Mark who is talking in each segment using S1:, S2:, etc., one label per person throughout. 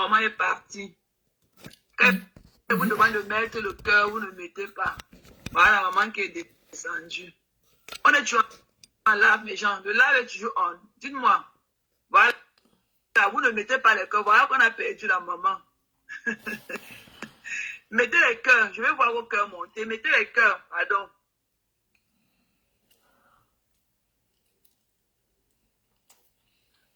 S1: maman est partie. Quand elle vous demande de mettre le cœur, vous ne mettez pas. Voilà la maman qui est descendue. On est toujours en lave, mes gens. Le lave est toujours on. Dites-moi. Voilà. Vous ne mettez pas le cœur. Voilà qu'on a perdu la maman. Mettez les cœurs. Je vais voir vos cœurs monter. Mettez les cœurs. Pardon.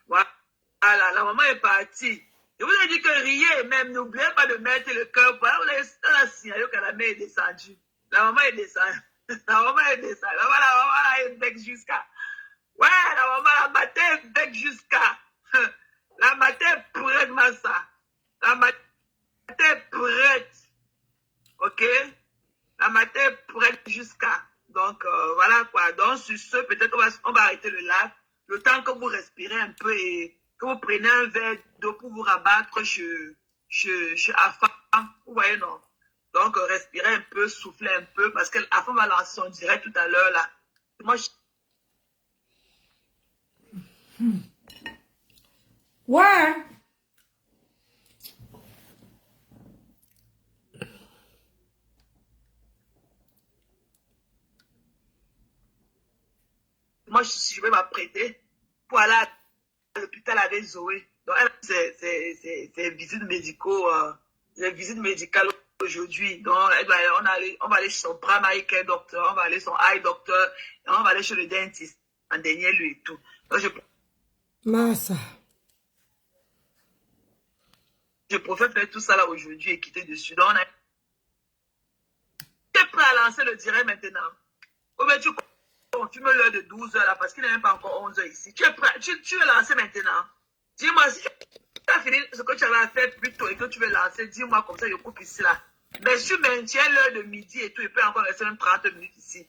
S1: Voilà, la maman est partie. Je vous ai dit que riez, même n'oubliez pas de mettre le cœur. Voilà, on a signalé que la mère est descendue. La maman est descendue. La maman est descendue. La maman est bec jusqu'à. Ouais, la maman, la matin est bec jusqu'à. La matin est prête, Massa. La matin est prête. Ok? La matin est prête jusqu'à. Donc, voilà quoi. Donc, sur ce, peut-être on va arrêter le live. Le temps que vous respirez un peu et que vous prenez un verre d'eau pour vous rabattre chez Afa. Vous voyez, non? Donc, respirez un peu, soufflez un peu, parce qu'Afa va lancer son direct tout à l'heure, là. Moi,
S2: Ouais.
S1: Moi, je vais m'apprêter pour aller à l'hôpital avec Zoé. Donc, c'est visite médicaux, visite médicale aujourd'hui. Donc, on va aller chez son primary care docteur, on va aller chez son eye docteur, et on va aller chez le dentiste en dernier lieu et tout. Donc,
S2: Massa.
S1: je préfère faire tout ça là aujourd'hui et quitter dessus. Donc, tu es prêt à lancer le direct maintenant? Ou bien tu confirmes l'heure de 12 h là parce qu'il n'est même pas encore 11 h ici. Tu es prêt? Tu veux lancer maintenant? Dis-moi si tu as fini ce que tu avais à faire plus tôt et que tu veux lancer. Dis-moi comme ça, je coupe ici là. Mais si tu maintiens l'heure de midi et tout, il peut encore rester même 30 minutes ici.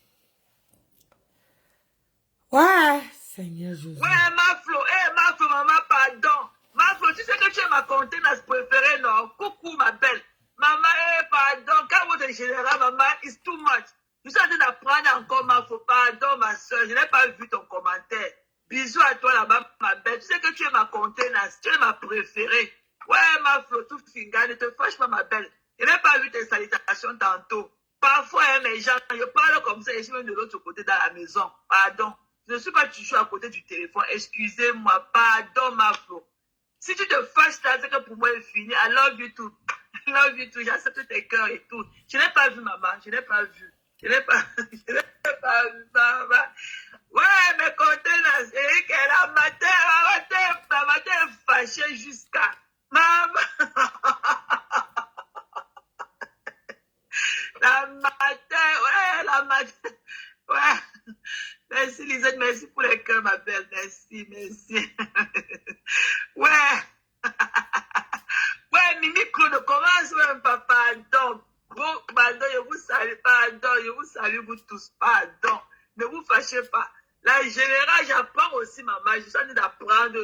S2: Ouais, Seigneur Jésus.
S1: Ouais, Maflo, maman, pardon. Maflo, tu sais que tu es ma contenance préférée, non? Coucou, ma belle. Maman, pardon. Quand vous êtes général, maman, it's too much. Je suis en train d'apprendre encore, Maflo. Pardon, ma soeur. Je n'ai pas vu ton commentaire. Bisous à toi là-bas, ma belle. Tu sais que tu es ma contenance. Tu es ma préférée. Ouais, Maflo, tout finga. Ne te fâche pas, ma belle. Je n'ai pas vu tes salutations tantôt. Parfois, hein, mes gens, je parle comme ça et je suis même de l'autre côté dans la maison. Pardon. Je ne suis pas toujours à côté du téléphone. Excusez-moi. Pardon, Maflo. Si tu te fâches là, c'est que pour moi, il est fini. I love you too. I love you too. J'accepte tes cœurs et tout. Je n'ai pas vu, maman. Je n'ai pas vu. Je n'ai pas vu, maman. Ouais, mais contenance. Eric, la matin est fâchée jusqu'à. Maman. La matin, ouais, la matin. Ouais. Merci Lisette, merci pour les cœurs, ma belle. Merci, merci. Ouais. Ouais, Mimi Claude, commence même pas, pardon. Bon, pardon, je vous salue, pardon, je vous salue vous tous, pardon. Ne vous fâchez pas. La générale, j'apprends aussi, maman, je suis en train d'apprendre.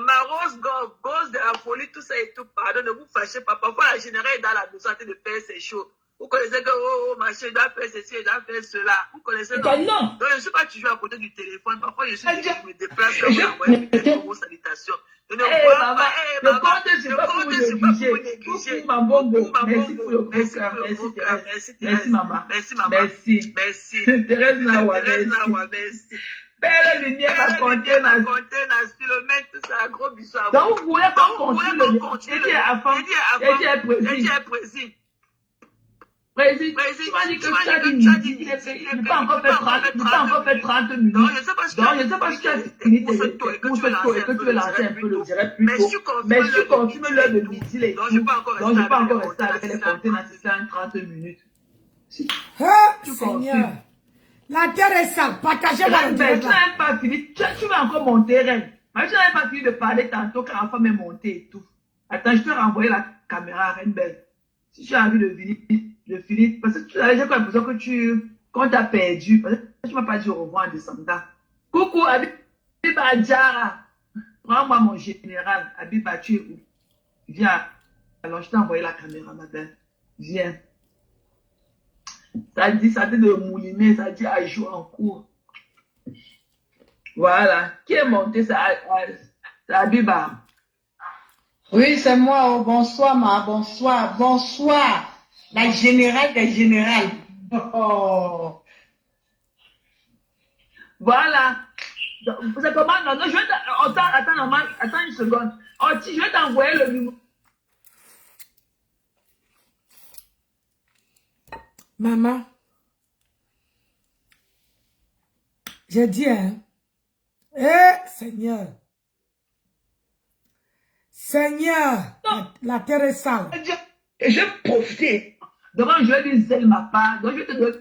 S1: Ma Rose, Ghost de la folie, tout ça et tout, pardon, ne vous fâchez pas. Parfois, la générale est dans la maison en train de faire ses choses. Vous connaissez que, oh, machin, je dois faire ceci, je dois faire cela. Vous connaissez, non?
S3: Non.
S1: Donc, je ne suis pas toujours à côté du téléphone. Parfois, je me déplace comme vous envoyez peut-être vos salutations. Je ne vois pas,
S3: le compte, c'est pas pour vous négliger. Coucou, ma bonne. Merci pour le cœur. Merci, maman.
S1: Merci, maman.
S3: Merci.
S1: Merci.
S3: Thérèse Nawa,
S1: Merci.
S3: Belle lumière, la contenance.
S1: Philomène, tout ça, gros bisous à vous.
S3: Donc, vous voulez qu'on continue? J'ai dit à fond. J'ai dit à Président. Président, tu m'as dit que tu as dit midi, il n'est pas encore fait 30 minutes. Donc, je ne sais pas si tu as fini tes et que tu veux lancer un peu le direct plus tôt. Mais si tu continues l'heure de midi, les donc je ne peux pas encore rester avec les contenants si c'est un 30 minutes.
S2: Oh, Seigneur. La terre est sale. Partagez-moi le direct
S3: Tu
S2: là.
S3: n'as même pas fini. Tu vas encore monter, Reine. Mais tu n'as même pas fini de parler tantôt quand la femme est montée et tout. Attends, je te renvoyer la caméra, Reine Belle. Si tu as envie de finir, parce que j'ai l'impression que qu'on t'a perdu, parce que tu ne m'as pas dit au revoir en descendant. Coucou, Abiba Djara. Prends-moi mon général. Abiba, tu es où? Viens. Alors, je t'ai envoyé la caméra, ma belle. Viens. Ça dit, ça dit de mouliner, ça dit à jouer en cours. Voilà. Qui est monté? C'est Abiba.
S4: Oui, c'est moi. Oh, bonsoir, bonsoir, bonsoir. La générale des générales. Oh.
S3: Voilà. C'est comment? Non, non, je vais attends une seconde. Oh, je vais t'envoyer le numéro.
S2: Maman, j'ai dit, hein, Seigneur, Seigneur, la terre est sale.
S3: Et je vais profiter. Donc, je vais lui zèle ma part. Donc, je vais te donner.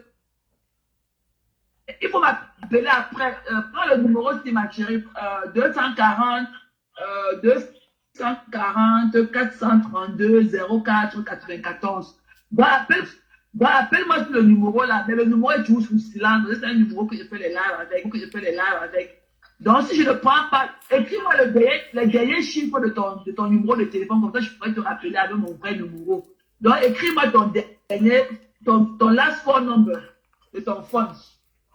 S3: Il faut m'appeler après. Prends le numéro, si ma chérie. 240 432 04 94. Appelle-moi sur le numéro là. Mais le numéro est toujours sous silence. C'est un numéro que je fais les lives avec. Donc, si je ne prends pas, écris-moi les derniers chiffres de ton numéro de téléphone. Comme ça, je pourrais te rappeler avec mon vrai numéro. Donc, écris-moi ton last phone number de ton phone.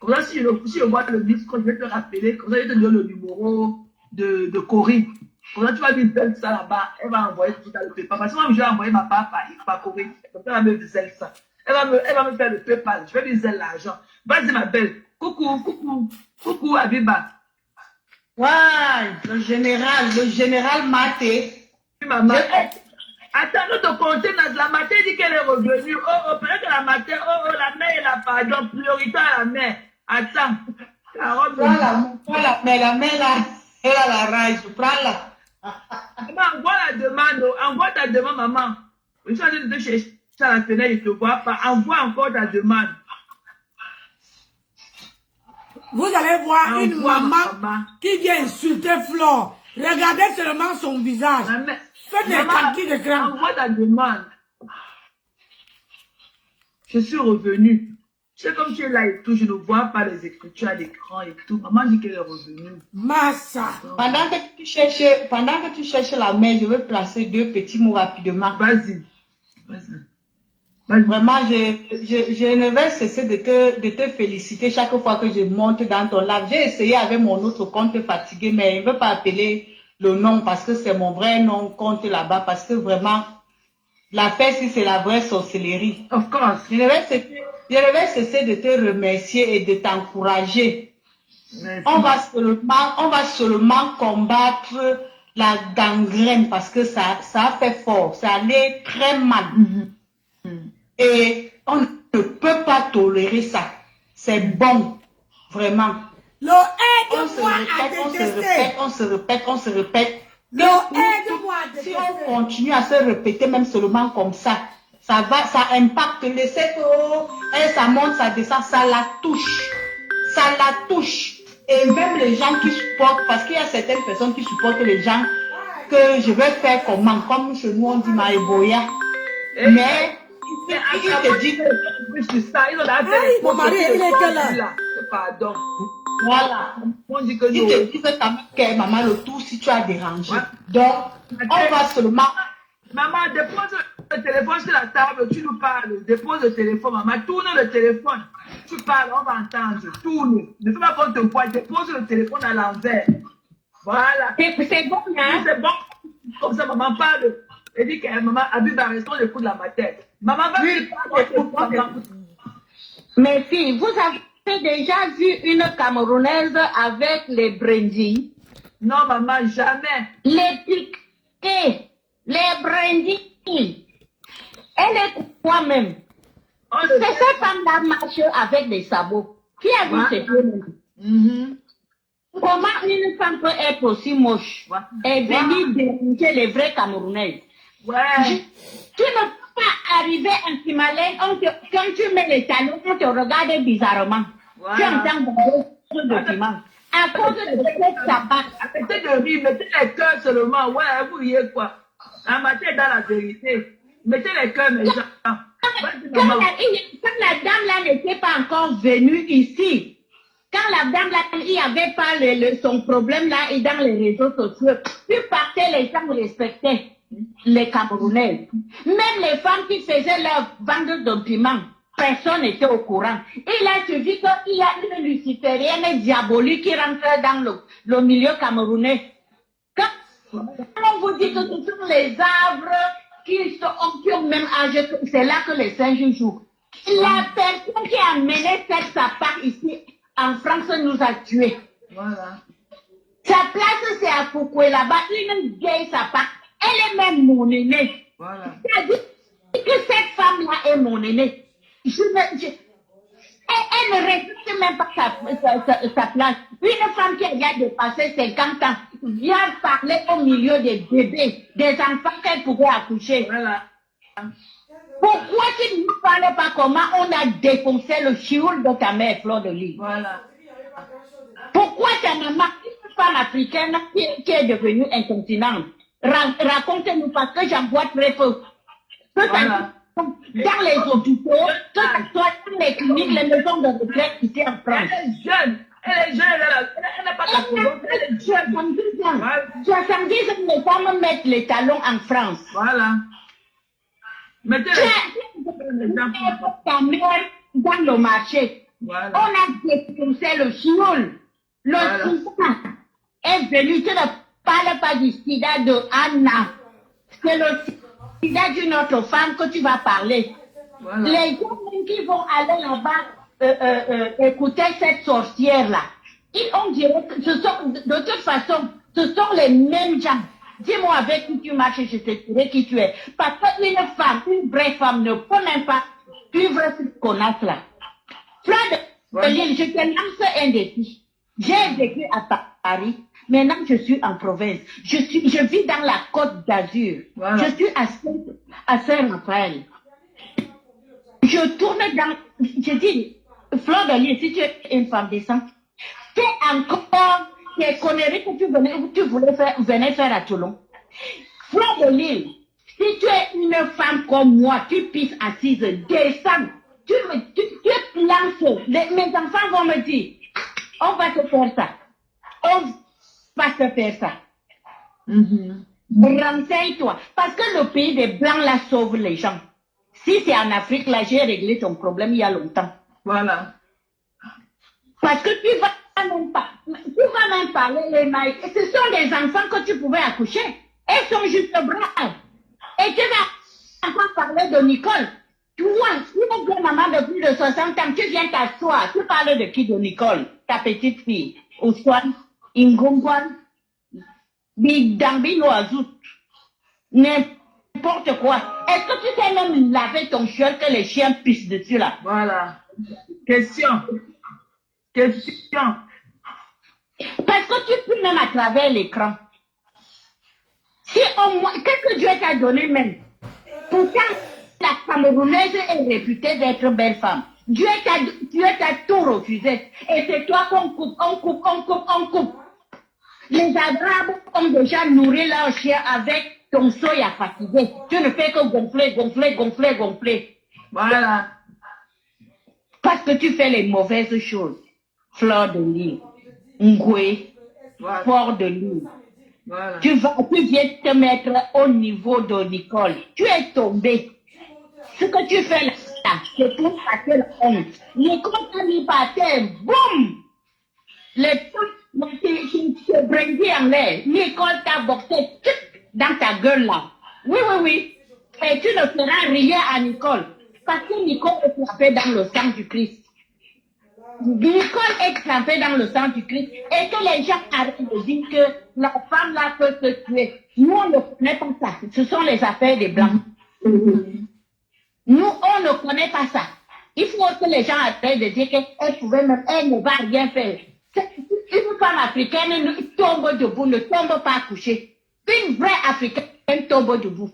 S3: Comme ça, si je vois le disque, je vais te rappeler. Comme ça, je vais te donner le numéro de Corinne. Comme ça, tu vas lui faire ça là-bas. Elle va envoyer tout ça le PayPal. Parce que moi, je vais envoyer ma part par Corinne. Comme ça, elle va me zèle ça. Elle va me faire le PayPal. Je vais lui zèle l'argent. Vas-y, ma belle. Coucou, Abiba.
S4: Ouais, le général Maté.
S3: Maman. Attends, notre compter, la matin dit qu'elle est revenue. Peut-être que la matin, la mère, elle a pardon, priorité à la mère. Attends.
S4: Prends la mère là, elle a la rage, prends-la.
S3: Maman, envoie ta demande, maman. Je suis en train de te chercher à la fenêtre, je ne te vois pas. Envoie encore ta demande.
S2: Vous allez voir une maman qui vient insulter Flore. Regardez seulement son visage. Faites des calculs de grand.
S3: Envoie ta demande. Je suis revenue. C'est comme tu es là et tout, je ne vois pas les écritures à l'écran et tout. Maman dit qu'elle est revenue.
S2: Massa.
S4: Pendant que tu cherches la mère, je vais placer deux petits mots rapidement.
S3: Vas-y.
S4: Vraiment, je ne vais cesser de te féliciter chaque fois que je monte dans ton live. J'ai essayé avec mon autre compte fatigué, mais il ne veut pas appeler le nom parce que c'est mon vrai nom compte là-bas. Parce que vraiment, l'affaire, si c'est la vraie sorcellerie.
S3: Of course.
S4: Je ne vais cesser de te remercier et de t'encourager. On va seulement combattre la gangrène parce que ça a fait fort. Ça allait très mal. Et on ne peut pas tolérer ça. C'est bon, vraiment.
S2: Aide-moi à détester.
S4: On se répète.
S2: Aide-moi à détester.
S4: Si on continue à se répéter même seulement comme ça impacte. Laissez que ça monte, ça descend, ça la touche. Et même les gens qui supportent, parce qu'il y a certaines personnes qui supportent les gens que je vais faire comme chez nous on dit Maïboya. Mais il te dit que
S2: mon mari, il était là.
S3: Pardon.
S4: Voilà. Il te dit que ta mère, maman, le tout si tu as dérangé. Donc, on va seulement.
S3: Maman, dépose le téléphone sur la table, tu nous parles. Dépose le téléphone, maman. Tourne le téléphone. Tu parles, on va entendre. Tourne. Ne fais pas qu'on te voit. Dépose le téléphone à l'envers. Voilà.
S4: C'est bon, hein?
S3: C'est bon. Comme ça, maman parle. Elle dit que maman, Abiba, restons le coup de la tête. Maman va
S5: Mes filles, vous avez déjà vu une Camerounaise avec les brindilles?
S3: Non, maman, jamais.
S5: Les piquets. Les brindilles. Elle est toi-même. C'est cette femme-là marche avec des sabots. Qui a vu ces films? Comment une femme peut être aussi moche et venir déranger les vrais Camerounais? Tu ne peux pas arriver en Timalène, quand tu mets les talons, on te regarde bizarrement. Tu entends beaucoup de documents. À cause de cette sabbat.
S3: Arrêtez de rire, mettez les cœurs seulement. Ouais, vous riez quoi? Un matin dans la vérité. Mettez les cœurs, mes gens.
S5: Quand la dame là n'était pas encore venue ici, quand la dame là, il n'y avait pas son problème là et dans les réseaux sociaux, puis partait, les gens respectaient les Camerounais. Même les femmes qui faisaient leur vente de piment, personne n'était au courant. Il a suffi qu'il y a une luciférienne diabolique qui rentrait dans le milieu camerounais. On vous dit que ce sont les arbres qui ont le même âge, c'est là que les singes jouent. La personne qui a mené cette sapin ici en France nous a tués.
S3: Voilà.
S5: Sa place, c'est à Foucault, là-bas, une vieille sapin. Elle est même mon aînée.
S3: Voilà.
S5: C'est-à-dire que cette femme-là est mon aînée. Elle ne respecte même pas sa place. Une femme qui a déjà dépassé 50 ans vient parler au milieu des bébés, des enfants qu'elle pouvait accoucher.
S3: Voilà.
S5: Pourquoi tu ne nous parles pas comment on a défoncé le chioul de ta mère, Fleur de Lys?
S3: Voilà.
S5: Pourquoi ta maman, une femme africaine qui est devenue incontinente, raconte-nous parce que j'en vois très peu.
S3: Voilà.
S5: Dans les hôpitaux, que ce soit dans les cliniques, les maisons de retraite ici en France.
S3: Elle est jeune, elle n'a pas de problème, elle est jeune.
S5: 70 ans. 70 ans, les femmes mettent les talons en France.
S3: Voilà. Mettez
S5: ta mère dans le marché.
S3: Voilà.
S5: On a défoncé le chioul. Le sida est venu. Tu ne parles pas du sida de Anna. C'est le sida d'une autre femme que tu vas parler.
S3: Voilà.
S5: Les gens qui vont aller là-bas écouter cette sorcière-là, on dirait que de toute façon, ce sont les mêmes gens. Dis-moi avec qui tu marches, je te dirai qui tu es. Parce qu'une femme, une vraie femme ne peut même pas suivre cette connasse-là. Fleur de Lys, je te lance un défi. J'ai vécu à Paris. Maintenant, je suis en province. Je vis dans la Côte d'Azur.
S3: Voilà.
S5: Je suis à Saint-Raphaël. Je tourne dans... Je dis, Fleur de Lys, si tu es une femme décente, fais encore les conneries que tu voulais venir faire à Toulon. Fleur de Lys, si tu es une femme comme moi, tu pisses assise, descends, tu lances. Mes enfants vont me dire, on va te faire ça. On va te faire ça. Renseigne-toi. Parce que le pays des Blancs, là, sauve les gens. Si c'est en Afrique, là, j'ai réglé ton problème il y a longtemps.
S3: Voilà.
S5: Parce que tu vas même parler les mailles. Ce sont des enfants que tu pouvais accoucher. Elles sont juste braves. Et tu vas encore parler de Nicole. Toi, une bonne maman de plus de 60 ans, tu viens t'asseoir. Tu parles de qui de Nicole? Ta petite fille. Ouswan, Ingongwan, Bidambi Noazout. N'importe quoi. Est-ce que tu sais même laver ton chien que les chiens pissent dessus là?
S3: Voilà. Question.
S5: Parce que tu peux même à travers l'écran. Si au moins, qu'est-ce que Dieu t'a donné même? Pourtant, la Camerounaise est réputée d'être belle femme. Dieu t'a tout refusé. Et c'est toi qu'on coupe. Les Arabes ont déjà nourri leurs chiens avec ton soya fatigué. Tu ne fais que gonfler.
S3: Voilà.
S5: Parce que tu fais les mauvaises choses. Fleur de Lys, Ngoué,
S3: Voilà.
S5: Port de Lys.
S3: Voilà.
S5: Tu viens te mettre au niveau de Nicole. Tu es tombé. Ce que tu fais là, c'est pour passer la honte. Nicole t'a mis par terre, boum! Les trucs qui se brindillent en l'air. Nicole t'a boxé dans ta gueule là. Oui. Et tu ne feras rien à Nicole. Parce que Nicole est trempée dans le sang du Christ. Nicole est trempée dans le sang du Christ. Et que les gens arrêtent de dire que la femme là peut se tuer. Nous, on ne connaît pas ça. Ce sont les affaires des Blancs. Nous, on ne connaît pas ça. Il faut que les gens arrêtent de dire qu'elle ne va rien faire. Une femme africaine tombe debout, ne tombe pas couchée. Une vraie africaine tombe debout.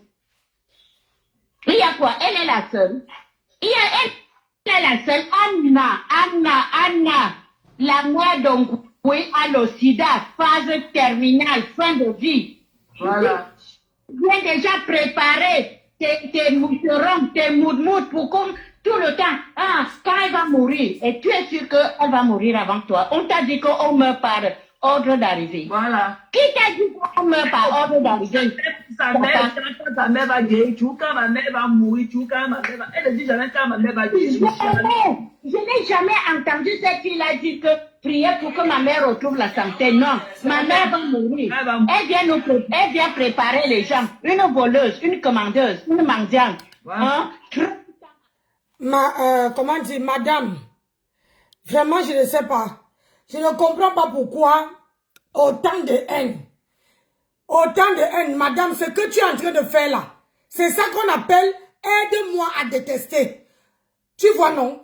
S5: Il y a quoi? Elle est la seule. Elle est la seule. Anna, la mère d'Ongoué a le sida, phase terminale, fin de vie.
S3: Voilà.
S5: Viens déjà préparer tes moucherons, tes moudmouds pour comme tout le temps. Quand elle va mourir, et tu es sûr qu'elle va mourir avant toi. On t'a dit qu'on meurt par ordre d'arrivée.
S3: Voilà.
S5: Qui t'a dit qu'on meurt par ordre d'arrivée?
S3: sa mère, quand sa mère va guérir, tu quand ma mère va mourir, tu quand ma mère va... Elle ne dit jamais quand ma mère va guérir.
S5: Je n'ai jamais entendu cette fille-là dire que prier pour que ma mère retrouve la santé. Non, ma mère va mourir. Elle vient préparer les gens. Une voleuse, une commandeuse, une mendiante. Hein?
S2: Comment dire, madame, vraiment, je ne sais pas. Je ne comprends pas pourquoi autant de haine. Autant de haine, madame, ce que tu es en train de faire là, c'est ça qu'on appelle aide-moi à détester. Tu vois, non?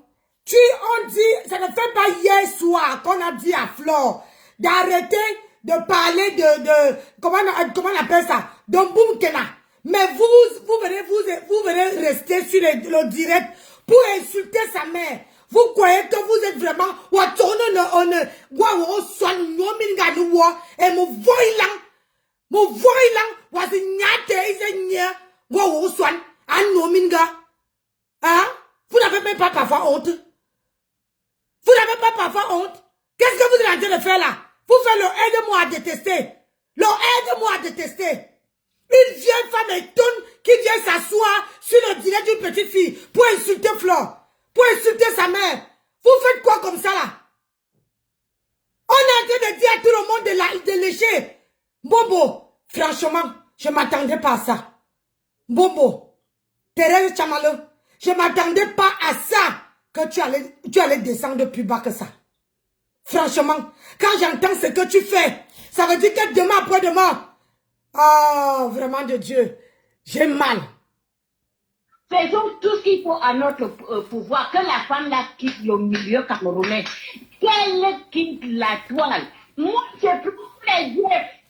S2: On dit, ça ne fait pas hier soir qu'on a dit à Flore d'arrêter de parler de comment on appelle ça? De Boumkena. Mais vous venez rester sur le direct pour insulter sa mère. Vous croyez que vous êtes vraiment, et mon voilang was hein? Vous n'avez même pas parfois honte. Vous n'avez pas parfois honte. Qu'est-ce que vous êtes en train de faire là? Vous faites le aide-moi à détester. Le aide-moi à détester. Une vieille femme étonne qui vient s'asseoir sur le direct d'une petite fille pour insulter Flore, pour insulter sa mère. Vous faites quoi comme ça là? On est en train de dire à tout le monde de lécher. Bobo, franchement, je ne m'attendais pas à ça. Bobo, Thérèse Chamalo, je ne m'attendais pas à ça que tu allais descendre plus bas que ça. Franchement, quand j'entends ce que tu fais, ça veut dire que demain après-demain, oh, vraiment de Dieu, j'ai mal.
S5: Faisons tout ce qu'il faut à notre pouvoir, que la femme là quitte le milieu camerounais, qu'elle quitte la toile. Moi, j'ai pris les yeux,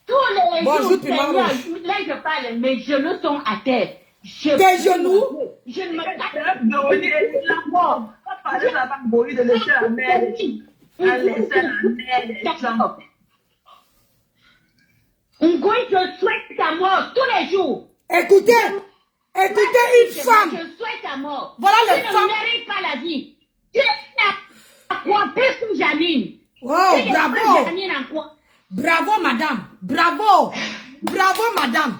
S5: tous les jours, Seigneur, là je parle, mes genoux sont à terre.
S2: Tes genoux?
S5: Je ne me
S3: pas la mort. Pas parler de la femme mourir, de laisser la mère. Laisser la mère, les gens.
S5: Ngouille, je souhaite ta mort tous les jours.
S2: Écoutez une femme.
S5: Je souhaite ta mort.
S2: Voilà les femmes.
S5: Tu ne mérites pas la vie. Tu es coimpée sous Janine.
S2: Oh, bravo.
S5: Janine en quoi?
S2: Bravo, madame. Bravo. Bravo, madame.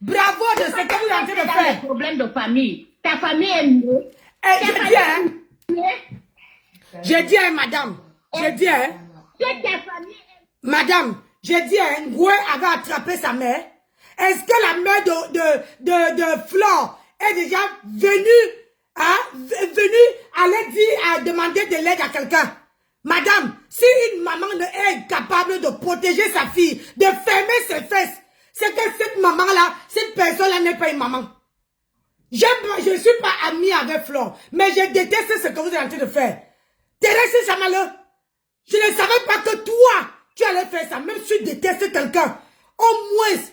S2: Bravo de ce que vous êtes en train de faire.
S5: Des problèmes de famille. Ta famille est mieux.
S2: J'ai dit, madame. J'ai dit, madame, j'ai dit, Ngoué avait attrapé sa mère. Est-ce que la mère de Flore est déjà venue, aller dire, demander de l'aide à quelqu'un? Madame, si une maman est capable de protéger sa fille, de fermer ses fesses, c'est que cette maman-là, cette personne-là n'est pas une maman. Je ne suis pas amie avec Flore, mais je déteste ce que vous êtes en train de faire. Thérèse Chamalo, je ne savais pas que toi, tu allais faire ça. Même si tu détestes quelqu'un, au moins,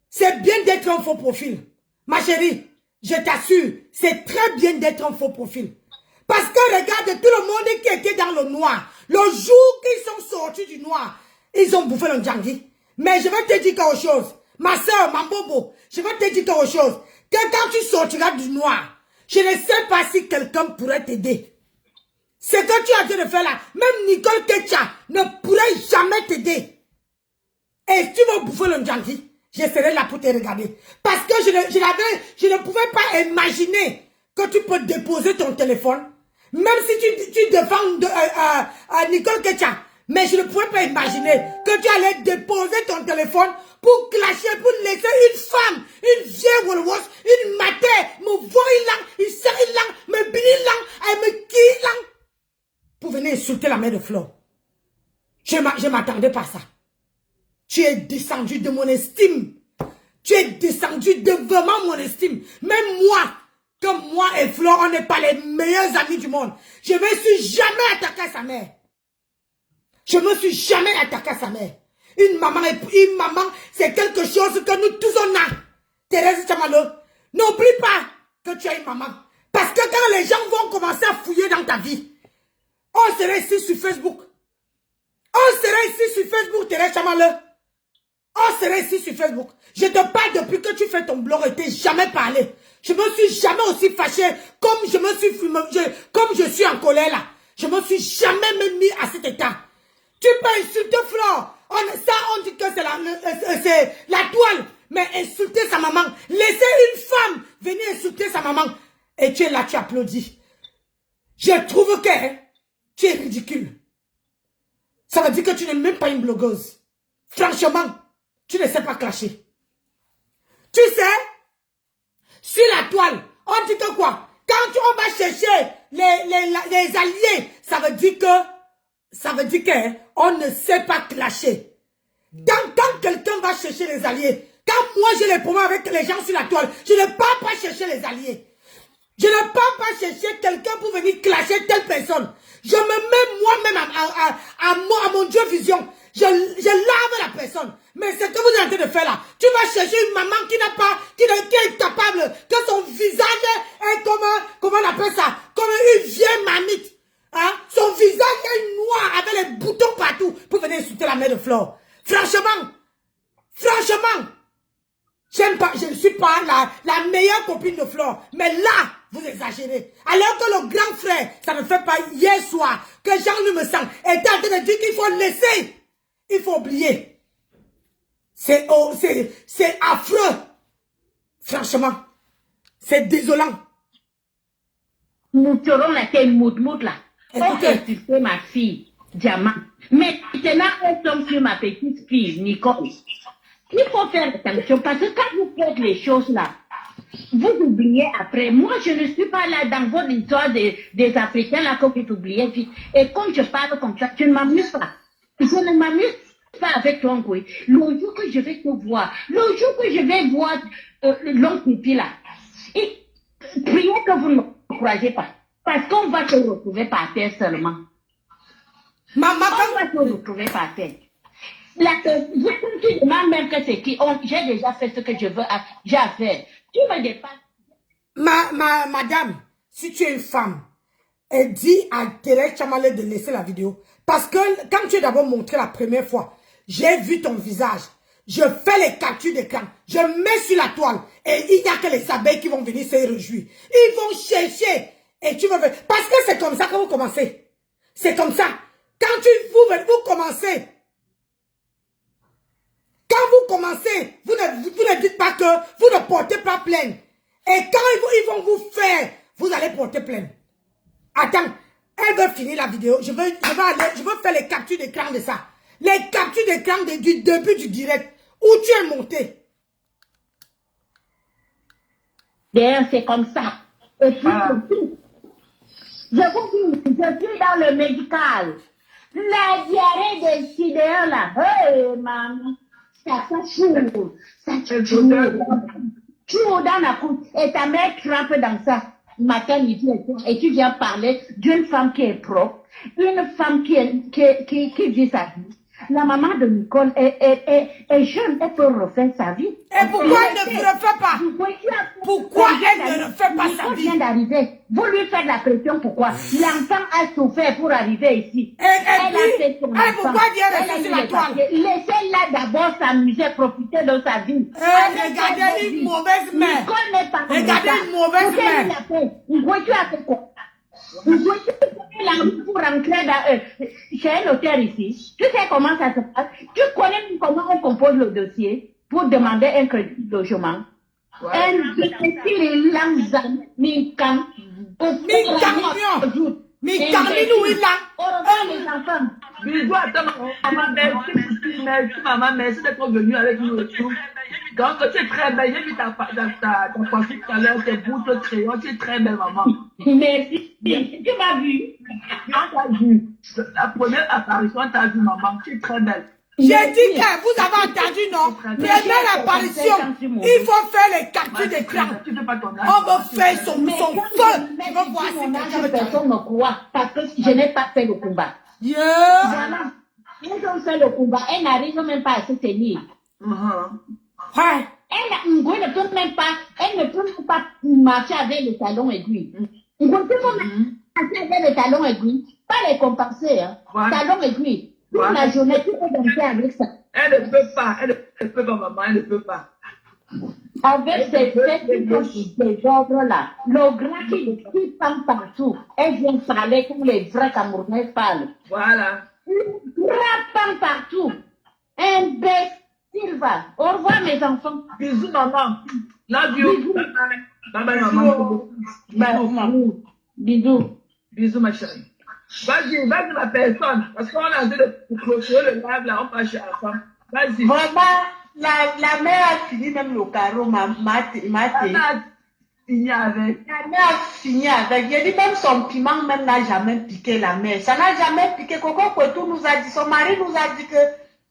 S2: c'est bien d'être un faux profil. Ma chérie, je t'assure, c'est très bien d'être un faux profil. Parce que regarde, tout le monde qui était dans le noir, le jour qu'ils sont sortis du noir, ils ont bouffé le djangui. Mais je vais te dire quelque chose. Ma soeur, ma bobo, je vais te dire quelque chose. Que quand tu sortiras du noir, je ne sais pas si quelqu'un pourrait t'aider. Ce que tu as dit de faire là, même Nicole Ketcha ne pourrait jamais t'aider. Et si tu veux bouffer le djangui, je serai là pour te regarder. Parce que je ne pouvais pas imaginer que tu peux déposer ton téléphone. Même si tu défends Nicole Ketcha. Mais je ne pouvais pas imaginer que tu allais déposer ton téléphone pour clasher, pour laisser une femme, une vieille wolwos, une mater, me voir une série lang, me bini lang, et me qui lang, pour venir insulter la mère de Flore. Je ne m'attendais pas à ça. Tu es descendu de mon estime. Tu es descendu de vraiment mon estime. Même moi, comme moi et Flore, on n'est pas les meilleurs amis du monde. Je ne me suis jamais attaqué à sa mère. Je ne me suis jamais attaqué à sa mère. Une maman, c'est quelque chose que nous tous on a. Thérèse Chamalo, n'oublie pas que tu as une maman. Parce que quand les gens vont commencer à fouiller dans ta vie, on serait ici sur Facebook. On serait ici sur Facebook, Thérèse Chamalo. On serait ici sur Facebook. Je te parle depuis que tu fais ton blog et t'es jamais parlé. Je me suis jamais aussi fâché comme comme je suis en colère là. Je me suis jamais même mis à cet état. Tu peux insulter Flore. On dit que c'est la toile. mais insulter sa maman. Laisser une femme venir insulter sa maman. Et tu es là, tu applaudis. Je trouve que tu es ridicule. Ça veut dire que tu n'es même pas une blogueuse. Franchement, tu ne sais pas clasher. Tu sais, sur la toile, on dit que quoi? Quand on va chercher les alliés, ça veut dire que on ne sait pas clasher. Quand quelqu'un va chercher les alliés, quand moi j'ai les problèmes avec les gens sur la toile, je ne pars pas chercher les alliés. Je ne pars pas chercher quelqu'un pour venir clasher telle personne. Je me mets moi-même à mon Dieu vision. Je lave la personne. Mais ce que vous êtes en train de faire là, tu vas chercher une maman qui est incapable, que son visage est comment on appelle ça, comme une vieille mamite. Hein? Son visage est noir avec les boutons partout pour venir insulter la mère de Flore. Franchement, je ne suis pas la meilleure copine de Flore. Mais là, vous exagérez. Alors que le grand frère, ça ne fait pas hier soir que Jean-Louis me sent, était en train de dire qu'il faut laisser. Il faut oublier. C'est affreux. Franchement, c'est désolant.
S5: Nous serons la tête mout là. On
S2: Écoutez.
S5: insulté ma fille, Diamant. Maintenant, on tombe sur ma petite fille, Nicole. Il faut faire attention parce que quand vous faites les choses là, vous oubliez après. Moi, je ne suis pas là dans votre histoire des Africains là que vous oubliez vite. Et quand je parle comme ça, je ne m'amuse pas. Je ne m'amuse pas avec toi, oui. Le jour que je vais te voir, le jour que je vais voir l'oncle Pipi là, et priez que vous ne me croyez pas. Parce qu'on va te retrouver par terre seulement.
S2: Maman,
S5: On va te retrouver par terre. Je demandes même que c'est qui. J'ai déjà fait ce que je veux, j'ai à faire. Tu me dépasses.
S2: Madame, si tu es une femme, dis à Thérèse Chamalé de laisser la vidéo. Parce que quand tu es d'abord montré la première fois, j'ai vu ton visage. Je fais les captures d'écran. Je mets sur la toile. Et il n'y a que les abeilles qui vont venir se réjouir. Ils vont chercher. Et tu veux... Parce que c'est comme ça que vous commencez. C'est comme ça. Quand vous commencez... Quand vous commencez, vous ne dites pas que vous ne portez pas plainte. Et quand ils vont vous faire, vous allez porter plainte. Attends, elle veut finir la vidéo. Je veux faire les captures d'écran de ça. Les captures d'écran du début du direct. Où tu es monté.
S5: D'ailleurs, c'est comme ça. Et puis, je vous dis, je suis dans le médical. La diarrhée des sidéens là. Hey, maman. Ça chaud. Ça chaud dans la coupe. Et ta mère trempe dans ça. Matin, midi et tu viens parler d'une femme qui est propre, une femme qui vit sa vie. La maman de Nicole est jeune, elle peut refaire sa vie.
S2: Et pourquoi elle ne refait pas? Pourquoi elle ne refait pas sa vie?
S5: Vient d'arriver. Vous lui faites la pression, pourquoi? L'enfant a souffert pour arriver ici.
S2: Pourquoi elle reste sur la toile?
S5: Laissez-la d'abord s'amuser, profiter de sa vie.
S2: Regardez une mauvaise mère.
S5: Nicole n'est pas
S2: Regardez une mauvaise mère.
S5: Tu as fait quoi? La route pour rentrer chez un notaire ici. Tu sais comment ça se passe? Tu connais comment on compose le dossier pour demander un crédit de logement?
S3: Maman, merci d'être venue avec nous et tout. Donc, tu es très belle. J'ai vu ta coiffure tout à l'heure, tes boucles, crayons. Tu es très belle, maman.
S5: Merci. Tu m'as vu?
S3: On t'a vu. La première apparition, on t'a vu, maman. Tu es très belle.
S2: J'ai dit que vous avez entendu, non? Première apparition, il faut faire les captures d'écran. On va faire son feu. Tu vas voir si
S5: personne me croit parce que je n'ai pas fait le combat. Voilà. Ils ont fait le combat. Elle n'arrive même pas à se tenir. Elle ne peut même pas marcher avec le talon aiguille. Elle ne peut pas marcher avec le talon aiguille. Pas les compenser, hein. Talon aiguille. Toute la journée, tu peux danser avec ça.
S3: Elle ne peut pas, maman, elle ne peut pas.
S5: Avec ces ordres-là, le grand qui parle partout, elle vient parler comme les vrais Camerounais parlent.
S3: Voilà.
S5: Le grand parle partout. Imbécile. Silva, au revoir mes enfants.
S3: Bisous, maman. Love you. Bye bye. Bye bye, maman. Bisous, maman.
S5: Bisous.
S3: Bisous, ma chérie. Vas-y, ma personne. Parce qu'on a en train de clôturer le live là, on passe chez la femme. Vas-y.
S4: Vraiment, la mère a fini même le carreau, ma
S3: Fini avec.
S4: La mère a fini avec. J'ai dit même son piment même n'a jamais piqué la mère. Ça n'a jamais piqué. Coco Kwetu nous a dit, son mari nous a dit que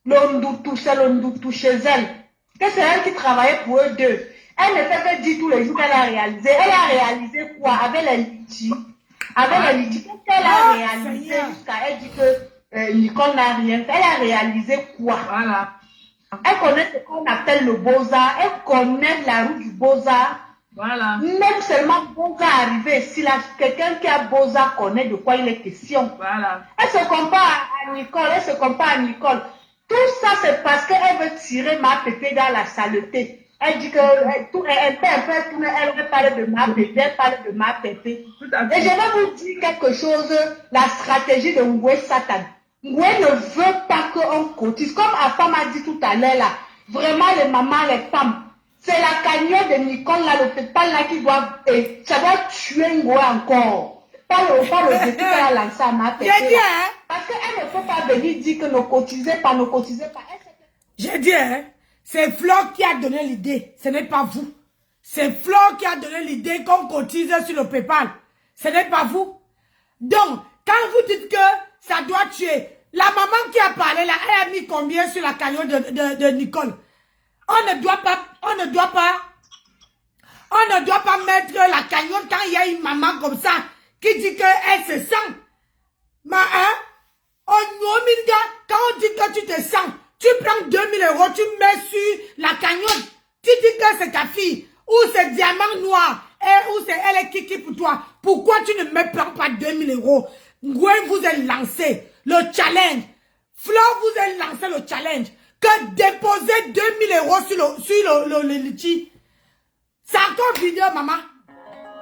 S4: l'Ondoutou, c'est l'Ondoutou chez elle. Que c'est elle qui travaillait pour eux deux. Elle ne fait que dire tous les jours qu'elle a réalisé. Elle a réalisé quoi? Avec les litis. Avec les litis. Qu'est-ce qu'elle a réalisé jusqu'à elle dit que Nicole n'a rien fait. Elle a réalisé quoi?
S3: Voilà.
S4: Elle connaît ce qu'on appelle le beaux-arts. Elle connaît la route du beaux-arts.
S3: Voilà.
S4: Même seulement beaux-arts arrivé, si quelqu'un qui a beaux-arts connaît de quoi il est question.
S3: Voilà.
S4: Elle se compare à Nicole, elle se compare à Nicole. Tout ça, c'est parce qu'elle veut tirer ma pépé dans la saleté. Elle dit que elle veut parler de ma pépé, elle parle de ma pépé. Et je vais vous dire quelque chose, la stratégie de Ngoué Satan. Ngoué ne veut pas qu'on cotise. Comme Afam a dit tout à l'heure là, vraiment les mamans, les femmes, c'est la cagnotte de Nicole là, le pétale là qui doit, ça doit tuer Ngoué encore. Pas le défi qu'elle a lancé à ma pépé.
S2: J'ai dit, hein?
S4: Parce qu'elle ne peut pas venir dire que ne cotisez pas, ne cotisez pas.
S2: J'ai dit, hein? C'est Flore qui a donné l'idée, ce n'est pas vous. C'est Flore qui a donné l'idée qu'on cotise sur le PayPal. Ce n'est pas vous. Donc, quand vous dites que ça doit tuer, la maman qui a parlé là, elle a mis combien sur la cagnotte de Nicole? On ne doit pas mettre la cagnotte quand il y a une maman comme ça qui dit qu'elle se sent. Mais hein? Quand on dit que tu te sens, tu prends 2000 €, tu mets sur la cagnotte, tu dis que c'est ta fille, ou c'est diamant noir, ou c'est elle qui kiki pour toi. Pourquoi tu ne me prends pas 2000 €? Ngoué vous a lancé le challenge. Flo vous a lancé le challenge. Que déposer 2000 € sur le litchi. C'est encore vidéo, maman.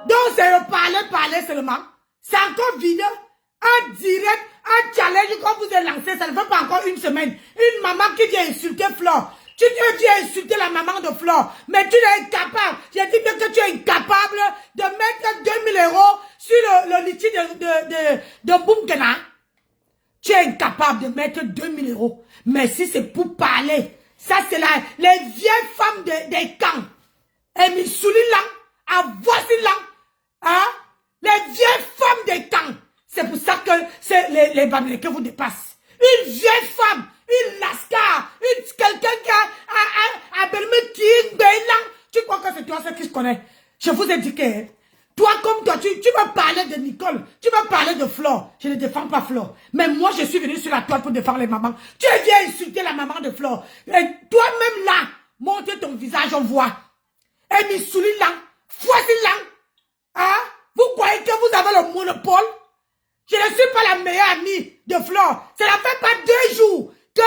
S2: Donc c'est le parler seulement. C'est encore vidéo. Un direct, un challenge qu'on vous a lancé, ça ne fait pas encore une semaine. Une maman qui vient insulter Flore. Tu viens insulter la maman de Flore, mais tu es incapable. J'ai dit bien que tu es incapable de mettre 2000 € sur le litchi de Boumkena. Tu es incapable de mettre 2000 €. Mais si c'est pour parler, ça c'est les vieilles femmes des camps. Et Missouli Lang, à Voici Lang, hein? Les vieilles femmes des camps. C'est pour ça que c'est les Bamileke vous dépassent. Une vieille femme, une lascar, quelqu'un qui a Belme King, Beilang. Tu crois que c'est toi ce qui se connaît? Je vous ai dit que toi comme toi, tu vas parler de Nicole, tu vas parler de Flore. Je ne défends pas Flore. Mais moi, je suis venu sur la toile pour défendre les mamans. Tu viens insulter la maman de Flore. Et toi-même là, montre ton visage, on voit. Et Missouli Lang, Voici Lang. Hein? Vous croyez que vous avez le monopole? Je ne suis pas la meilleure amie de Flore. Ça ne fait pas 2 jours que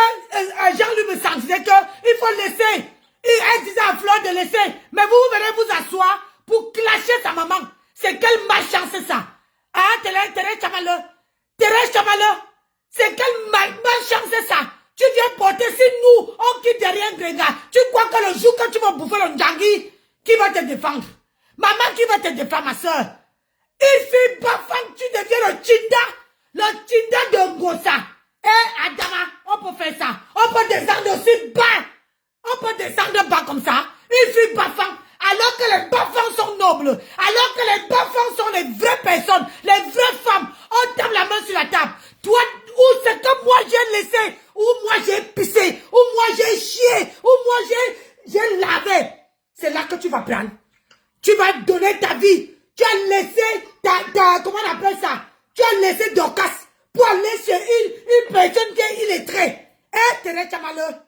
S2: Jean-Louis me sentait qu'il faut laisser. Elle disait à Flore de laisser. Mais vous venez vous asseoir pour clasher sa maman. C'est quelle malchance c'est ça? Ah, Thérèse Chamale. C'est quelle malchance c'est ça? Tu viens porter si nous, on quitte derrière Gréga. Tu crois que le jour que tu vas bouffer le Ndjangi, qui va te défendre? Maman qui va te défendre, ma soeur? Ici, Bafang, tu deviens le Tchinda de Ngosa. Eh, Adama, on peut faire ça. On peut descendre aussi bas. On peut descendre bas comme ça. Ici, Bafang, alors que les Bafangs sont nobles, alors que les Bafangs sont les vraies personnes, les vraies femmes, on tape la main sur la table. Toi, ou c'est que moi j'ai laissé, ou moi j'ai pissé, ou moi j'ai chié, ou moi j'ai lavé. C'est là que tu vas prendre. Tu vas donner ta vie. Tu as laissé comment on appelle ça? Tu as laissé Dorcas pour aller chez une personne qui est illettrée. Eh, Thérèse Chamale.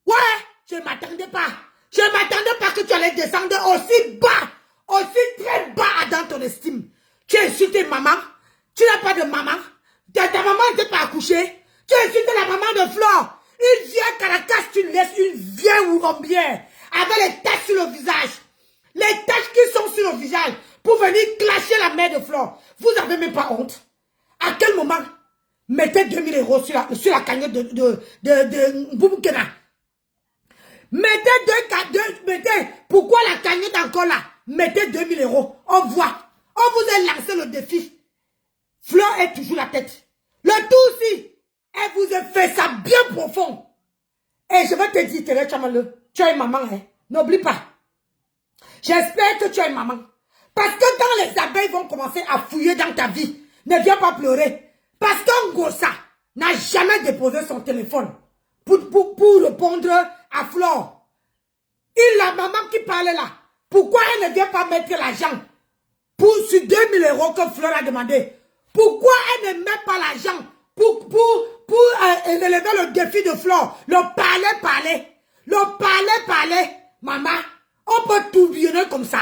S2: Ouais, je ne m'attendais pas. Je ne m'attendais pas que tu allais descendre aussi bas, aussi très bas dans ton estime. Tu as insulté maman. Tu n'as pas de maman. Ta maman n'était pas accouchée. Tu as insulté la maman de Flore. Une vieille Caracas, tu laisses une vieille ourombière avec les taches sur le visage. Les taches qui sont sur le visage pour venir clasher la mère de Flore. Vous n'avez même pas honte. À quel moment mettez 2000 € sur la cagnotte de Boumkena? Mettez, pourquoi la cagnotte encore là? Mettez 2000 €. On voit. On vous a lancé le défi. Fleur est toujours la tête. Le tout aussi, elle vous a fait ça bien profond. Et je vais te dire, Thérèse Tchamaleu, tu as une maman, hein? N'oublie pas. J'espère que tu as une maman. Parce que quand les abeilles vont commencer à fouiller dans ta vie, ne viens pas pleurer. Parce qu'un gossa n'a jamais déposé son téléphone pour répondre à Flore. La maman qui parlait là, pourquoi elle ne vient pas mettre l'argent sur 2000 € que Flore a demandé? Pourquoi elle ne met pas l'argent pour élever le défi de Flore? Le parler. Maman, on peut tourbillonner comme ça.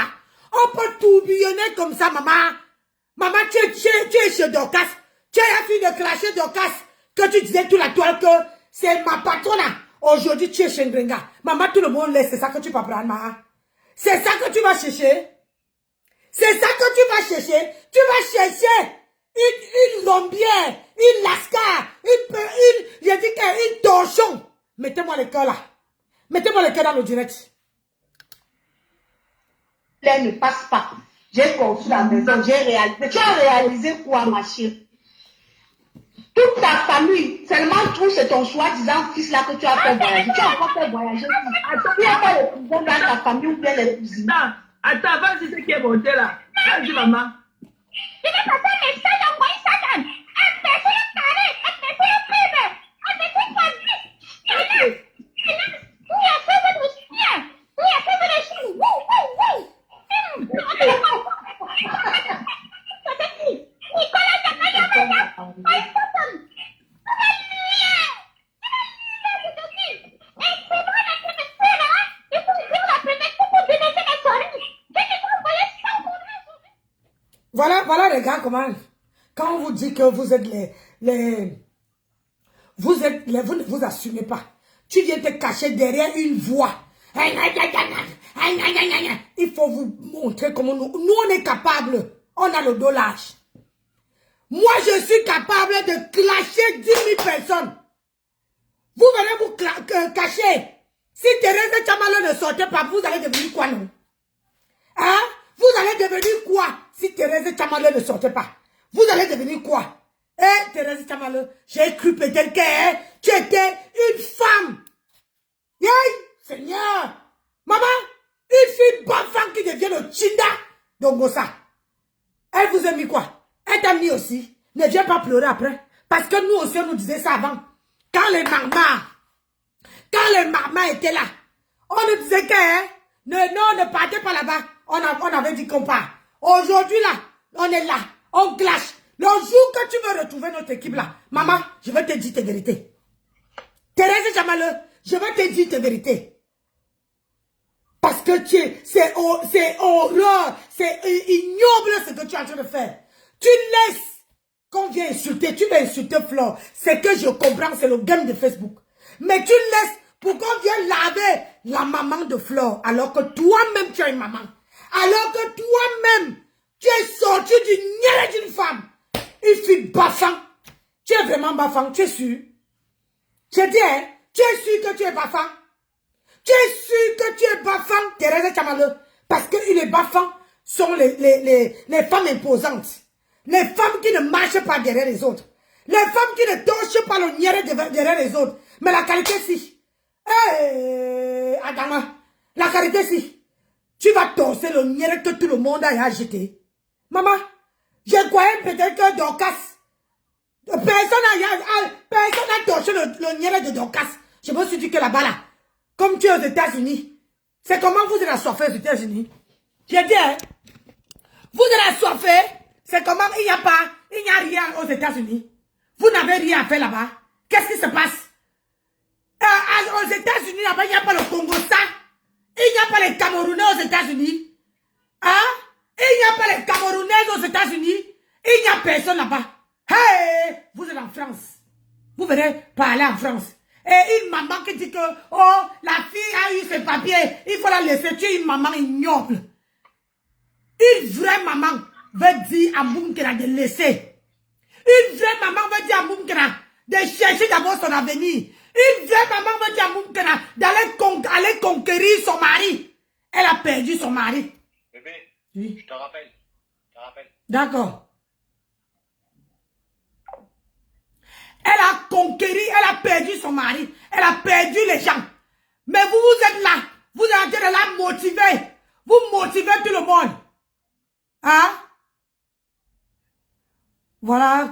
S2: Maman. Maman, tu es chez Dorcas. Tu es la fille de clasher Dorcas. Que tu disais tout la toile que c'est ma patronne. Aujourd'hui, tu es chez Ndrenga. Maman, tout le monde laisse. C'est ça que tu vas prendre, maman. C'est ça que tu vas chercher. Tu vas chercher une lombière, une lascar, une torchon. Mettez-moi le cœur là. Mettez-moi le cœur dans le direct.
S4: Elle ne passe pas. J'ai construit la maison, j'ai réalisé. Tu as réalisé quoi, ma chérie? Toute ta famille, seulement tout, c'est ton soi-disant fils là que tu as fait voyager. Tu as encore fait voyager. Tu n'as pas les cousins dans ta famille ou bien les cousines.
S3: Attends, vas-y, c'est qui est monté là. Vas-y, maman.
S5: Je vais passer un message envoyé Satan. Un message carré, un message privé, un message quadruple. Il a fait le chien. Il a fait le chien. Nicolas, t'as pas la
S2: Voilà, regarde comment, quand on vous dit que vous êtes vous ne vous assumez pas. Tu viens te cacher derrière une voix. Il faut vous montrer comment nous on est capable. On a le dos lâche. Moi, je suis capable de clasher 10 000 personnes. Vous venez vous cacher. Si Thérèse Tchamaleu ne sortait pas, vous allez devenir quoi, non? Hein? Vous allez devenir quoi si Thérèse Tchamaleu ne sortait pas? Vous allez devenir quoi? Thérèse Tchamaleu, j'ai cru peut-être que tu étais une femme. Yay, Seigneur. Maman, une fille bonne femme qui devient le Chinda d'Ongosa. Elle vous a mis quoi? Elle t'a mis aussi. Ne viens pas pleurer après. Parce que nous aussi, on nous disait ça avant. Quand les mamas étaient là, on nous disait que ne partez pas là-bas. On avait dit qu'on part. Aujourd'hui là, on est là. On clash. Le jour que tu veux retrouver notre équipe là, maman, je vais te dire tes vérités. Thérèse Tchamaleu, je vais te dire tes vérités. Parce que c'est horreur, c'est ignoble ce que tu es en train de faire. Tu laisses qu'on vienne insulter, tu veux insulter Flore. C'est que je comprends, c'est le game de Facebook. Mais tu laisses pour qu'on vienne laver la maman de Flore, alors que toi-même tu as une maman. Alors que toi-même, tu es sorti du niais d'une femme. Une fille baffant. Tu es vraiment baffant, tu es sûr? Je dis, hein, tu es sûr que tu es baffant? Tu es sûr que tu es baffant, Thérèse Tchamaleu? Parce que les baffants sont les femmes imposantes. Les femmes qui ne marchent pas derrière les autres. Les femmes qui ne touchent pas le niais derrière les autres. Mais la qualité, si. Adama, la qualité, si. Tu vas torser le niais que tout le monde a agité. Maman, je croyais peut-être que Dorcas, personne n'a torché le niais de Dorcas. Je me suis dit que là-bas, là, comme tu es aux États-Unis, c'est comment vous êtes assoiffés aux États-Unis. J'ai dit, hein, vous êtes assoiffés, c'est comment il n'y a rien aux États-Unis. Vous n'avez rien à faire là-bas. Qu'est-ce qui se passe? Aux États-Unis, là-bas, il n'y a pas le Congo, ça. Il n'y a pas les Camerounais aux États-Unis. Hein? Il n'y a pas les Camerounaises aux États-Unis. Il n'y a personne là-bas. Hey! Vous êtes en France. Vous venez parler en France. Et une maman qui dit que, oh, la fille a eu ses papiers, il faut la laisser. Tu es une maman ignoble. Une vraie maman veut dire à Moumkena de laisser. Une vraie maman veut dire à Moumkena de chercher d'abord son avenir. Une vieille maman veut dire à Moukena d'aller conquérir son mari. Elle a perdu son mari.
S6: Bébé,
S2: Oui.
S6: je te rappelle.
S2: D'accord. Elle a conquéri, elle a perdu son mari. Elle a perdu les gens. Mais vous, vous êtes là. Vous êtes en train de la motiver. Vous motivez tout le monde. Hein? Voilà.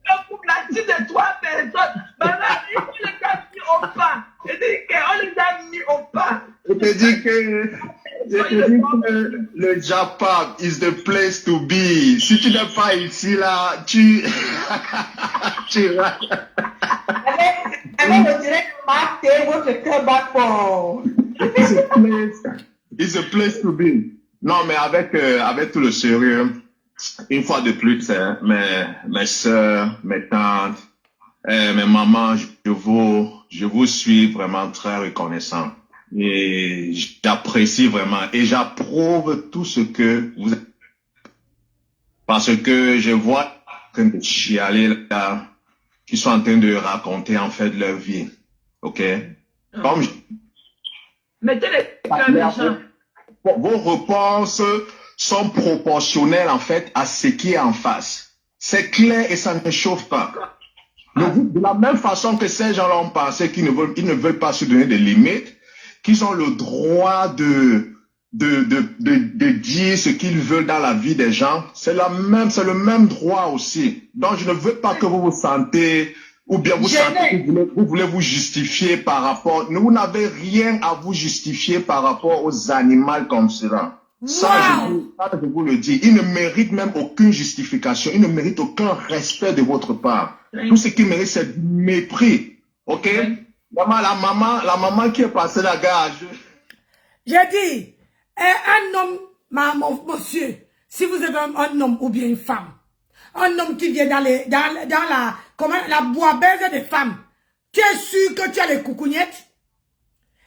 S3: Le couple a dit de 3 personnes. Maman, on les a mis au pas. Je dis qu'on les a mis au pas.
S6: Je te dis que le Japon is the place to be. Si tu n'es pas ici, là, tu... tu vas...
S4: Avec le direct Mark, votre cœur bat fort.
S6: It's a place to be. Non, mais avec tout le sérieux, une fois de plus, hein, mes soeurs, mes tantes, mes mamans, je vous suis vraiment très reconnaissant. Et j'apprécie vraiment et j'approuve tout ce que vous... Parce que je vois en train de chialer là, qui sont en train de raconter en fait leur vie. OK? Comme
S3: Mettez les cœurs méchants.
S6: vos réponses sont proportionnelles en fait à ce qui est en face. C'est clair et ça ne chauffe pas. De la même façon que ces gens-là ont pensé qu'ils ne veulent pas se donner des limites, qu'ils ont le droit de dire ce qu'ils veulent dans la vie des gens, c'est le même droit aussi. Donc je ne veux pas que vous vous sentez ou bien vous sentez que vous voulez vous justifier par rapport. Vous n'avez rien à vous justifier par rapport aux animaux comme cela. Ça, je vous le dis. Ils ne méritent même aucune justification. Ils ne méritent aucun respect de votre part. Tout ce qu'ils méritent, c'est du mépris. OK? La maman qui est passée la gage.
S2: J'ai dit, un homme, monsieur, si vous êtes un homme ou bien une femme, un homme qui vient dans la boibaise des femmes, tu es sûr que tu as les coucougnettes?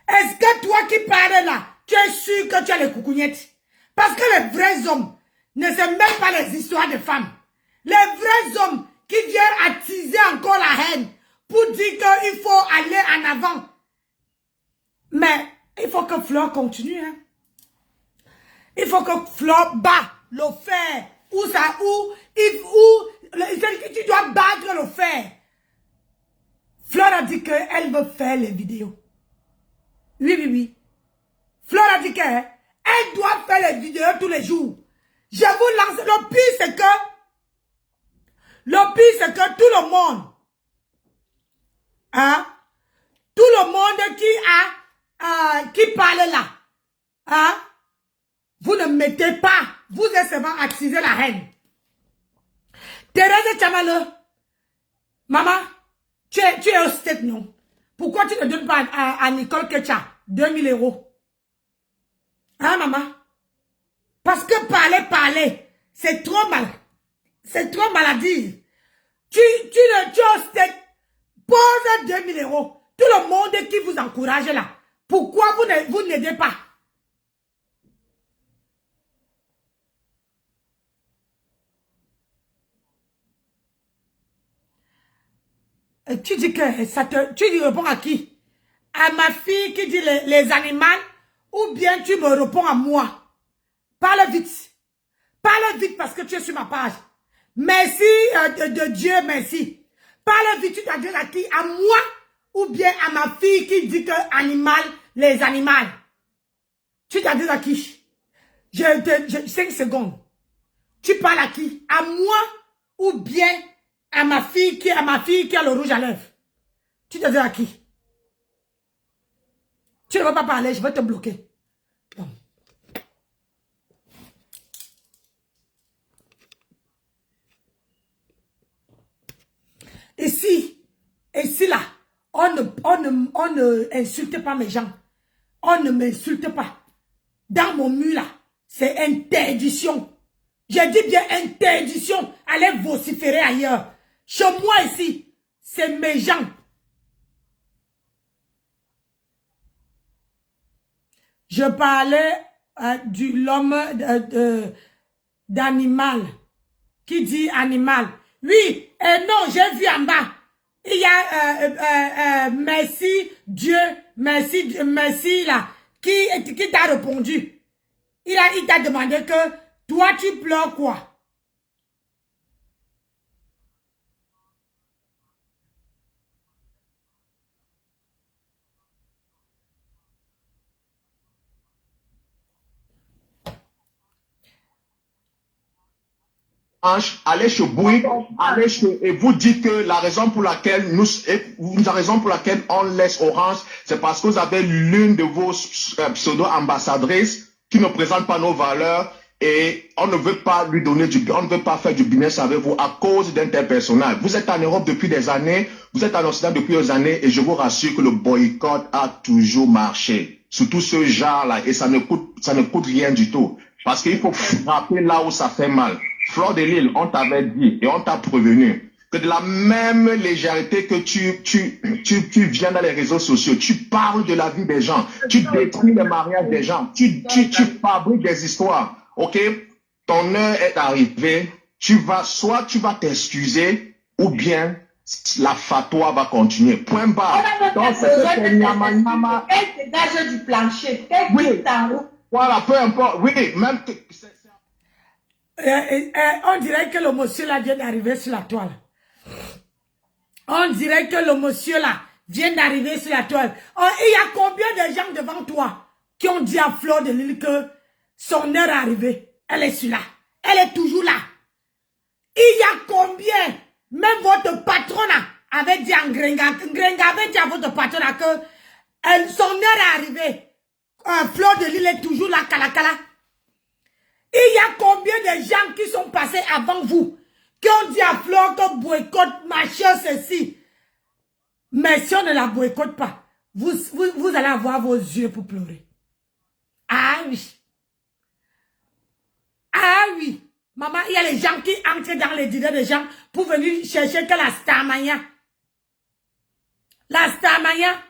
S2: Est-ce que toi qui parles là, tu es sûr que tu as les coucougnettes? Parce que les vrais hommes ne savent même pas les histoires des femmes. Les vrais hommes qui viennent attiser encore la haine pour dire qu'il faut aller en avant. Mais il faut que Fleur continue. Hein? Il faut que Fleur bat le fer. Tu dois battre le fer. Fleur a dit qu'elle veut faire les vidéos. Oui. Fleur a dit qu'elle doit faire les vidéos tous les jours. Je vous lance. Le pire, c'est que tout le monde, hein, tout le monde qui parle là, hein, vous ne mettez pas, vous êtes seulement attiser la haine. Thérèse Chamale, maman, tu es au stade, non? Pourquoi tu ne donnes pas à Nicole Ketcha 2000 €? Hein, maman? Parce que parler, c'est trop mal. C'est trop maladie. Tu es au stade, pose 2000 €. Tout le monde qui vous encourage là, pourquoi vous n'aidez pas? Tu dis que tu réponds à qui? À ma fille qui dit les animaux, ou bien tu me réponds à moi? Parle vite. Parle vite parce que tu es sur ma page. Merci de Dieu, merci. Parle vite, tu t'adresses à qui? À moi ou bien à ma fille qui dit que les animaux. Tu t'adresses à qui? 5 secondes. Tu parles à qui? À moi ou bien à ma fille qui a le rouge à lèvres? Tu t'adresses à qui? Tu ne veux pas parler, je vais te bloquer. Bon. Et si là, on ne insulte pas mes gens. On ne m'insulte pas. Dans mon mur là, c'est interdiction. J'ai dit bien interdiction. Allez vociférer ailleurs. Chez moi ici, c'est mes gens. Je parlais de l'homme d'animal. Qui dit animal? Oui, non, j'ai vu en bas. Il y a merci Dieu, merci là, qui t'a répondu. Il t'a demandé que toi tu pleures quoi?
S6: Allez chez Bouygues, et vous dites que la raison pour laquelle on laisse Orange, c'est parce que vous avez l'une de vos pseudo-ambassadrices qui ne présente pas nos valeurs et on ne veut pas lui donner on ne veut pas faire du business avec vous à cause d'un tel personnage. Vous êtes en Europe depuis des années, vous êtes en Occident depuis des années et je vous rassure que le boycott a toujours marché. Surtout ce genre-là et ça ne coûte rien du tout. Parce qu'il faut frapper là où ça fait mal. Fleur de Lille, on t'avait dit et on t'a prévenu que de la même légèreté que tu viens dans les réseaux sociaux, tu parles de la vie des gens, tu détruis le mariage des gens, tu fabriques des histoires. Ok? Ton heure est arrivée, soit tu vas t'excuser ou bien la fatwa va continuer. Point barre. Donc, c'est
S4: quel dégage du plancher,
S6: oui. Voilà, peu importe. Oui, même que...
S2: on dirait que le monsieur là vient d'arriver sur la toile. On dirait que le monsieur là vient d'arriver sur la toile. Oh, il y a combien de gens devant toi qui ont dit à Fleur de Lille que son heure est arrivée? Elle est sur là. Elle est toujours là. Il y a combien? Même votre patron avait dit à Ngrenga avait dit à votre patron que son heure est arrivée. Fleur de Lille est toujours là, Kalakala. Il y a combien de gens qui sont passés avant vous, qui ont dit à Fleur que boycott, machin, ceci. Mais si on ne la boycotte pas, vous allez avoir vos yeux pour pleurer. Ah oui. Ah oui. Maman, il y a les gens qui entrent dans les idées des gens pour venir chercher que la Starmania. La Starmania,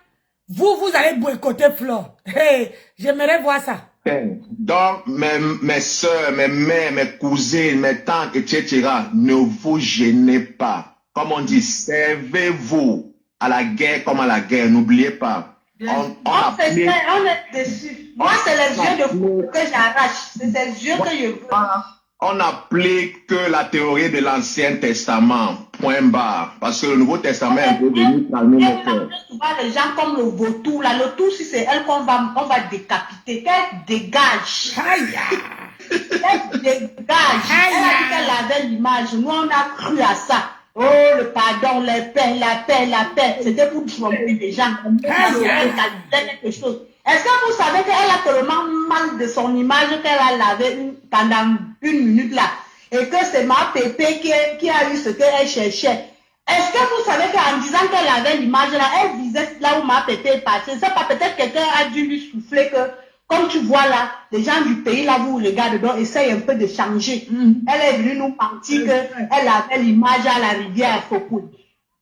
S2: vous allez boycotter Fleur. Hey, j'aimerais voir ça.
S6: Donc, mes soeurs, mes mères, mes cousines, mes tantes, etc., ne vous gênez pas. Comme on dit, servez-vous à la guerre comme à la guerre. N'oubliez pas.
S4: On est déçus. Moi, c'est les yeux de fou que j'arrache. C'est ces yeux que je veux.
S6: On n'applique que la théorie de l'Ancien Testament. Point barre. Parce que le Nouveau Testament est devenu calmer nos cœurs.
S4: Souvent, les gens comme le vautour, là, le tout, si c'est elle qu'on va décapiter, qu'elle dégage. Elle dégage. Elle a dit qu'elle avait l'image. Nous, on a cru à ça. Oh, le pardon, la paix. C'était pour tromper les gens. Quelque chose. Est-ce que vous savez qu'elle a tellement mal de son image qu'elle a lavé pendant une minute là et que c'est ma pépé qui a eu ce qu'elle cherchait? Est-ce que vous savez qu'en disant qu'elle avait l'image là, elle visait là où ma pépé est partie? C'est pas peut-être quelqu'un a dû lui souffler que, comme tu vois là, les gens du pays là vous regardent donc essayent un peu de changer. Elle est venue nous mentir qu'elle avait l'image à la rivière Foucault.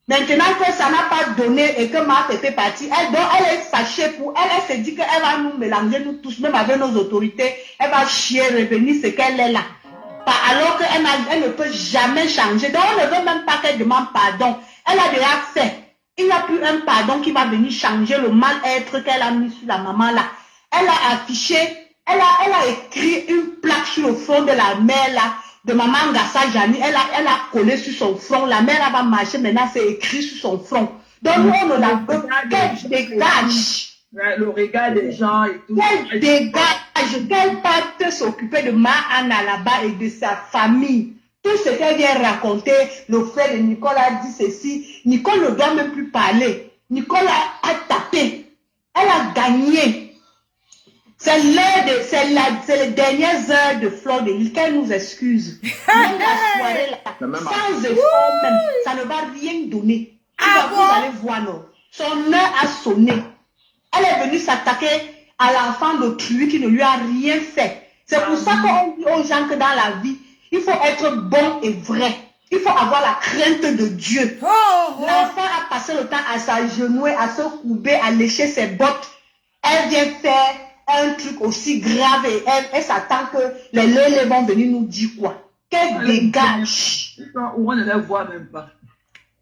S4: Maintenant que ça n'a pas donné et que ma pépé est partie, elle est fâchée pour elle. Elle se dit qu'elle va nous mélanger, nous tous, même avec nos autorités. Elle va chier, revenir ce qu'elle est là. Alors qu'elle ne peut jamais changer. Donc on ne veut même pas qu'elle demande pardon. Elle a déjà fait. Il n'y a plus un pardon qui va venir changer le mal-être qu'elle a mis sur la maman là. Elle a affiché, elle a écrit une plaque sur le front de la mère là. De maman Ngassa Jani, elle a collé sur son front. La mère va marcher, maintenant c'est écrit sur son front. Donc nous, on a qu'elle dégage.
S3: Le regard des gens et tout.
S4: Qu'elle dégage, qu'elle parte s'occuper de Ma-Anna là-bas et de sa famille. Tout ce qu'elle vient raconter, le frère de Nicolas a dit ceci. Nicole ne doit même plus parler. Nicole a tapé. Elle a gagné. C'est les dernières heures de Fleur de Lille qu'elle nous excuse. Même la soirée là, sans effort même, ça ne va rien donner. Vous allez voir, non. Son heure a sonné. Elle est venue s'attaquer à l'enfant d'autrui qui ne lui a rien fait. C'est pour ça qu'on dit aux gens que dans la vie, il faut être bon et vrai. Il faut avoir la crainte de Dieu. L'enfant a passé le temps à s'agenouiller, à se courber, à lécher ses bottes. Elle vient faire un truc aussi grave et elle s'attend que les lélés vont venir nous dire quoi. Qu'elle dégage.
S3: On ne la voit même pas.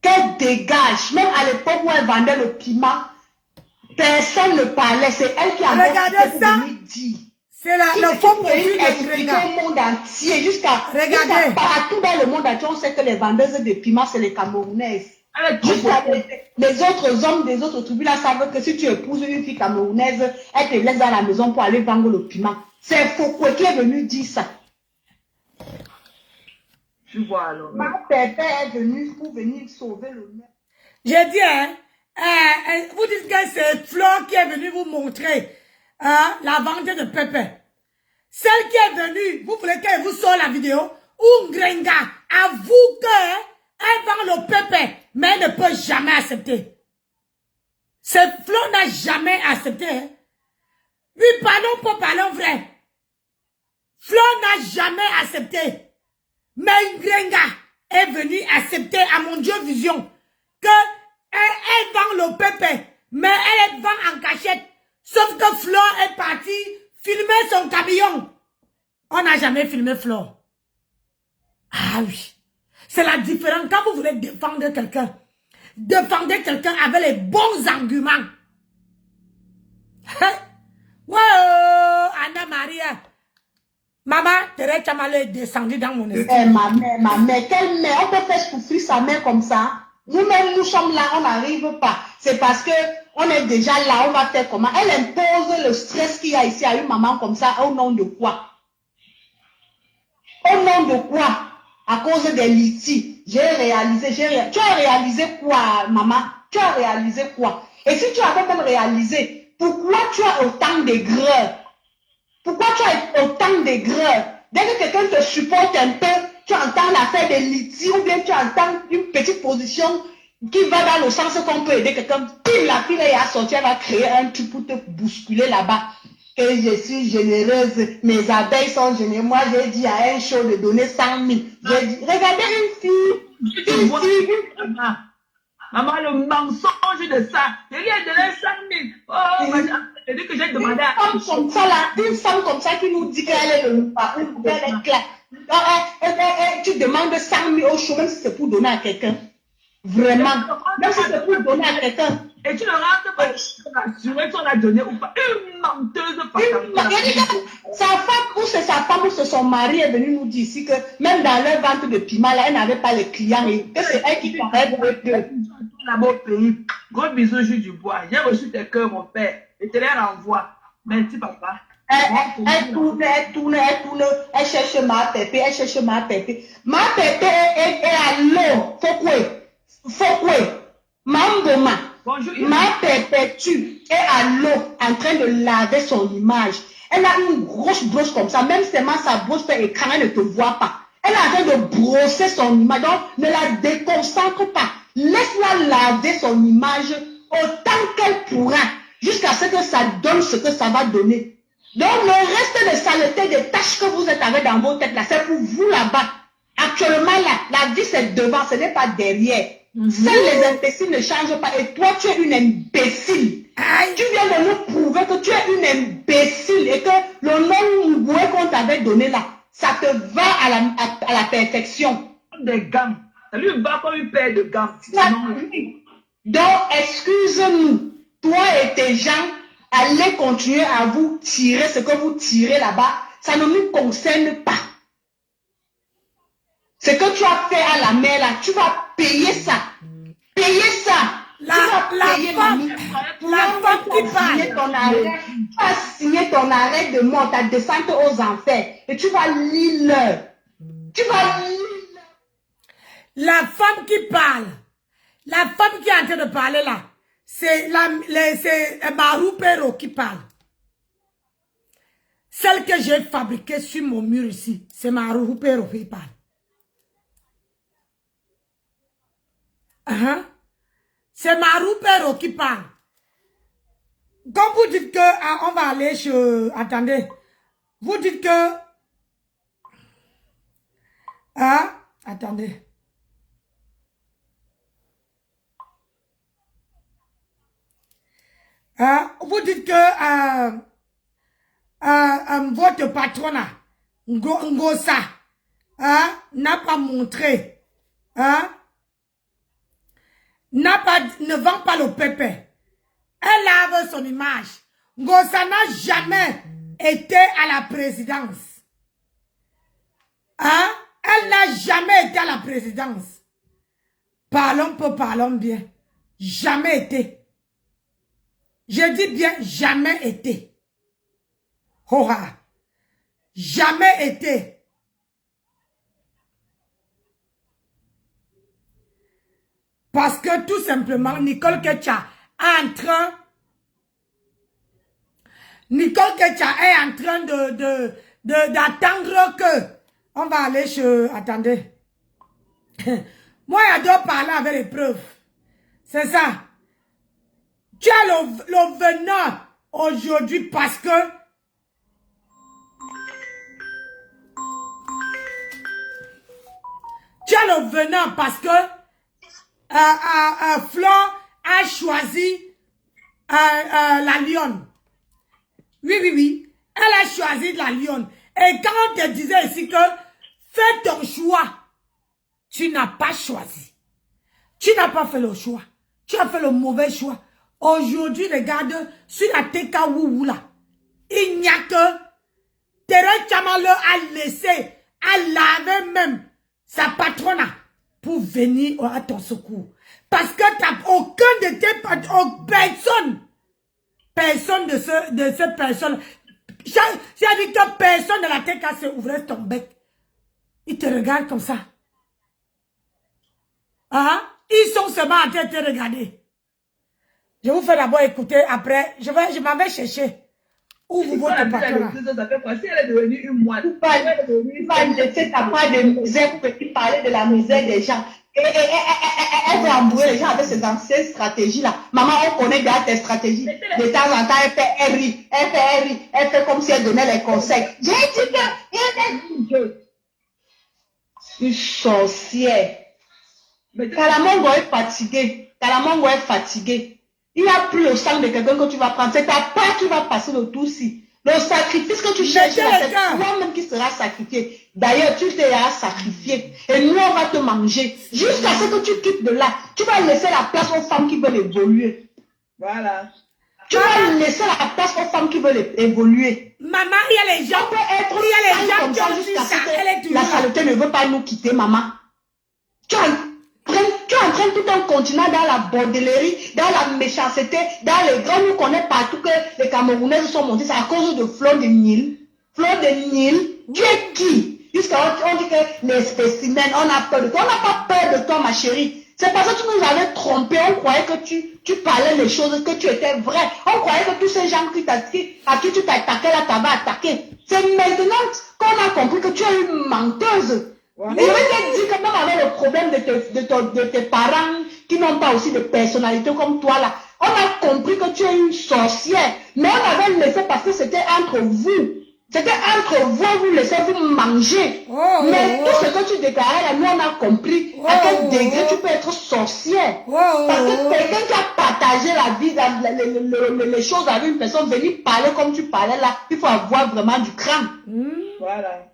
S4: Qu'elle dégage. Même à l'époque où elle vendait le piment, personne ne parlait. C'est elle qui a
S2: Regardez ça. C'est le faux profil de Grenga.
S4: Au monde entier, jusqu'à partout dans le monde entier, on sait que les vendeuses de piment, c'est les Camerounaises. Jusqu'à les autres hommes des autres tribus là savent que si tu épouses une fille camerounaise, elle te laisse dans la maison pour aller vendre le piment. C'est Foucault qui est venu dire ça.
S3: Tu vois alors.
S4: Ma pépé est venue pour venir sauver le mec.
S2: J'ai dit, vous dites que c'est Flore qui est venue vous montrer la vente de Pépé. Celle qui est venue, vous voulez qu'elle vous sorte la vidéo, ou Grenga avoue qu'elle vend le Pépé, mais elle ne peut jamais accepter. Flore n'a jamais accepté. Hein. Oui, parlons pour parler vrai. Flore n'a jamais accepté. Mais Grenga est venue accepter à mon Dieu Vision que elle vend le Pépé, mais elle vend en cachette. Sauf que Flore est partie filmer son camion. On n'a jamais filmé Flore. Ah oui. C'est la différence. Quand vous voulez défendre quelqu'un, défendez quelqu'un avec les bons arguments. Wow, Anna Maria. Maman, Thérèse Chamale est descendue dans mon esprit.
S4: Ma mère, quelle mère? On peut faire souffrir sa mère comme ça. Nous-mêmes, nous sommes là, on n'arrive pas. C'est parce que on est déjà là, on va faire comment? Elle impose le stress qu'il y a ici à une maman comme ça, au nom de quoi? Au nom de quoi? À cause des litiges. Tu as réalisé quoi, maman? Tu as réalisé quoi? Et si tu avais même réalisé, pourquoi tu as autant d'aigreur? Pourquoi tu as autant d'aigreur? Dès que quelqu'un te supporte un peu, tu entends l'affaire des litiges, ou bien tu entends une petite position qui va dans le sens qu'on peut aider quelqu'un. Puis la fille est sortie, elle va créer un truc pour te bousculer là-bas. Que je suis généreuse, mes abeilles sont généreuses. Moi, j'ai dit à un show de donner 100 000. J'ai dit, regardez une fille.
S3: Maman, le mensonge de ça. Il a donné 100 000. Oh, j'ai dit que j'ai demandé à
S4: une femme comme ça, là, une femme comme ça qui nous dit qu'elle est le parcours, elle est claire. Tu demandes 100 000 au show, même si c'est pour donner à quelqu'un. Vraiment. Même si c'est pour donner à quelqu'un.
S3: Et tu ne rentres pas assuré qu'on a donné ou pas. Une menteuse
S4: sa femme ou c'est sa femme ou c'est son mari est venu nous dire ici que même dans leur vente de piment, là, elle n'avait pas les clients et que c'est elle qui parlait de
S3: là-bas au pays. Gros bisous, Jules Dubois. J'ai reçu tes cœurs, mon père. Et te les renvoie. Merci, papa.
S4: Elle tourne, elle cherche ma pépé, Ma pépé est à l'eau. Faut Mamboma.
S3: Bonjour.
S4: Ma pépé, tu es à l'eau en train de laver son image. Elle a une grosse brosse comme ça. Même seulement sa brosse fait écran, elle ne te voit pas. Elle est en train de brosser son image. Donc, ne la déconcentre pas. Laisse-la laver son image autant qu'elle pourra. Jusqu'à ce que ça donne ce que ça va donner. Donc, le reste des saletés, des tâches que vous êtes avec dans vos têtes, là, c'est pour vous là-bas. Actuellement, là, la vie, c'est devant, ce n'est pas derrière. Seuls les imbéciles ne changent pas. Et toi, tu es une imbécile. Tu viens de nous prouver que tu es une imbécile et que le nom qu'on t'avait donné là, ça te va à la perfection.
S3: Des gants. Ça lui va comme une paire de gants.
S4: Donc, excuse-nous. Toi et tes gens, allez continuer à vous tirer ce que vous tirez là-bas. Ça ne nous concerne pas. Ce que tu as fait à la mère là, tu vas payer ça. Payer ça.
S2: La femme qui parle.
S4: Tu vas signer ton arrêt de mort, ta descente aux enfers. Et tu vas lire.
S2: La femme qui parle. La femme qui est en train de parler là. C'est Marou Pero qui parle. Celle que j'ai fabriquée sur mon mur ici. C'est Marou Pero qui parle. C'est Marou Pero qui parle. Quand vous dites que on va aller chez... Attendez. Vous dites que... attendez. Vous dites que votre patronat, Ngosa, n'a pas montré, hein, ne vend pas le pépé. Elle lave son image. Ngosa n'a jamais été à la présidence. Hein? Elle n'a jamais été à la présidence. Parlons peu, parlons bien. Jamais été. Je dis bien jamais été. Hora. Jamais été. Parce que tout simplement, Nicole Ketcha est en train d'attendre que on va aller chez... Attendez. Moi, j'adore parler avec les preuves. C'est ça. Tu as le venin aujourd'hui parce que tu as le venin parce que Flore a choisi la lionne. Oui. Elle a choisi la lionne. Et quand on te disait ici que fais ton choix, tu n'as pas choisi. Tu n'as pas fait le choix. Tu as fait le mauvais choix. Aujourd'hui, regarde, sur la TK Wouhou là, il n'y a que Terre Chamalo a laissé, a lavé même sa patronne pour venir à ton secours. Parce que tu n'as aucun de tes personne de ces personnes. C'est-à-dire que personne de la TK se ouvrait ton bec. Ils te regardent comme ça. Hein? Ils sont seulement en train de te regarder. Je vous fais d'abord écouter, après, je m'en vais chercher. Où vous votre patron?
S3: Ça fait quoi? Si elle est devenue une moine.
S4: Tu parles de cette affaire de misère pour parler de la misère des gens. Et elle veut embrouiller les gens avec ses anciennes stratégies-là. Maman, on connaît bien tes stratégies. De temps en temps, elle fait comme si elle donnait les conseils. J'ai dit que... Une sorcière. Kalamongo est fatigué. Kalamongo est fatigué. Il n'y a plus le sang de quelqu'un que tu vas prendre. C'est ta part qui va passer le tout-ci. Le sacrifice que tu cherches, c'est toi-même qui sera sacrifié. D'ailleurs, tu t'es sacrifié. Et nous, on va te manger. Jusqu'à ce que tu quittes de là. Tu vas laisser la place aux femmes qui veulent évoluer.
S3: Voilà.
S4: Tu vas laisser la place aux femmes qui veulent évoluer.
S2: Maman, il y a les gens. Il y a les gens qui ont dit ça.
S4: La saleté ne veut pas nous quitter, maman. Tu entraînes tout un continent dans la bordellerie, dans la méchanceté, dans les grands. Nous connaissons partout que les Camerounais sont montés. C'est à cause de Flore de Nil. Flore de Nil, tu es qui? Jusqu'à on dit que les spécimens, on a peur de toi. On n'a pas peur de toi, ma chérie. C'est parce que tu nous avais trompé. On croyait que tu parlais les choses, que tu étais vrai. On croyait que tous ces gens à qui tu t'attaquais là, t'avais attaqué. C'est maintenant qu'on a compris que tu es une menteuse. Ouais. Et je vais te dire que même avec le problème de tes parents qui n'ont pas aussi de personnalité comme toi là, on a compris que tu es une sorcière. Mais on avait laissé parce que c'était entre vous. C'était entre vous, vous laissez vous manger. Mais tout ce que tu déclarais là, nous on a compris à quel degré tu peux être sorcière. Parce que quelqu'un qui a partagé la vie, les choses avec une personne, venir parler comme tu parlais là, il faut avoir vraiment du crâne.
S3: Voilà.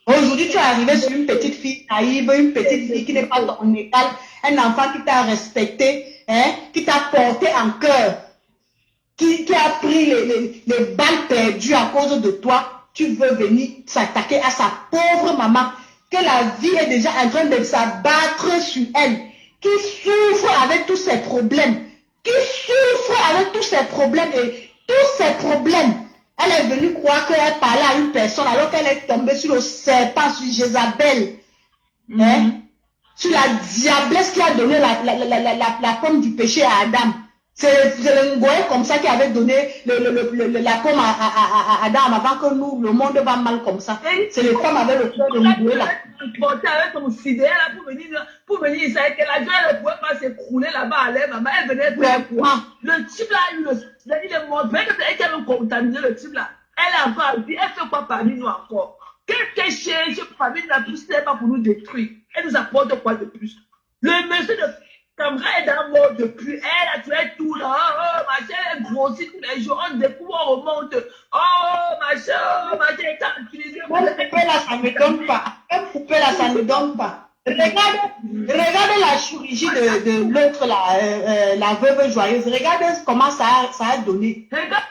S4: Aujourd'hui, tu es arrivé sur une petite fille naïve, une petite fille qui n'est pas ton égal, un enfant qui t'a respecté, hein, qui t'a porté en cœur, qui a pris les balles perdues à cause de toi. Tu veux venir s'attaquer à sa pauvre maman, que la vie est déjà en train de s'abattre sur elle, qui souffre avec tous ses problèmes, et tous ses problèmes. Elle est venue croire qu'elle parlait à une personne alors qu'elle est tombée sur le serpent, sur Jézabel. Hein? Sur la diablesse qui a donné la pomme du péché à Adam. C'est le Ngoé comme ça qui avait donné la pomme à Adam avant que nous, le monde va mal comme ça. C'est les femmes avec le cœur de Ngoé là.
S3: Avec ton sidère là pour venir, ça a été la joie, elle ne pouvait pas s'écrouler là-bas à l'air, maman, elle venait faire quoi? Le type là, il est mort, mais elle qui avait contaminé le type là, elle est encore vie, elle fait quoi parmi nous encore? Qu'elle cherche parmi nous, la plus, c'est pas pour nous détruire. Elle nous apporte quoi de plus? Le monsieur de Camera est dans le monde depuis, elle a tué tout là, oh, ma chère, elle grossit tous les jours, on découvre, on remonte, oh, ma chère, elle t'a utilisé.
S4: Moi, là, ça ne m'étonne pas. coupé là, ça ne donne pas. Regardez la chirurgie de l'autre là, la veuve joyeuse. Regardez comment ça a donné.
S3: Regarde.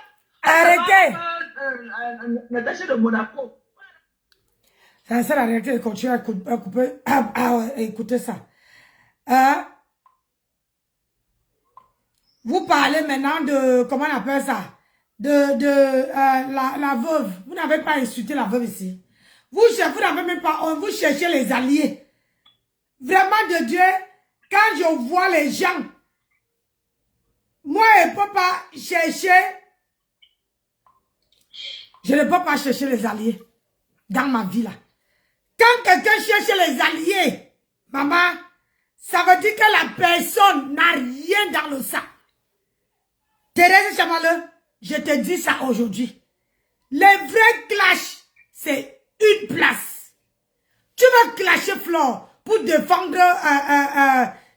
S2: Arrêtez.
S3: Natacha de Monaco.
S2: Ça sert à rien de continuer à écouter ça. Vous parlez maintenant de, comment on appelle ça? La veuve. Vous n'avez pas insulté la veuve ici. Vous n'avez même pas, vous cherchez les alliés. Vraiment de Dieu, quand je vois les gens, moi je ne peux pas chercher, je ne peux pas chercher les alliés dans ma vie là. Quand quelqu'un cherche les alliés, maman, ça veut dire que la personne n'a rien dans le sac. Thérèse Chamale, je te dis ça aujourd'hui. Les vrais clashs, c'est une place. Tu vas clasher Flore pour défendre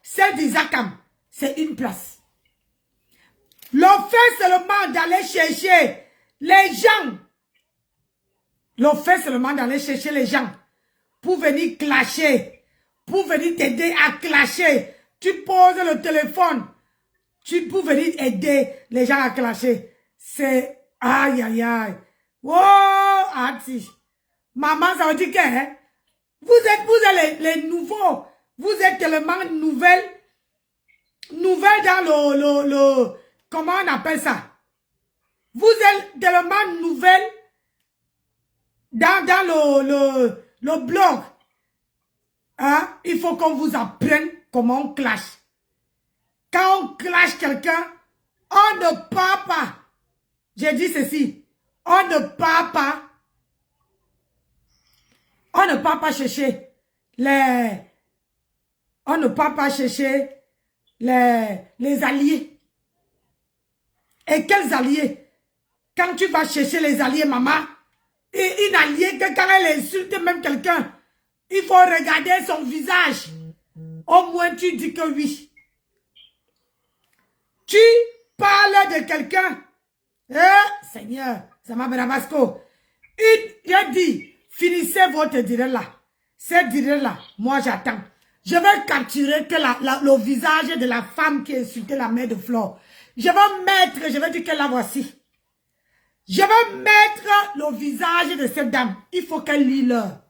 S2: celle d'Isakam. C'est une place. L'on fait seulement d'aller chercher les gens. L'on fait seulement d'aller chercher les gens pour venir clasher, pour venir t'aider à clasher. Tu poses le téléphone, pour venir aider les gens à clasher. C'est aïe aïe aïe. Oh, Ati. Maman, ça veut dire que hein, vous êtes les nouveaux. Vous êtes tellement nouvelles dans le comment on appelle ça? Vous êtes tellement nouvelles dans le blog. Hein? Il faut qu'on vous apprenne comment on clash. Quand on clash quelqu'un, on ne part pas. J'ai dit ceci. On ne part pas. On ne part pas chercher les... On ne part pas chercher les alliés. Et quels alliés? Quand tu vas chercher les alliés, maman, et une alliée que quand elle insulte même quelqu'un, il faut regarder son visage. Au moins tu dis que oui. Tu parles de quelqu'un. Seigneur, ça m'a Basco. Il dit, finissez votre direct là. Cette direct là, moi j'attends. Je vais capturer que le visage de la femme qui insultait la mère de Flore. Je vais mettre, je vais dire que la voici. Je vais mettre le visage de cette dame. Il faut qu'elle lit l'heure.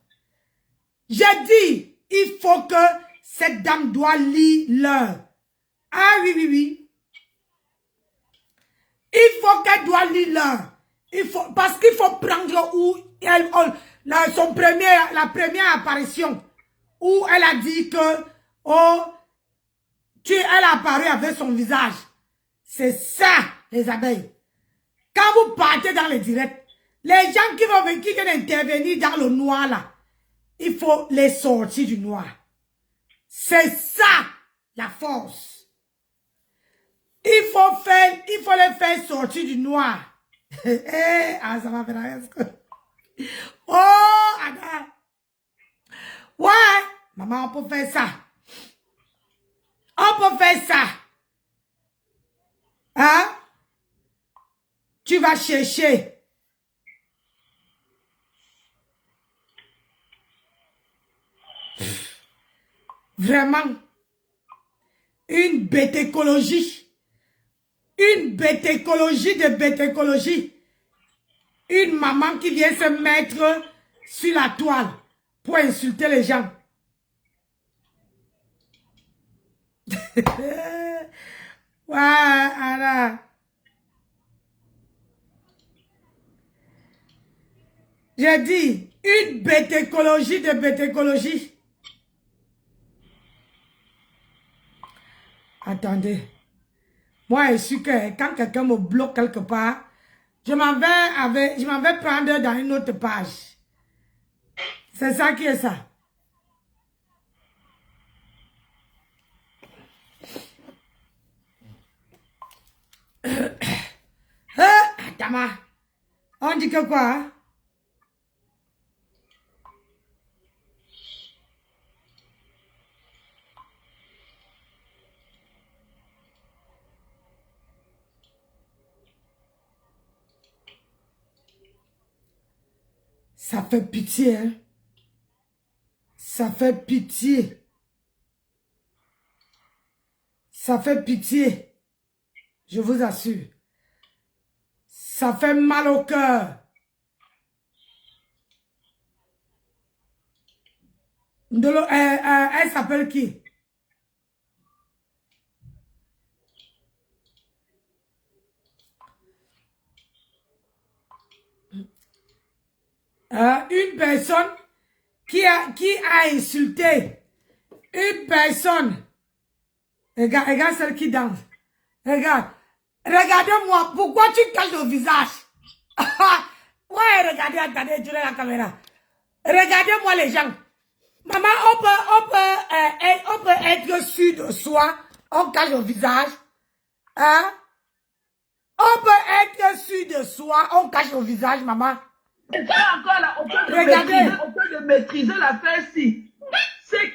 S2: J'ai dit, il faut que cette dame doit lire l'heure. Ah oui, oui, oui. Il faut qu'elle doit lire l'heure. Parce qu'il faut prendre où la première apparition où elle a dit que elle a apparu avec son visage. C'est ça, les abeilles. Quand vous partez dans les directs, les gens qui viennent intervenir dans le noir là, il faut les sortir du noir. C'est ça, la force. Il faut les faire sortir du noir. Ah, ça va faire. Oh, Ada. Ouais, maman, on peut faire ça. On peut faire ça. Hein? Tu vas chercher. Vraiment. Une bête écologie. Une bête écologie de bête écologie. Une maman qui vient se mettre sur la toile pour insulter les gens. Ouais, Anna. J'ai dit, une bête écologie de bête écologie. Attendez. Moi, je suis que quand quelqu'un me bloque quelque part, je m'en vais prendre dans une autre page. C'est ça qui est ça. Attends, on dit que quoi? Hein? Ça fait pitié, hein? Ça fait pitié. Ça fait pitié. Je vous assure. Ça fait mal au cœur. Elle s'appelle qui? Une personne qui a insulté une personne. Regarde celle qui danse. Regardez-moi. Pourquoi tu caches le visage? Ouais, attendez, tu la caméra. Regardez-moi les gens. Maman, on peut être sûr de soi. On cache le visage. Hein? On peut être sûr de soi. On cache le visage, maman.
S3: Et ça encore là, on peut de maîtriser l'affaire-ci. C'est...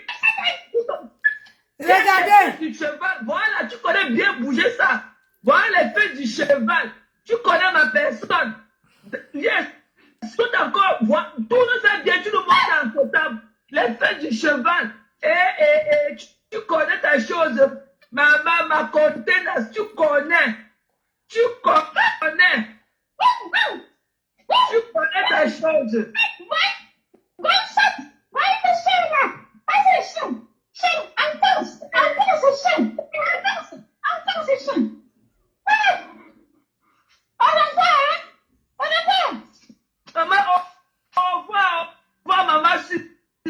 S2: Regardez.
S3: Du cheval. Voilà, tu connais bien bouger ça. Voilà les feux du cheval. Tu connais ma personne. Yes. Tout encore, tourne ça bien, tu nous montres en total. Les feux du cheval. Et tu connais ta chose. Maman, ma contenance, tu connais. Tu connais. Tu connais ta chose. Maman, on voit maman, je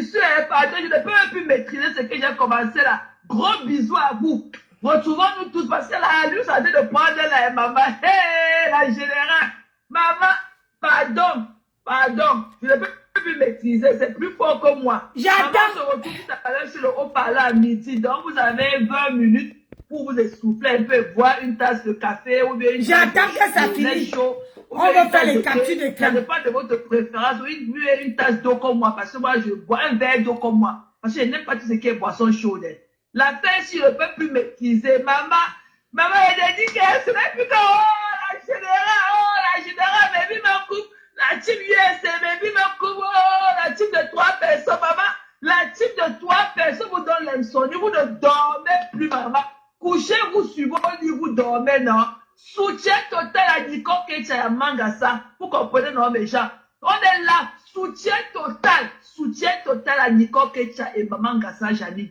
S3: suis pardon, je ne peux plus maîtriser ce que j'ai commencé là. Gros bisous à vous. Retrouvons-nous tous parce que la lui, ça a été de prendre la maman. Hé, la générale. Maman, pardon, je ne peux plus maîtriser, c'est plus fort que moi.
S2: J'attends.
S3: Maman se retrouve tout à l'heure sur le haut-parleur à midi, donc vous avez 20 minutes pour vous essouffler un peu, boire une tasse de café ou bien une
S2: J'attends que ça finisse. On va faire les captures de
S3: Ça
S2: camp.
S3: dépend de votre préférence, ou une tasse d'eau comme moi, parce que moi je bois un verre d'eau comme moi, parce que je n'aime pas tout ce qui est boisson chaude. La paix, si je ne peux plus maîtriser, maman, elle a dit que ce n'est plus que, la générale, baby me coupe, la team USA, baby me coupe, la team de 3 personnes, maman, la team de 3 personnes vous donne l'insomnie, vous ne dormez plus, maman, couchez-vous sur vos lits, vous dormez, non, soutien total à Nico Ketia Mangasa, vous comprenez, non, mes gens, on est là, soutien total à Nico Ketia et Maman Gassa Jani.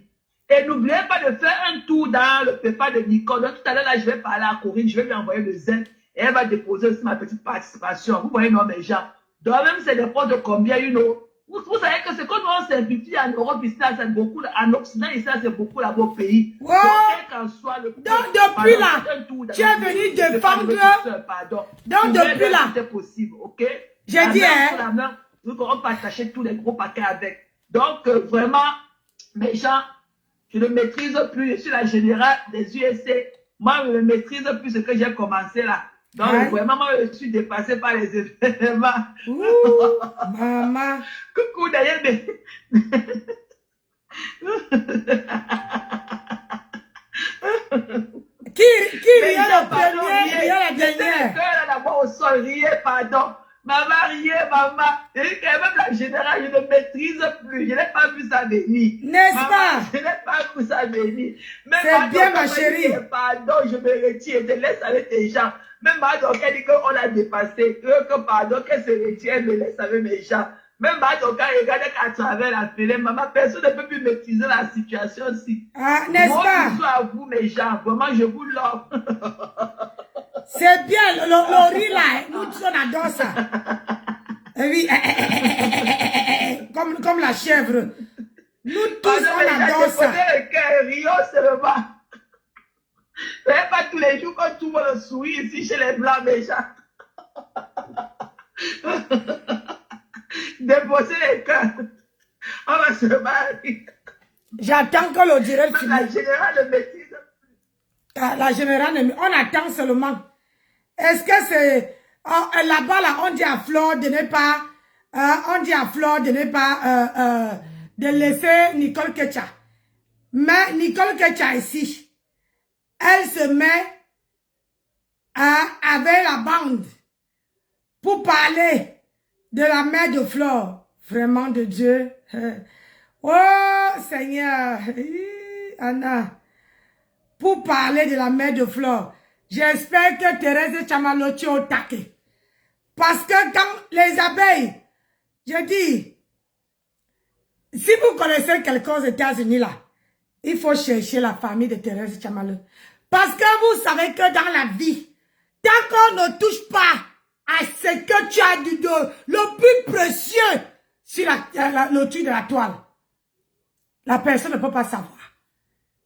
S3: Et n'oubliez pas de faire un tour dans le PayPal de Nicole. Donc, tout à l'heure, là, je vais parler à Corinne, je vais lui envoyer le zen et elle va déposer aussi ma petite participation. Vous voyez, non, mes gens. Donc, même si c'est des points de combien, vous savez que c'est quand on simplifie en Europe, ici, c'est beaucoup, en Occident, ici, c'est beaucoup là-bas au pays.
S2: Wow.
S3: Donc, quel qu'en soit le
S2: Donc, depuis là, tu es venu défendre.
S3: Pardon.
S2: Donc, depuis là.
S3: C'était possible, ok?
S2: J'ai dit, hein.
S3: Nous pourrons partager tous les gros paquets avec. Donc, vraiment, mes gens, je ne maîtrise plus, je suis la générale des USA. Moi, je ne maîtrise plus ce que j'ai commencé là. Donc, vraiment, moi, je suis dépassée par les événements.
S2: Ouh, maman.
S3: Coucou, d'ailleurs, mais...
S2: Qui riait le premier, riait la dernière.
S3: D'abord au sol, riez, pardon. Maman, riez, maman. Et quand même la générale, je ne maîtrise plus. Je n'ai pas vu ça venir.
S2: N'est-ce pas?
S3: Je n'ai pas vu ça venir.
S2: C'est bien, ma chérie.
S3: Pardon, je me retire. Je laisse avec tes gens. Même Madon, elle dit qu'on l'a dépassé. Que pardon, qu'elle se retire, elle me laisse avec mes gens. Même Madon, quand elle regarde qu'à travers la télé, maman, personne ne peut plus maîtriser la situation aussi.
S2: Ah, n'est-ce pas?
S3: Bonjour à vous, mes gens. Vraiment, je vous love.
S2: C'est bien, le riz là, nous tous on adore ça. Et oui, comme la chèvre. Nous tous on adore ça.
S3: Rio seulement. C'est pas tous les jours quand tout le monde sourit ici chez les blancs, mes gens. Déposer les cœurs. On va se marier.
S2: J'attends que le direct finisse.
S3: La générale ne maîtrise.
S2: La générale, on attend seulement. Est-ce que c'est... là-bas, là, on dit à Flore de ne pas... de laisser Nicole Ketia. Mais Nicole Ketia ici, elle se met avec la bande pour parler de la mère de Flore. Vraiment de Dieu. Oh, Seigneur. Anna. Pour parler de la mère de Flore, j'espère que Thérèse Chamalo est au taquet. Parce que quand les abeilles, je dis, si vous connaissez quelqu'un aux États-Unis là, il faut chercher la famille de Thérèse Chamalo. Parce que vous savez que dans la vie, tant qu'on ne touche pas à ce que tu as du dos, le plus précieux sur le truc de la toile, la personne ne peut pas savoir.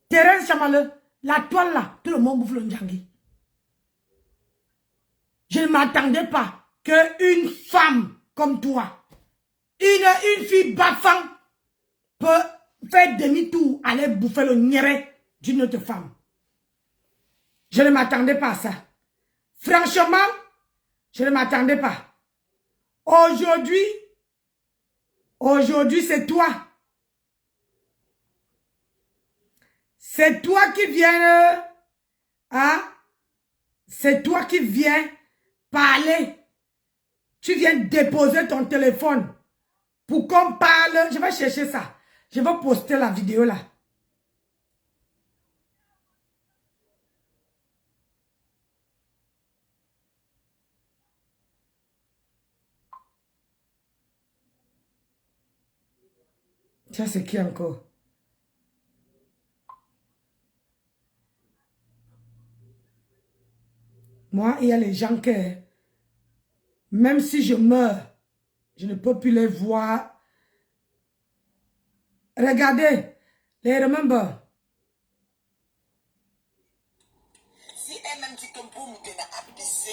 S2: Thérèse Chamalo, la toile là, tout le monde bouffe le ndjangi. Je ne m'attendais pas qu'une femme comme toi, une fille bafang, peut faire demi-tour, aller bouffer le niéré d'une autre femme. Je ne m'attendais pas à ça. Franchement, je ne m'attendais pas. Aujourd'hui, c'est toi. C'est toi qui viens, c'est toi qui viens parler. Tu viens déposer ton téléphone pour qu'on parle. Je vais chercher ça. Je vais poster la vidéo là. Ça, c'est qui encore? Moi, il y a les gens que, même si je meurs, je ne peux plus les voir. Regardez, les remember.
S7: Si elle-même dit que Boum a pissé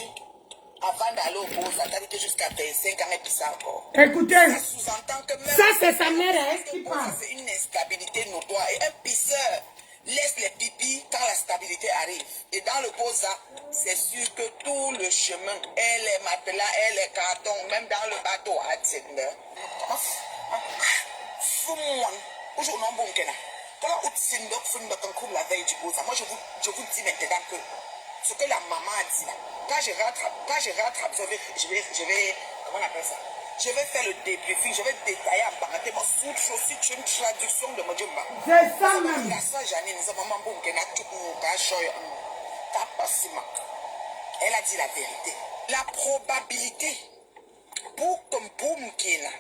S7: avant d'aller au beau, ça t'a dit jusqu'à 5 ans, elle pisse encore.
S2: Écoutez,
S7: Ça sous-entend que même
S2: ça c'est sa mère qui parle.
S7: c'est une instabilité notoire. Et un pisseur laisse les pipis quand la stabilité arrive. Et dans le Boza, c'est sûr que tout le chemin, et les matelas, et les cartons, même dans le bateau, à Tinder. Aujourd'hui, non, bon, quand on dit la veille du Boza, moi je vous dis maintenant que ce que la maman a dit là, quand je rattrape, je vais, comment on appelle ça? Je vais faire le débriefing, je vais détailler en parenthèse, c'est une traduction de mon Dieu.
S2: C'est ça même.
S7: Elle a dit la vérité. La probabilité pour que Boumkina,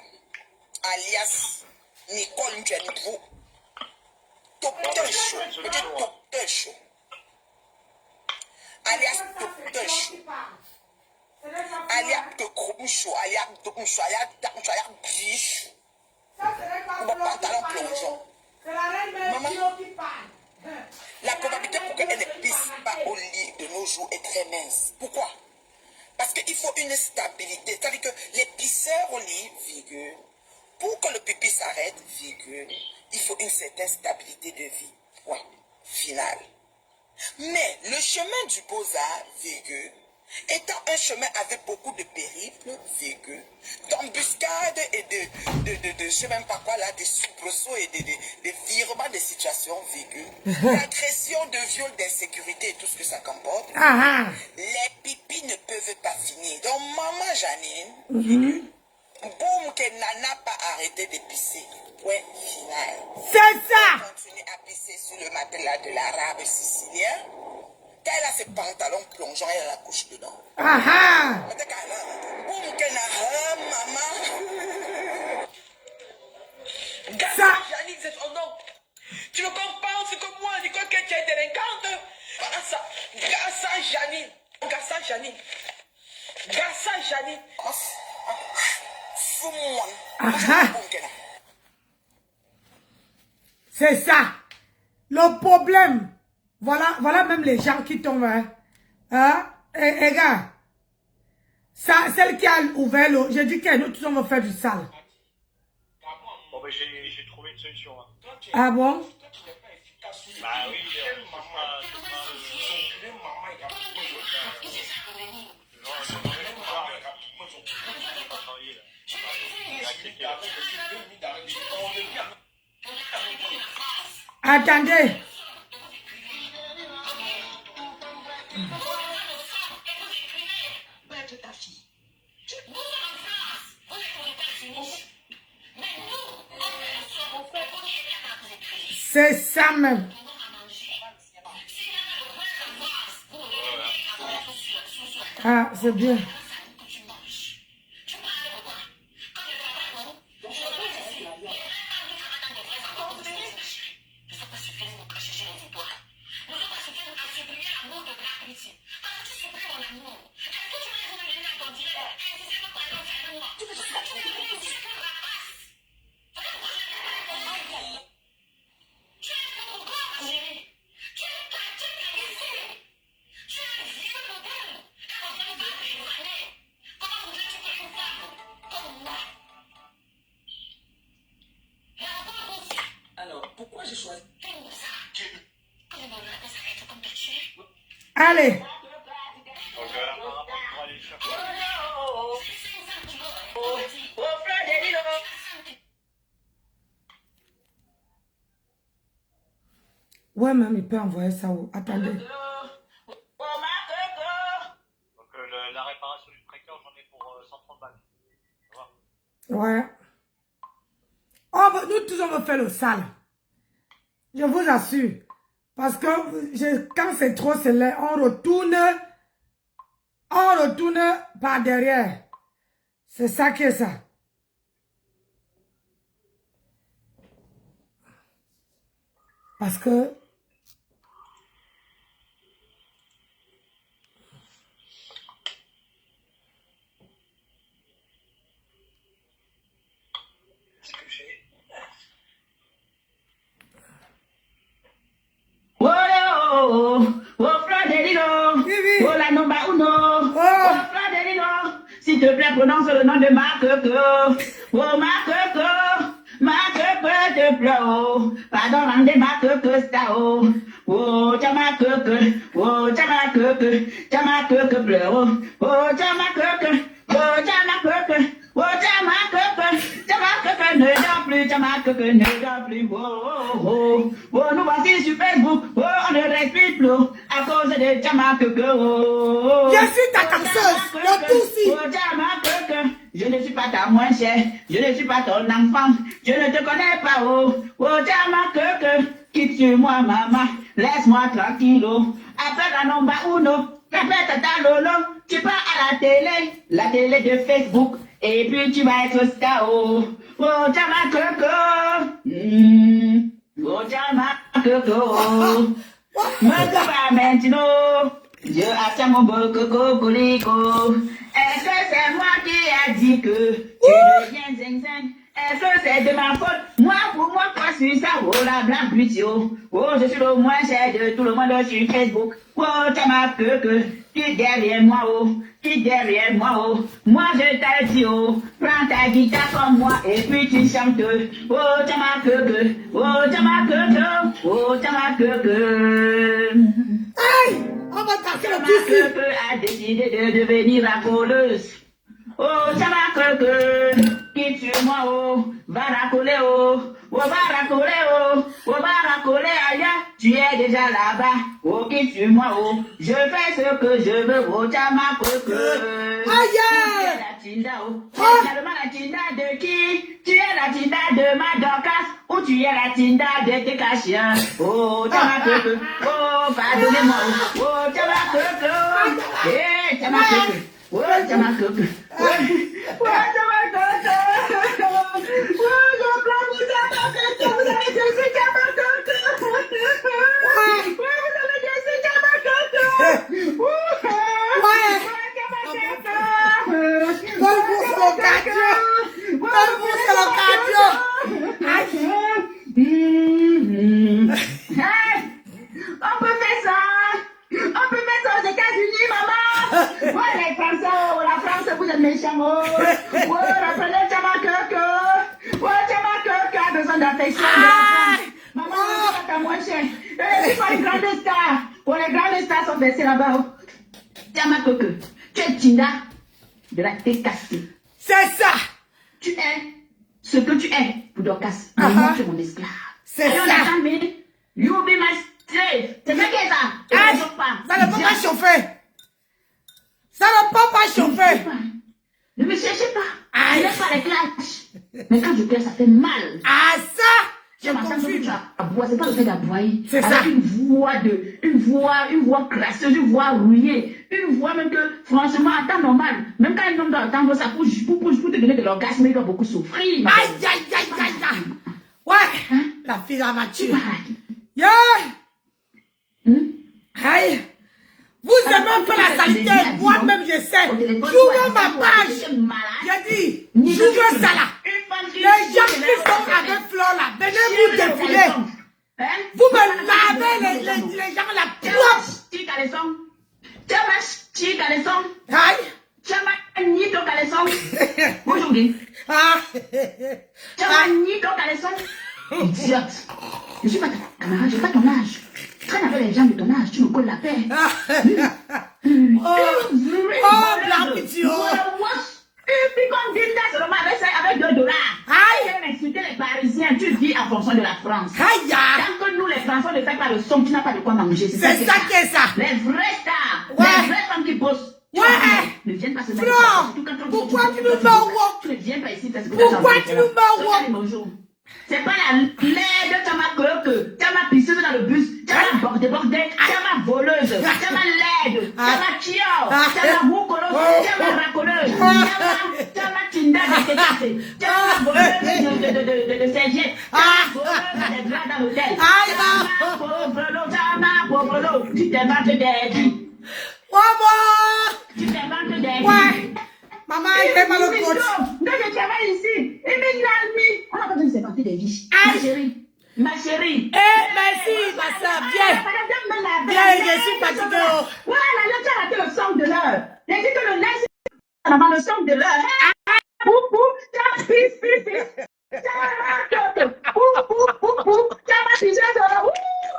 S7: alias Nicole Ndjenbou, Docteur Show, alias Docteur Show, alias Kouchou, alias Douchou, alias Bichou, ou mon pantalon plongeant. Maman, la probabilité pour qu'elle ne pisse pas au lit de nos jours est très mince. Pourquoi? Parce qu'il faut une stabilité. C'est-à-dire que les pisseurs au lit, virgule, pour que le pipi s'arrête, virgule, il faut une certaine stabilité de vie. Ouais, finale. Mais le chemin du Beaux-Arts, virgule, étant un chemin avec beaucoup de périples, virgule, d'embuscades et de je sais même pas quoi là, des soubresauts et des virements de situation, virgule, d'agression, de viol, d'insécurité et tout ce que ça comporte, les pipis ne peuvent pas finir. Donc maman Janine, virgule, boum, qu'elle n'a pas arrêté de pisser. Ouais, final.
S2: C'est ça!
S7: Elle continue à pisser sur le matelas de l'arabe sicilien. Quand elle a ses pantalons plongeants, elle a la couche dedans. Boum, qu'elle a maman.
S2: Ça.
S7: Janine, c'est son nom. Tu ne comprends ce que moi, je dis que tu es délinquante. Voilà ça. Garça Janine. Garça Janine. Garça Janine.
S2: C'est ça. Le problème. Voilà même les gens qui tombent. Et gars. Ça, celle qui a ouvert l'eau. J'ai dit que nous tous on va faire du sale.
S8: Bon, ben, j'ai trouvé une solution. Hein.
S2: Ah bon?
S8: Bah oui,
S2: Attendez. C'est ça même. Ah, c'est bien. Allez.
S8: Donc, apparemment, pour aller chercher.
S2: Ouais, même, il peut envoyer ça. Attendez.
S8: Donc, la réparation du tracteur, j'en ai pour 130 balles. Ça va?
S2: Ouais. Nous tous, on va faire le sale. Je vous assure. Parce que quand c'est trop, c'est là, on retourne par derrière. C'est ça qui est ça. Parce que
S4: s'il te plaît, prononce le nom de ma coco. Oh, ma coco, te plaît, oh. Pardon, rendez ma coco, ça, oh. Oh, t'as ma coco, plaît, oh. Oh, t'as ma coco, ne dors plus, t'as ma coco, ne dors plus, oh, oh, oh. Oh, nous voici sur Facebook, oh, on ne respire plus à cause de Tama Coco. Oh,
S2: je suis ta canceuse, le tout si.
S4: Oh, Tama Coco, je ne suis pas ta moins chère, je ne suis pas ton enfant, je ne te connais pas, oh. Oh, Tama Coco, quitte sur moi, maman, laisse-moi tranquille, oh. Appelle à Nomba Uno, appelle Tata Lolo, tu pars à la télé de Facebook, et puis tu vas être star, oh. Oh, Tama Coco, oh, Tama Coco, pas maintenant, je attends mon beau coco colico. Est-ce que c'est moi qui a dit que tu deviens zing zing? Est-ce que c'est de ma faute? Moi, pour moi, quoi, sur ça, oh la blague beauty, oh. Oh, je suis le moins cher de tout le monde sur Facebook. Oh, t'as ma que, qui derrière moi, oh. Qui derrière moi, oh. Moi, je t'ai dit, oh. Prends ta guitare comme moi et puis tu chantes. Oh, t'as ma que, oh, t'as ma que, oh, t'as ma que.
S2: Aïe, on va passer le tout si.
S4: Tama a décidé de devenir racoleuse. Oh, Tama que, quitte sur moi, oh, va racoler, oh, va racoler, oh, va racoler, aïe, tu es déjà là-bas, oh, quitte sur moi, oh, je fais ce que je veux, oh, Tama que.
S2: Aïe,
S4: la Tinda, oh, tu es la Tinda de qui? Tu es la Tinda de ma Dorcas, ou tu es la Tinda de tes cachiens, oh, Tama que, oh, pardonnez-moi, oh, Tama que, eh, Tama que. Ouais, t'as ma coque. Ouais, t'as ma coque. Ouais, je pleure, vous avez déçu, t'as ma coque. Ouais, vous avez déçu, t'as ma coque. Ouais, t'as ma coque.
S2: Vamos
S4: on peut faire ça. On peut mettre ça aux États-Unis, maman. Ouais, les Français, oh, la France, vous êtes méchants, oh. Ouais, rappelez Tama Coco. Ouais, Tama Coco a besoin d'affection. Maman, c'est pas moins cher. Et pour les grandes stars. Pour les grandes stars sont baissées là-bas. Tama Coco, tu es Tinda de la tête cassée.
S2: C'est ça.
S4: Tu es ce que tu es pour Dorcas. Moi, tu es mon esclave.
S2: C'est ça.
S4: You be my slave. C'est ça qui est ça.
S2: Ça ne peut pas chauffer. Ça ne peut pas chauffer.
S4: Ne me cherchez pas. Je n'ai pas les clashs. Mais quand je pleure, ça fait mal.
S2: Ah ça, J'ai confus.
S9: C'est pas le fait d'aboyer.
S2: C'est ça.
S9: Avec une voix crasseuse, une voix rouillée, une voix même que, franchement, à temps normal, même quand un homme doit attendre ça pour te donner de l'orgasme, il doit beaucoup souffrir.
S2: Aïe, aïe, aïe, aïe, aïe. Ouais, la fille là m'a tué. Yeah. Aïe. Vous aimez un peu la saleté, moi-même je sais. J'ouvre ma page. J'ai dit, j'ouvre ça là. Les gens qui sont avec Flore là, venez vous défiler. Vous me lavez les gens là propres.
S9: Tu as ma caleçon.
S2: Aïe.
S9: Tu as ma ni ton caleçon. Aujourd'hui. Tu as ma ni ton caleçon. Idiote. Je suis pas ta camarade, j'ai pas ton âge. Traîne avec les gens de ton âge, tu me colles la paix.
S2: Oh, blanc petit.
S9: Avec $2.
S2: Aïe.
S9: Tu viens insulter les Parisiens, tu dis en fonction de la France.
S2: Aïe.
S9: Tant que nous, les Français, ne fait pas le son, tu n'as pas de quoi manger.
S2: C'est ça qui est ça.
S9: Les vrais stars,
S2: Ouais.
S9: les vraies femmes qui bossent.
S2: Ouais.
S9: Ne viennent pas se mettre.
S2: Flore, pourquoi tu nous mets au wok?
S9: Tu ne viens pas ici parce que
S2: Pourquoi tu nous mets au wok?
S9: Bonjour. C'est pas la laide, tu ma croque, tu ma pisseuse dans le bus, tu ma débordée, tu ma voleuse, tu ma laide, tu ma chiao, tu ma boucolouse, tu ma racoleuse, tu ma tinda de sécasse, tu ma voleuse de serviette, tu ma voleuse de draps dans l'hôtel, tu ma pauvre l'eau, tu t'inventes des vies. Tu t'inventes des vies.
S2: Ouais. Maman, il fait mal au côte.
S9: Donc je travaille ici. Et mes on a pas besoin de s'inventer des vies. Ma chérie. Ma chérie.
S2: Eh, merci, ma soeur. Viens. Viens, je suis fatiguée.
S9: Voilà, là, tu as raté le son de l'heure. J'ai dit que le neige, c'est le son de l'heure. Poupou, tu as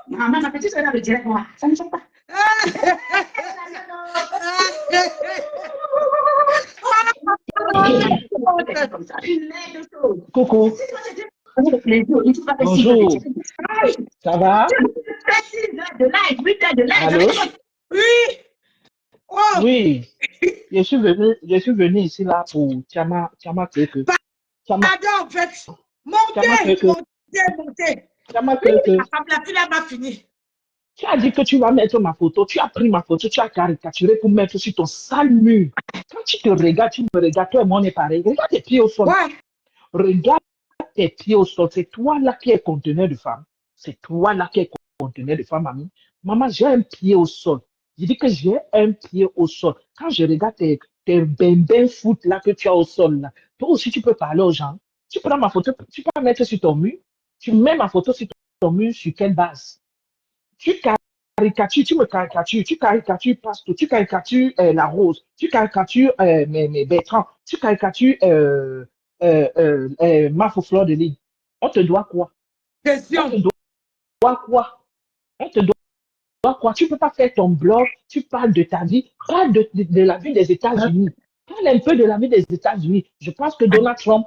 S9: maman, ma petite soeur dans le direct, moi. Ça ne choque pas.
S10: Coucou. Bonjour. Ça va? Allô?
S2: Oui. Oh.
S10: Oui. Je suis venu ici là pour Chama Keke.
S2: Pardon, en fait. Montez.
S10: Chama
S2: Oui,
S10: Keke.
S2: la fille là va finir.
S10: Tu as dit que tu vas mettre ma photo. Tu as pris ma photo, tu as caricaturé pour mettre sur ton sale mur. Quand tu te regardes, tu me regardes, toi et moi on est pareil. Regarde tes pieds au sol.
S2: Ouais.
S10: Regarde tes pieds au sol. C'est toi là qui es conteneur de femme. C'est toi là qui es conteneur de femme, mamie. Maman, j'ai un pied au sol. Je dis que j'ai un pied au sol. Quand je regarde tes bembins foot là que tu as au sol là, toi aussi tu peux parler aux gens. Tu prends ma photo, tu peux la mettre sur ton mur. Tu mets ma photo sur ton mur, sur quelle base? Tu caricatures, tu me caricatures, tu caricatures Pasto, tu caricatures la Rose, tu caricatures mes Bertrand, tu caricatures Mafo Flore de Lille. On te doit quoi?
S2: Question.
S10: On te doit quoi? On te doit quoi? Tu ne peux pas faire ton blog, tu parles de ta vie, parle de la vie des États-Unis. Parle un peu de la vie des États-Unis. Je pense que Donald Trump,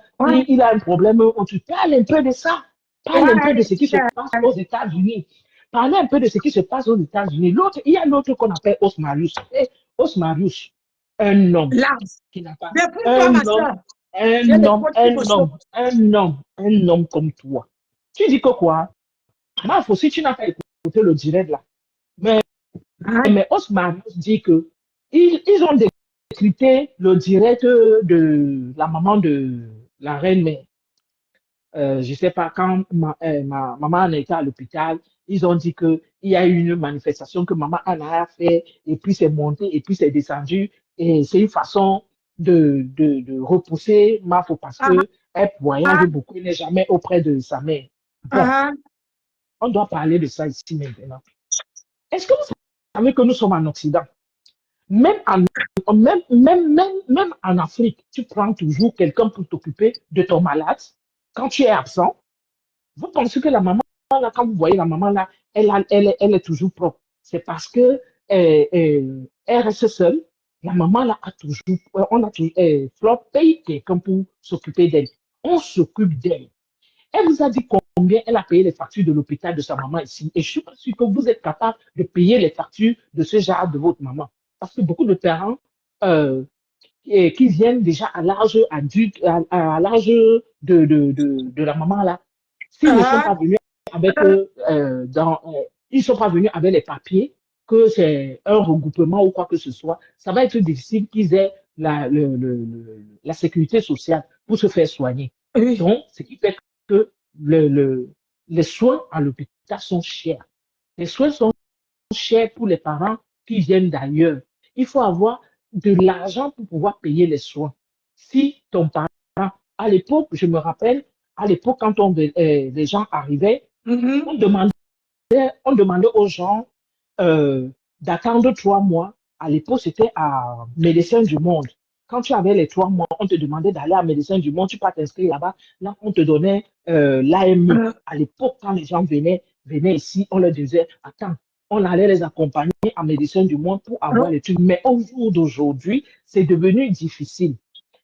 S10: il a un problème. Tu parles un peu de ça. Parle un peu de ce qui se passe aux États-Unis. Parlez un peu de ce qui se passe aux États-Unis. L'autre, il y a l'autre qu'on appelle Osmarius. Osmarius, un homme qui n'a pas un homme comme toi. Tu dis que quoi? Moi, si tu n'as pas écouté le direct là, mais Osmarius dit que ils ont décrypté le direct de la maman de la reine mère. Je sais pas, quand ma maman en était à l'hôpital, ils ont dit qu'il y a eu une manifestation que maman Anna a fait, et puis c'est monté, et puis c'est descendu, et c'est une façon de repousser Mafo parce qu'elle voyage beaucoup, elle n'est jamais auprès de sa mère. Bon, on doit parler de ça ici maintenant. Est-ce que vous savez que nous sommes en Occident? Même en Afrique, tu prends toujours quelqu'un pour t'occuper de ton malade. Quand tu es absent, vous pensez que la maman, là, quand vous voyez la maman là, elle est toujours propre. C'est parce que elle reste seule. La maman là a toujours, Flore paye quelqu'un pour s'occuper d'elle. On s'occupe d'elle. Elle vous a dit combien elle a payé les factures de l'hôpital de sa maman ici. Et je suis pas sûr que vous êtes capable de payer les factures de ce genre de votre maman. Parce que beaucoup de parents qui viennent déjà à l'âge adulte, à l'âge de la maman là, S'ils ne sont pas venus avec, ils sont pas venus avec les papiers, que c'est un regroupement ou quoi que ce soit, ça va être difficile qu'ils aient la sécurité sociale pour se faire soigner.
S2: Oui.
S10: Donc, ce qui fait que les soins à l'hôpital sont chers. Les soins sont chers pour les parents qui viennent d'ailleurs. Il faut avoir de l'argent pour pouvoir payer les soins. Si ton parent, à l'époque, je me rappelle, à l'époque, quand les gens arrivaient, on demandait aux gens d'attendre 3 mois. À l'époque, c'était à Médecins du Monde. Quand tu avais les 3 mois, on te demandait d'aller à Médecins du Monde, tu peux t'inscrire là-bas. Là, on te donnait l'AME. À l'époque, quand les gens venaient ici, on leur disait, attends, on allait les accompagner à Médecins du Monde pour avoir les trucs. Mais au jour d'aujourd'hui, c'est devenu difficile.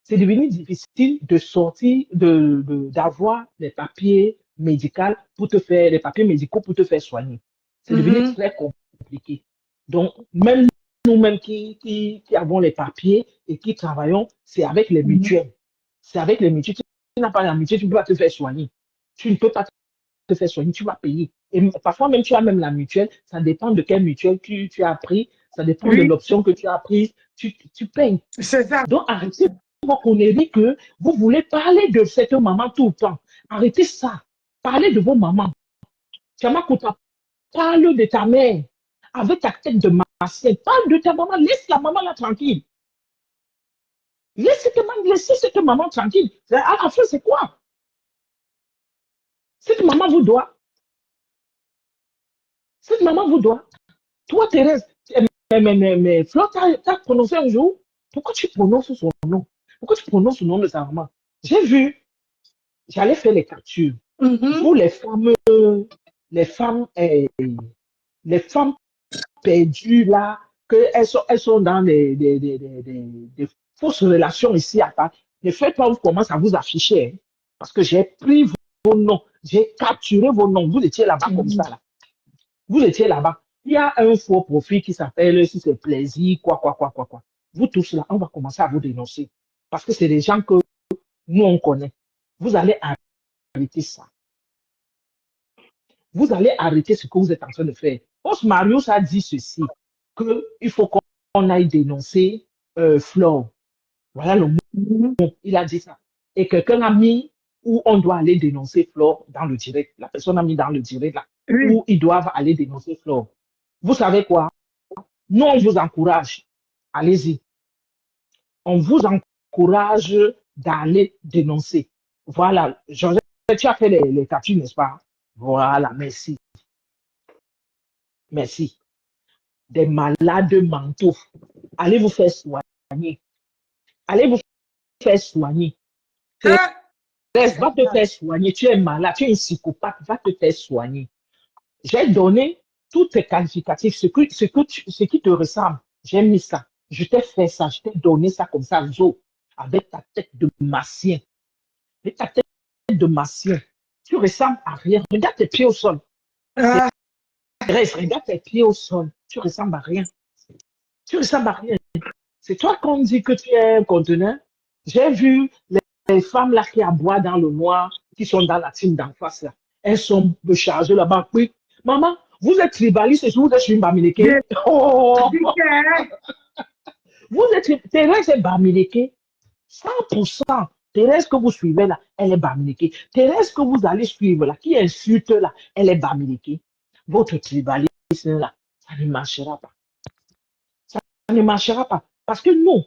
S10: C'est devenu difficile de sortir, d'avoir les papiers médicaux pour te faire, les papiers médicaux pour te faire soigner. C'est devenu très compliqué. Donc, même nous-mêmes qui avons les papiers et qui travaillons, c'est avec les mutuelles. C'est avec les mutuelles. Tu n'as pas la mutuelle, tu ne peux pas te faire soigner. Tu ne peux pas te faire soigner, tu vas payer. Et parfois, même tu as même la mutuelle, ça dépend de quelle mutuelle tu as pris, ça dépend de l'option que tu as prise, tu payes. C'est ça. Donc, arrêtez vos conneries que vous voulez parler de cette maman tout le temps. Arrêtez ça. Parlez de vos mamans. Chama Kouta, parle de ta mère avec ta tête de martienne. Parle de ta maman. Laisse la maman là tranquille. Laissez cette maman tranquille. À la fin, c'est quoi? Cette maman vous doit. Cette maman vous doit. Toi, Thérèse, mais Flo, t'as prononcé un jour. Pourquoi tu prononces son nom? Pourquoi tu prononces le nom de sa maman? J'ai vu, j'allais faire les captures. Pour les femmes perdues là, qu'elles sont dans des fausses relations ici à Paris. Ne faites pas, on commence à vous afficher. Hein, parce que j'ai pris vos noms, j'ai capturé vos noms. Vous étiez là-bas comme ça. Là. Vous étiez là-bas. Il y a un faux profil qui s'appelle, si c'est plaisir, quoi. Vous tous là, on va commencer à vous dénoncer. Parce que c'est des gens que nous, on connaît. Vous allez arrêter ça. Vous allez arrêter ce que vous êtes en train de faire. Os Marius a dit ceci, qu'il faut qu'on aille dénoncer Flore. Voilà le mot. Il a dit ça. Et quelqu'un a mis où on doit aller dénoncer Flore dans le direct. La personne a mis dans le direct là, où ils doivent aller dénoncer Flore. Vous savez quoi? Nous, on vous encourage. Allez-y. On vous encourage d'aller dénoncer. Voilà. Georges, tu as fait les captures, n'est-ce pas? Voilà, merci. Merci. Des malades mentaux. Allez vous faire soigner. Allez vous faire soigner. Thérèse, va te faire soigner. Tu es malade, tu es un psychopathe, va te faire soigner. J'ai donné tous tes qualificatifs, ce qui te ressemble. J'ai mis ça. Je t'ai fait ça. Je t'ai donné ça comme ça, Zo, avec ta tête de martien. Avec ta tête de martien. Tu ressembles à rien. Regarde tes pieds au sol. Thérèse, regarde tes pieds au sol. Tu ressembles à rien. Tu ressembles à rien. C'est toi qu'on dit que tu es un conteneur. J'ai vu les femmes là qui aboient dans le noir, qui sont dans la team d'en face là. Elles sont chargées là-bas. Oui, maman, vous êtes tribaliste et vous êtes une Bamileke. Oh. Vous êtes Thérèse est Bamileke. 100%. Thérèse que vous suivez là, elle est Bamileke. Thérèse que vous allez suivre là, qui insulte là, elle est Bamileke. Votre tribalisme là, ça ne marchera pas. Ça ne marchera pas. Parce que nous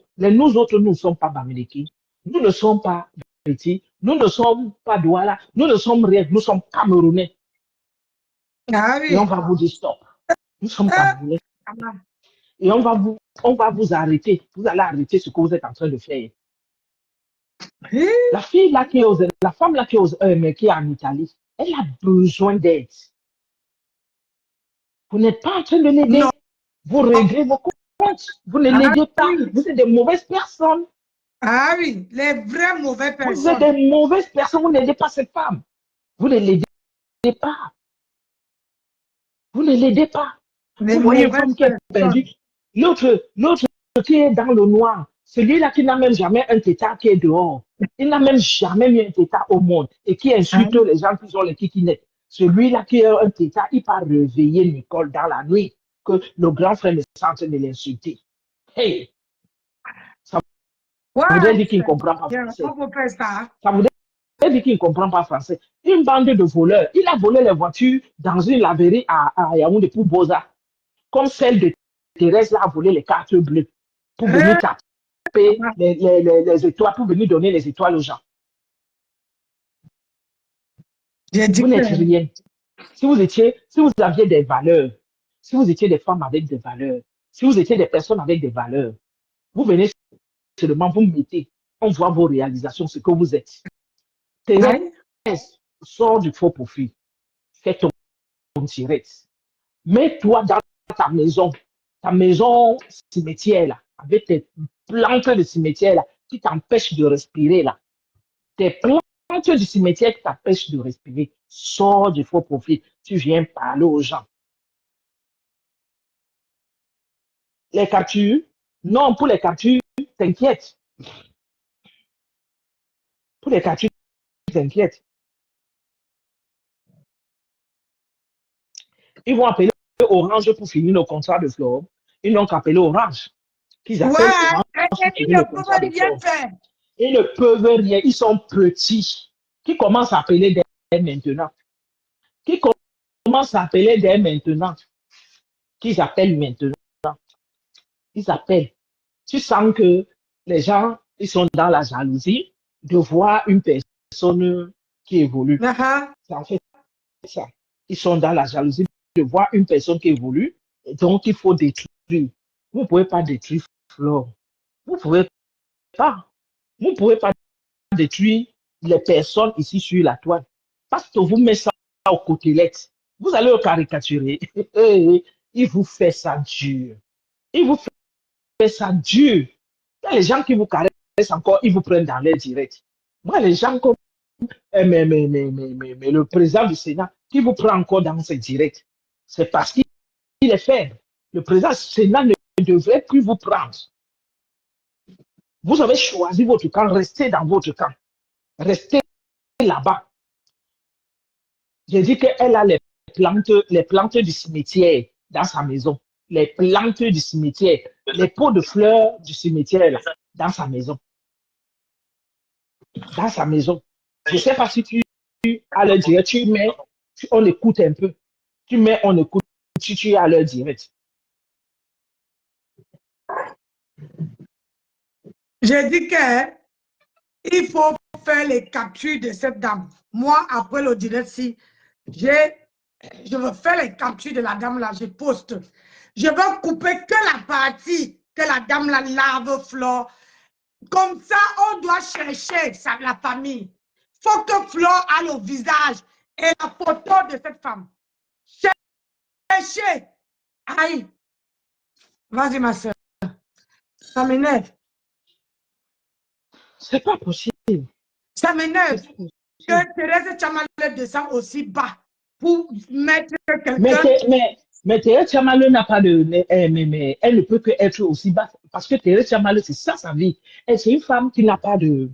S10: autres, nous ne sommes pas Bamileke. Nous ne sommes pas petits. Nous ne sommes pas Douala. Nous ne sommes rien. Nous sommes Camerounais. Ah oui. Et on va vous dire stop. Nous sommes Camerounais. Et on va vous arrêter. Vous allez arrêter ce que vous êtes en train de faire. La fille là la femme là qui est en Italie, elle a besoin d'aide. Vous n'êtes pas en train de l'aider. Vous réglez vos comptes. Vous ne l'aidez pas. Vous êtes des mauvaises personnes.
S2: Ah oui, les vraies mauvaises personnes.
S10: Vous êtes des mauvaises personnes. Vous n'aidez pas cette femme. Vous ne l'aidez pas. Vous ne l'aidez pas. Vous voyez une femme qui est perdue. L'autre qui est dans le noir. Celui-là qui n'a même jamais un tétard qui est dehors. Il n'a même jamais mis un tétard au monde et qui insulte les gens qui ont les kikinettes. Celui-là qui a un tétard, il part réveiller Nicole dans la nuit que le grand frère est en train de l'insulter. Hey! Ça voudrait dire qu'il ne comprend pas français. Ça voudrait dire qu'il ne comprend pas français. Une bande de voleurs. Il a volé les voitures dans une laverie à Yaoundé pour Boza. Comme celle de Thérèse là a volé les cartes bleues pour venir taper les étoiles, pour venir donner les étoiles aux gens. Vous n'êtes rien. Si vous aviez des valeurs, si vous étiez des femmes avec des valeurs, si vous étiez des personnes avec des valeurs, vous venez seulement, vous mettez, on voit vos réalisations, ce que vous êtes. Thérèse, sors du faux profil, fais ton tirette. Mets-toi dans ta maison cimetière là, avec tes plantes de cimetière là, qui t'empêchent de respirer là. Tes plantes du cimetière qui t'empêchent de respirer. Sors du faux profil. Tu viens parler aux gens. Les captures, non, pour les captures, t'inquiète. Pour les captures, t'inquiète. Ils vont appeler Orange pour finir le contrat de Flore. Ils n'ont qu'à appeler Orange. Ils appellent Orange pour finir le contrat de Flore. Ils ne peuvent rien. Ils sont petits. Qui commencent à appeler dès maintenant? Qui commencent à appeler dès maintenant? Qu'ils appellent maintenant? Ils appellent. Tu sens que les gens, ils sont dans la jalousie de voir une personne qui évolue. Ça en fait ça. Ils sont dans la jalousie de voir une personne qui évolue. Et donc, il faut détruire. Vous ne pouvez pas détruire Flore. Vous ne pouvez pas. Vous ne pouvez pas détruire les personnes ici sur la toile. Parce que vous mettez ça au côtelette. Vous allez le caricaturer. Il vous fait ça dur. Il vous fait ça dur. Il y a les gens qui vous caressent encore, ils vous prennent dans les directs. Moi, les gens comme mais le président du Sénat, qui vous prend encore dans ses directs, c'est parce qu'il est faible. Le président du Sénat ne devrait plus vous prendre. Vous avez choisi votre camp, restez dans votre camp. Restez là-bas. J'ai dit qu'elle a les plantes du cimetière dans sa maison. Les plantes du cimetière, les pots de fleurs du cimetière là, dans sa maison. Dans sa maison. Je ne sais pas si tu as le direct, tu mets, on écoute un peu. Tu mets, on écoute, tu as le direct.
S2: J'ai dit qu'il faut faire les captures de cette dame. Moi, après le direct, si je veux faire les captures de la dame là, je poste. Je veux couper que la partie que la dame là lave Flore. Comme ça, on doit chercher la famille. Il faut que Flore a le visage et la photo de cette femme. Cherchez. Aïe. Vas-y, ma soeur. Ça m'énerve.
S10: C'est pas possible.
S2: Ça m'énerve que Thérèse Tchamaleu descend aussi bas pour mettre quelqu'un.
S10: Mais Thérèse Tchamaleu n'a pas de. Mais elle ne peut que être aussi bas. Parce que Thérèse Tchamaleu, c'est ça sa vie. C'est une femme qui n'a pas de.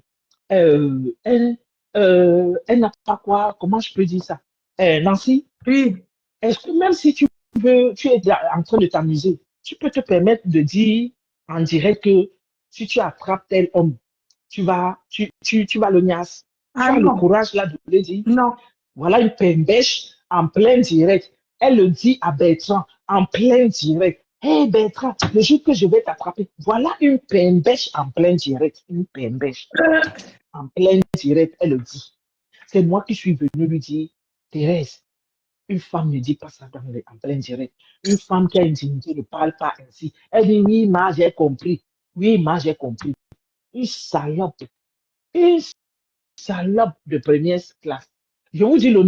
S10: Elle n'a pas quoi. Comment je peux dire ça? Nancy?
S2: Oui.
S10: Est-ce que même si tu es en train de t'amuser, tu peux te permettre de dire en direct que si tu attrapes tel homme, tu vas le niasse. Tu as le courage là de le dire.
S2: Non.
S10: Voilà une pembèche en plein direct. Elle le dit à Bertrand en plein direct. Hé Bertrand, le jour que je vais t'attraper, voilà une pembèche en plein direct. Une pembèche en plein direct, elle le dit. C'est moi qui suis venu lui dire, Thérèse, une femme ne dit pas ça en plein direct. Une femme qui a une dignité ne parle pas ainsi. Elle dit, oui, ma, j'ai compris. Oui, ma, j'ai compris. Une salope de première classe. Je vous dis le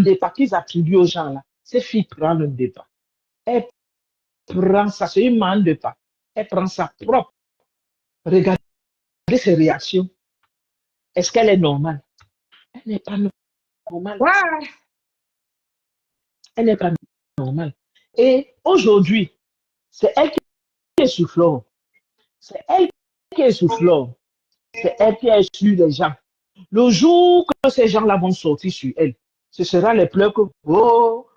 S10: départ qu'ils attribuent aux gens là. Ces filles prennent le départ. Elle prend ça, c'est une manne de pas. Elle prend ça propre. Regardez ses réactions. Est-ce qu'elle est normale? Elle n'est pas normale.
S2: Ouais.
S10: Elle n'est pas normale. Et aujourd'hui, c'est elle qui est sur Flore. C'est elle qui est souffleur. C'est elle qui exclut les gens. Le jour que ces gens-là vont sortir sur elle, ce sera les pleurs que oh,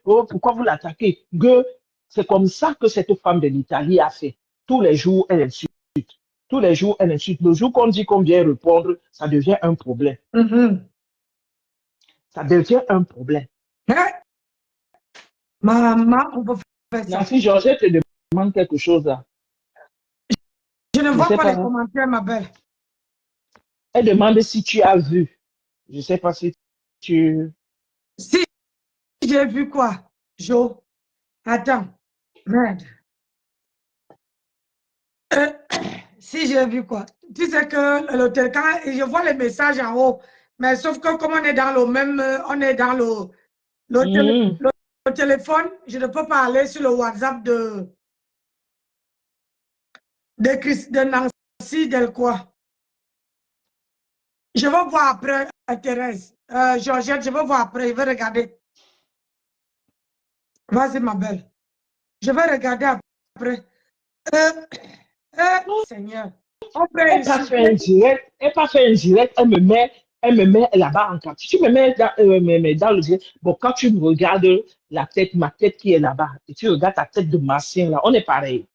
S10: pourquoi vous l'attaquez? C'est comme ça que cette femme de l'Italie a fait. Tous les jours, elle insulte. Tous les jours, elle insulte. Le jour qu'on dit qu'on vient répondre, ça devient un problème. Ça devient un problème.
S2: Maman, on peut faire ça.
S10: Nancy Georgette te demande quelque chose là.
S2: Je ne vois pas les commentaires, ma belle.
S10: Elle demande si tu as vu. Je ne sais pas si tu...
S2: Si j'ai vu quoi, Jo? Attends, merde. Si j'ai vu quoi? Tu sais que l'hôtel, quand je vois les messages en haut, mais sauf que comme on est dans le même, on est dans le téléphone, je ne peux pas aller sur le WhatsApp de Nancy Delcroix. Je vais voir après, Thérèse. Georgette, je vais voir après, je vais regarder. Vas-y, ma belle. Je vais regarder après. Seigneur.
S10: Elle n'a pas fait un direct. Elle me met là-bas en capture. Tu me mets dans le direct. Bon, quand tu me regardes la tête, ma tête qui est là-bas, et tu regardes ta tête de martien là, on est pareil.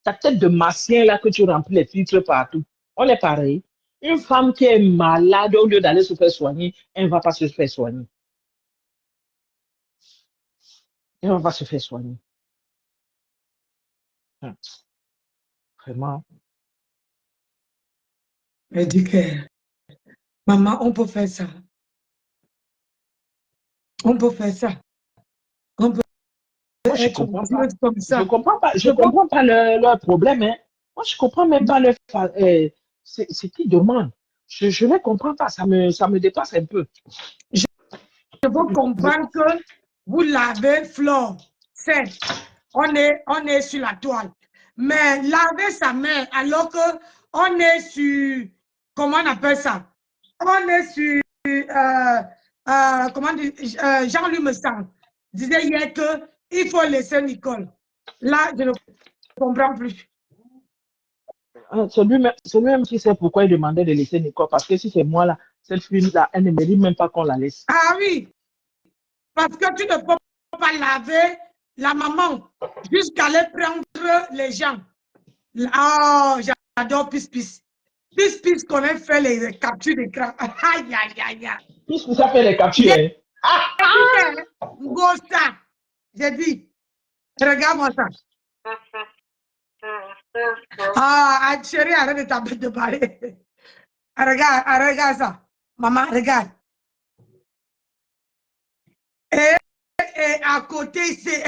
S10: Ta tête de martien là que tu remplis les filtres partout, on est pareil. Une femme qui est malade, au lieu d'aller se faire soigner, elle ne va pas se faire soigner. Elle ne va pas se faire soigner. Vraiment.
S2: Elle dit que, maman, on peut faire ça. On peut faire ça. On peut
S10: Moi, je comprends pas.
S2: Comme ça.
S10: Je comprends pas leur problème. Hein. Moi, je comprends même pas leur... c'est qui demande. Je ne comprends pas. Ça me dépasse un peu.
S2: Je veux comprendre que vous lavez Flore. On est sur la toile. Mais laver sa main alors que on est sur, comment on appelle ça? On est sur, comment dire, Jean-Louis Messang disait hier qu'il faut laisser Nicole. Là, je ne comprends plus.
S10: C'est lui-même qui sait pourquoi il demandait de laisser Nicole. Parce que si c'est moi là, cette fille-là, elle ne mérite même pas qu'on la laisse.
S2: Ah oui, parce que tu ne peux pas laver la maman jusqu'à aller prendre les gens. Oh, j'adore Pis. Pis qu'on a fait les captures d'écran. Aïe, aïe, aïe, aïe.
S10: Pis ça fait les captures.
S2: Gosta. J'ai dit, regarde-moi ça. Ah, chérie, arrête de taper de parler. Regarde ça. Maman, regarde. Et à côté, c'est...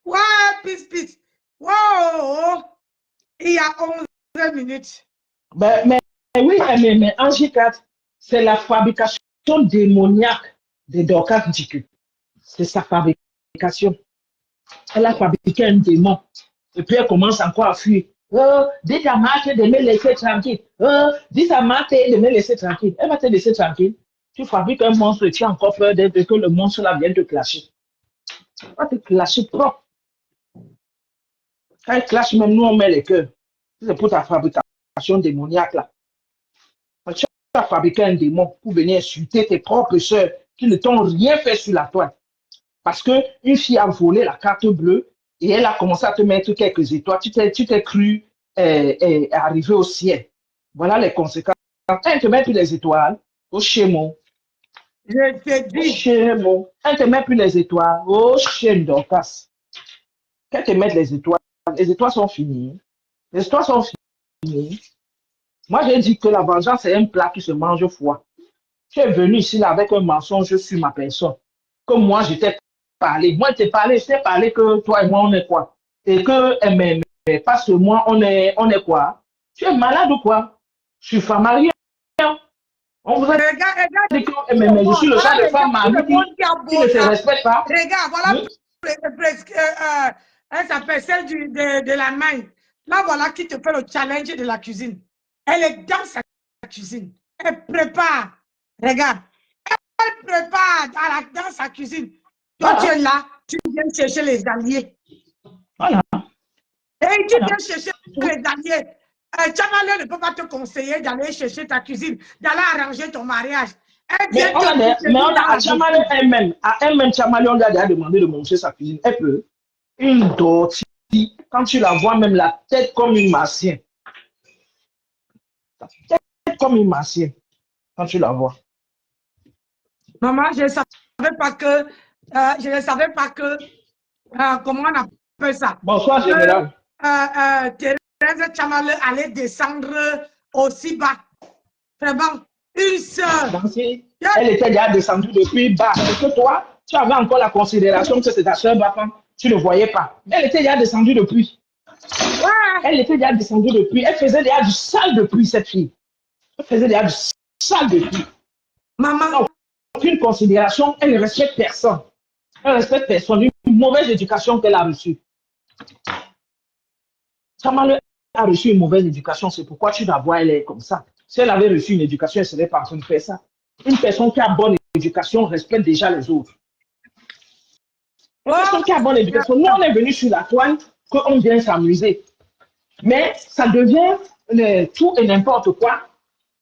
S2: Ouais, Pis. Wow. Il y a 11 minutes.
S10: Mais oui, mais Angie 4, c'est la fabrication démoniaque de Dorcas Diku. C'est sa fabrication. Elle a fabriqué un démon. Et puis elle commence encore à fuir. Dis à Marthe de me laisser tranquille. Dis à Marthe de me laisser tranquille. Elle va te laisser tranquille. Tu fabriques un monstre et tu as encore peur d'être que le monstre là vienne te clasher. Il va te clasher propre. Quand elle clash, même nous on met les cœurs. C'est pour ta fabrication démoniaque là. Tu as fabriqué un démon pour venir insulter tes propres soeurs qui ne t'ont rien fait sur la toile. Parce qu'une fille a volé la carte bleue et elle a commencé à te mettre quelques étoiles. Tu t'es cru arriver au ciel. Voilà les conséquences. Quand elle te met plus les étoiles, au schéma.
S2: Je te dis.
S10: Schéma. Elle te met plus les étoiles, au schéma d'Orcas. Quand te met les étoiles sont finies. Les étoiles sont finies. Moi, j'ai dit que la vengeance, c'est un plat qui se mange au foie. Tu es venu ici là avec un mensonge sur ma personne. Comme moi, je t'ai parlé. Moi, je t'ai parlé que toi et moi, on est quoi? Et que, mais parce que moi, on est quoi? Tu es malade ou quoi? Je suis femme mariée. On vous a dit que je suis le genre de femme mariée qui ne se respecte pas.
S2: Regarde, voilà, elle s'appelle celle de la main. Là, voilà qui te fait le challenge de la cuisine. Elle est dans sa cuisine. Elle prépare. Regarde. Elle prépare dans sa cuisine. Toi, tu es là. Tu viens chercher les alliés.
S10: Voilà.
S2: tu viens chercher les damiers, Tchamalé ne peut pas te conseiller d'aller chercher ta cuisine, d'aller arranger ton mariage.
S10: Mais on a à Tchamalé elle-même, Tchamalé, on lui a déjà demandé de montrer sa cuisine. Elle peut. Une dottie, quand tu la vois, même la tête comme une martienne. La tête comme une martienne, quand tu la vois.
S2: Maman, je ne savais pas que, comment on appelle ça?
S10: Bonsoir, général.
S2: Thérèse Tchamalé allait descendre aussi bas. Vraiment, une sœur.
S10: Nancy, elle était déjà descendue depuis bas. Parce que toi, tu avais encore la considération que c'est ta soeur Bafan. Tu ne voyais pas. Elle était déjà descendue depuis.
S2: Ouais.
S10: Elle était déjà descendue depuis. Elle faisait déjà du sale depuis, cette fille. Elle faisait déjà du sale depuis.
S2: Maman.
S10: Donc, aucune considération, elle ne respecte personne. Elle ne respecte personne. Une mauvaise éducation qu'elle a reçue. Tchamalé a reçu une mauvaise éducation, c'est pourquoi tu la vois, elle est comme ça. Si elle avait reçu une éducation, elle ne serait pas en train de faire ça. Une personne qui a bonne éducation respecte déjà les autres. Une personne qui a bonne éducation, nous on est venu sur la toile, qu'on vient s'amuser. Mais ça devient tout et n'importe quoi.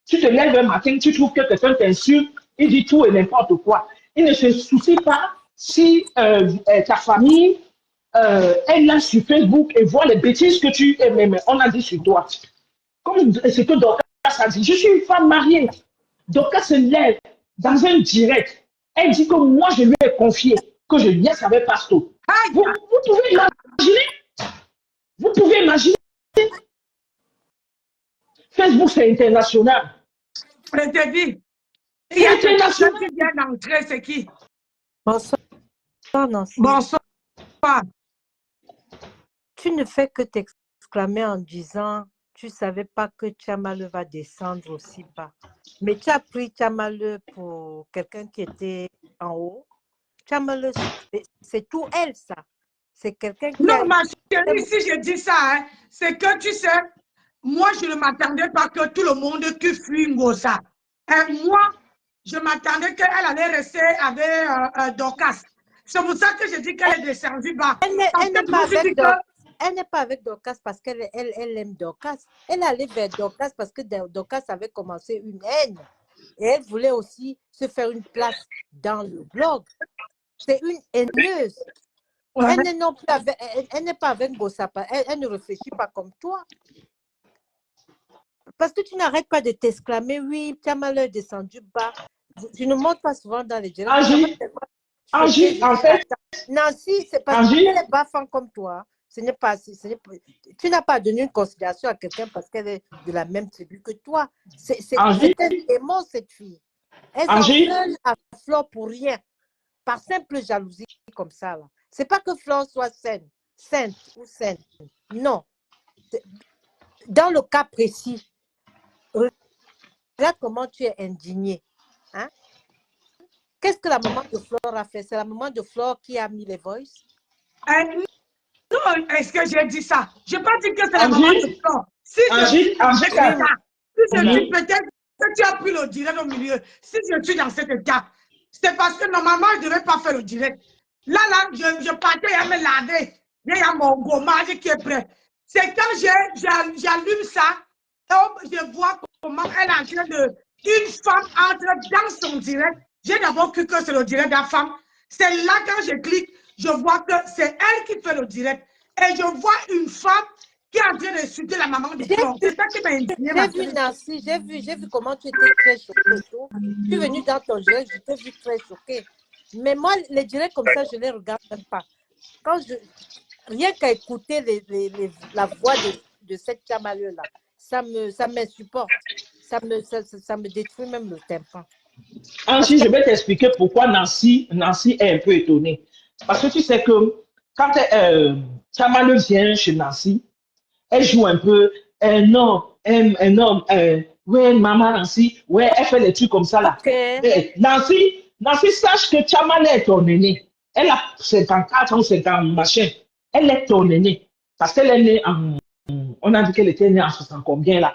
S10: Tu te lèves un matin, tu trouves que quelqu'un t'insulte, il dit tout et n'importe quoi. Il ne se soucie pas si ta famille elle là sur Facebook et voit les bêtises que tu aimes, on a dit sur toi. Comme ce que Dorcas a dit, je suis une femme mariée. Dorcas se lève dans un direct. Elle dit que moi, je lui ai confié que je viens avec Pasto. Vous pouvez imaginer? Vous pouvez imaginer? Facebook, c'est international.
S2: Je te dis. Il y a quelqu'un qui vient d'entrer, c'est qui?
S11: Bonsoir, Nancy.
S2: Bonsoir.
S11: Tu ne fais que t'exclamer en disant tu ne savais pas que Tchamalé va descendre aussi bas. Mais tu as pris Tchamalé pour quelqu'un qui était en haut. Tchamalé, c'est tout elle, ça. C'est quelqu'un qui.
S2: Non, ma chérie, si je dis ça, hein, c'est que tu sais, moi, je ne m'attendais pas que tout le monde qui fuit Ngosa. Moi, je m'attendais qu'elle allait rester avec Dorcas. C'est pour ça que je dis qu'elle est descendue bas.
S11: Elle n'est pas avec Dorcas parce qu'elle aime Dorcas. Elle allait vers Dorcas parce que Dorcas avait commencé une haine. Et elle voulait aussi se faire une place dans le blog. C'est une haineuse. Ouais. Elle n'est pas avec Ngosa. Elle ne réfléchit pas comme toi. Parce que tu n'arrêtes pas de t'exclamer, oui, Tchamalé est descendu bas. Je ne monte pas souvent dans les directs.
S10: Angie, en fait.
S11: Nancy, c'est parce qu'elle est Bafan comme toi. Tu n'as pas donné une considération à quelqu'un parce qu'elle est de la même tribu que toi. C'est un démon, cette fille. Elle s'en veut à Flore pour rien. Par simple jalousie comme ça. C'est pas que Flore soit sainte ou sainte. Non. Dans le cas précis, regarde comment tu es indigné. Hein? Qu'est-ce que la maman de Flore a fait? C'est la maman de Flore qui a mis les voices?
S2: Non, est-ce que j'ai dit ça? Je n'ai pas dit que c'est la maman de Flore. Si je dis peut-être que tu as pris le direct au milieu, si je suis dans cet état, c'est parce que normalement, je ne devais pas faire le direct. Là, je partais à me laver. Il y a mon gommage qui est prêt. C'est quand j'allume ça, je vois comment elle est en train de... Une femme entre dans son direct. J'ai d'abord cru que c'est le direct de la femme. C'est là quand je clique, je vois que c'est elle qui fait le direct. Et je vois une femme qui est en train d'insulter la maman de Flore. C'est ça qui m'a indigné.
S11: J'ai vu Nancy, j'ai vu comment tu étais très choquée. Tu es venue dans ton direct, je t'ai vu très choquée. Mais moi, les directs comme ça, je ne les regarde même pas. Rien qu'à écouter la voix de cette Tchamalé-là, ça m'insupporte. Ça me détruit même le tympan.
S10: Angie, je vais t'expliquer pourquoi Nancy est un peu étonnée. Parce que tu sais que quand Tchamalé vient chez Nancy, elle joue un peu un homme, ouais, maman Nancy, ouais, elle fait des trucs comme ça là. Okay. Nancy, sache que Tchamalé est ton aînée. Elle a 54 ans, 50 machin. Elle est ton aînée. Parce qu'elle est née on a dit qu'elle était née en 60 combien là.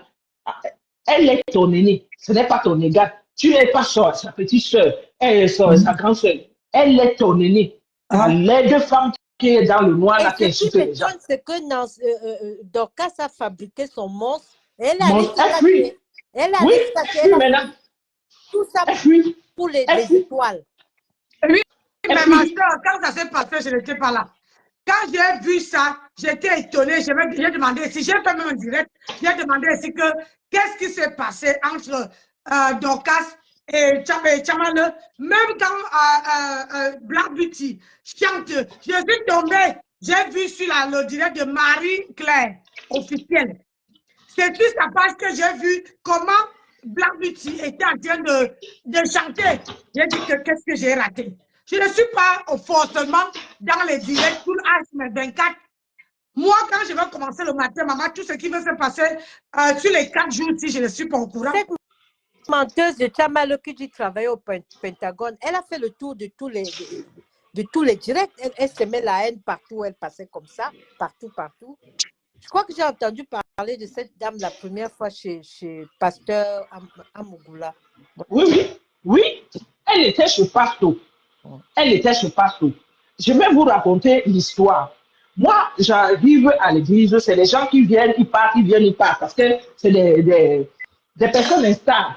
S10: Elle est ton aînée. Ce n'est pas ton égal. Tu n'es pas sa petite soeur. Elle est sa grande soeur. Elle est ton aînée. Les deux femmes qui est dans le noir,
S11: Et
S10: là, qui
S11: ce qui
S10: insulte les gens.
S11: m'étonne, c'est que Dorcas a fabriqué son monstre. Elle
S10: Mon
S11: allait se cacher. Elle
S10: oui,
S11: allait se cacher.
S10: oui,
S11: Elle a
S10: maintenant.
S11: fait tout ça
S10: Oui,
S11: pour les étoiles.
S2: Oui, mais
S10: oui.
S2: ma soeur, quand ça s'est passé, je n'étais pas là. Quand j'ai vu ça, j'étais étonnée. J'ai demandé, si j'ai fait même un direct, j'ai demandé aussi que qu'est-ce qui s'est passé entre Dorcas et Chamale. Même quand Black Beauty chante, je suis tombée, j'ai vu sur le direct de Marie-Claire, officielle. C'est sur sa page que j'ai vu comment Black Beauty était en train de chanter. J'ai dit que qu'est-ce que j'ai raté. Je ne suis pas forcément dans les directs tout H24. Moi, quand je vais commencer le matin, maman, tout ce qui va se passer sur les 4 jours, si je ne suis pas au courant.
S11: Cette menteuse de Chamalo qui dit travailler au Pentagone, elle a fait le tour de tous les directs. Elle se met la haine partout, elle passait comme ça, partout. Je crois que j'ai entendu parler de cette dame la première fois chez Pasteur Amougoula.
S10: Oui. Elle était chez Pasteur. Je vais vous raconter l'histoire. Moi, j'arrive à l'église, c'est les gens qui viennent, ils partent, parce que c'est des personnes instables.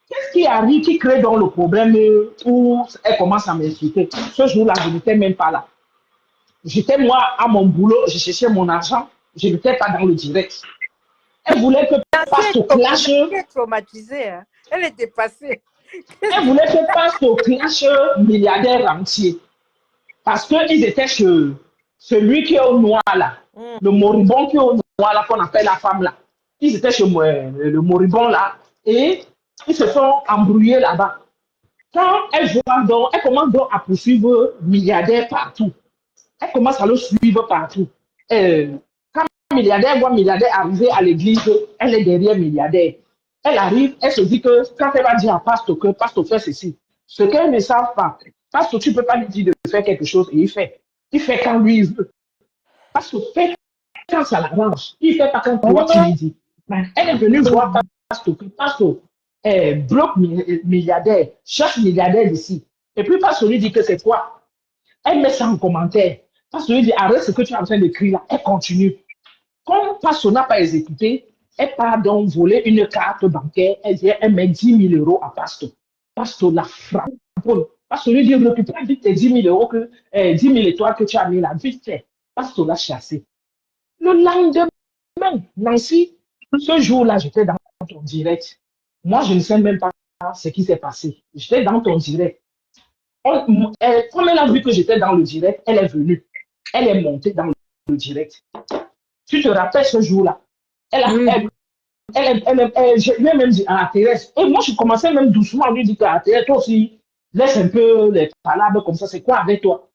S10: Qu'est-ce qui arrive, qui crée donc le problème où elle commence à m'insulter? Ce jour-là, je n'étais même pas là. J'étais moi à mon boulot, je cherchais mon argent, je n'étais pas dans le direct. Elle voulait que passe au clash.
S11: Elle est traumatisée, hein? Elle était passée.
S10: Elle voulait que passe au clash milliardaire entier. Parce qu'ils étaient chez celui qui est au noir là, le moribond qui est au noir là, qu'on appelle la femme là. Ils étaient chez le moribond là et ils se sont embrouillés là-bas. Quand elle voit donc, elle commence donc à poursuivre milliardaire partout. Elle commence à le suivre partout. Quand milliardaire voit milliardaire arriver à l'église, elle est derrière milliardaire. Elle arrive, elle se dit que quand elle va dire à Pasteur que Pasteur fait ceci, ce qu'elle ne savent pas, Pasteur, tu ne peux pas lui dire de faire quelque chose et il fait. Il fait quand lui il veut. Pasteur fait quand ça l'arrange. Il ne fait pas quand toi tu lui dis. Elle est venue voir Pasteur que Pasteur bloque milliardaire, cherche milliardaire d'ici. Et puis Pasteur lui dit que c'est quoi? Elle met ça en commentaire. Pasteur lui dit arrête ce que tu es en train d'écrire là. Elle continue. Comme Pasteur n'a pas exécuté, elle part donc voler une carte bancaire. Elle met 10 000 euros à Pasteur. Pasteur la frappe. Pasteur lui dit récupère vite tes 10 000 euros, 10 000 étoiles que tu as mis là. Vite fait. Pasteur l'a chassé. Le lendemain, Nancy, ce jour-là, j'étais dans ton direct. Moi, je ne sais même pas ce qui s'est passé. J'étais dans ton direct. Comme elle a vu que j'étais dans le direct, elle est venue. Elle est montée dans le direct. Tu te rappelles ce jour-là? Je lui ai même dit à Thérèse. Et moi, je commençais même doucement à lui dire à Thérèse, toi aussi, laisse un peu les palabres comme ça. C'est quoi avec toi?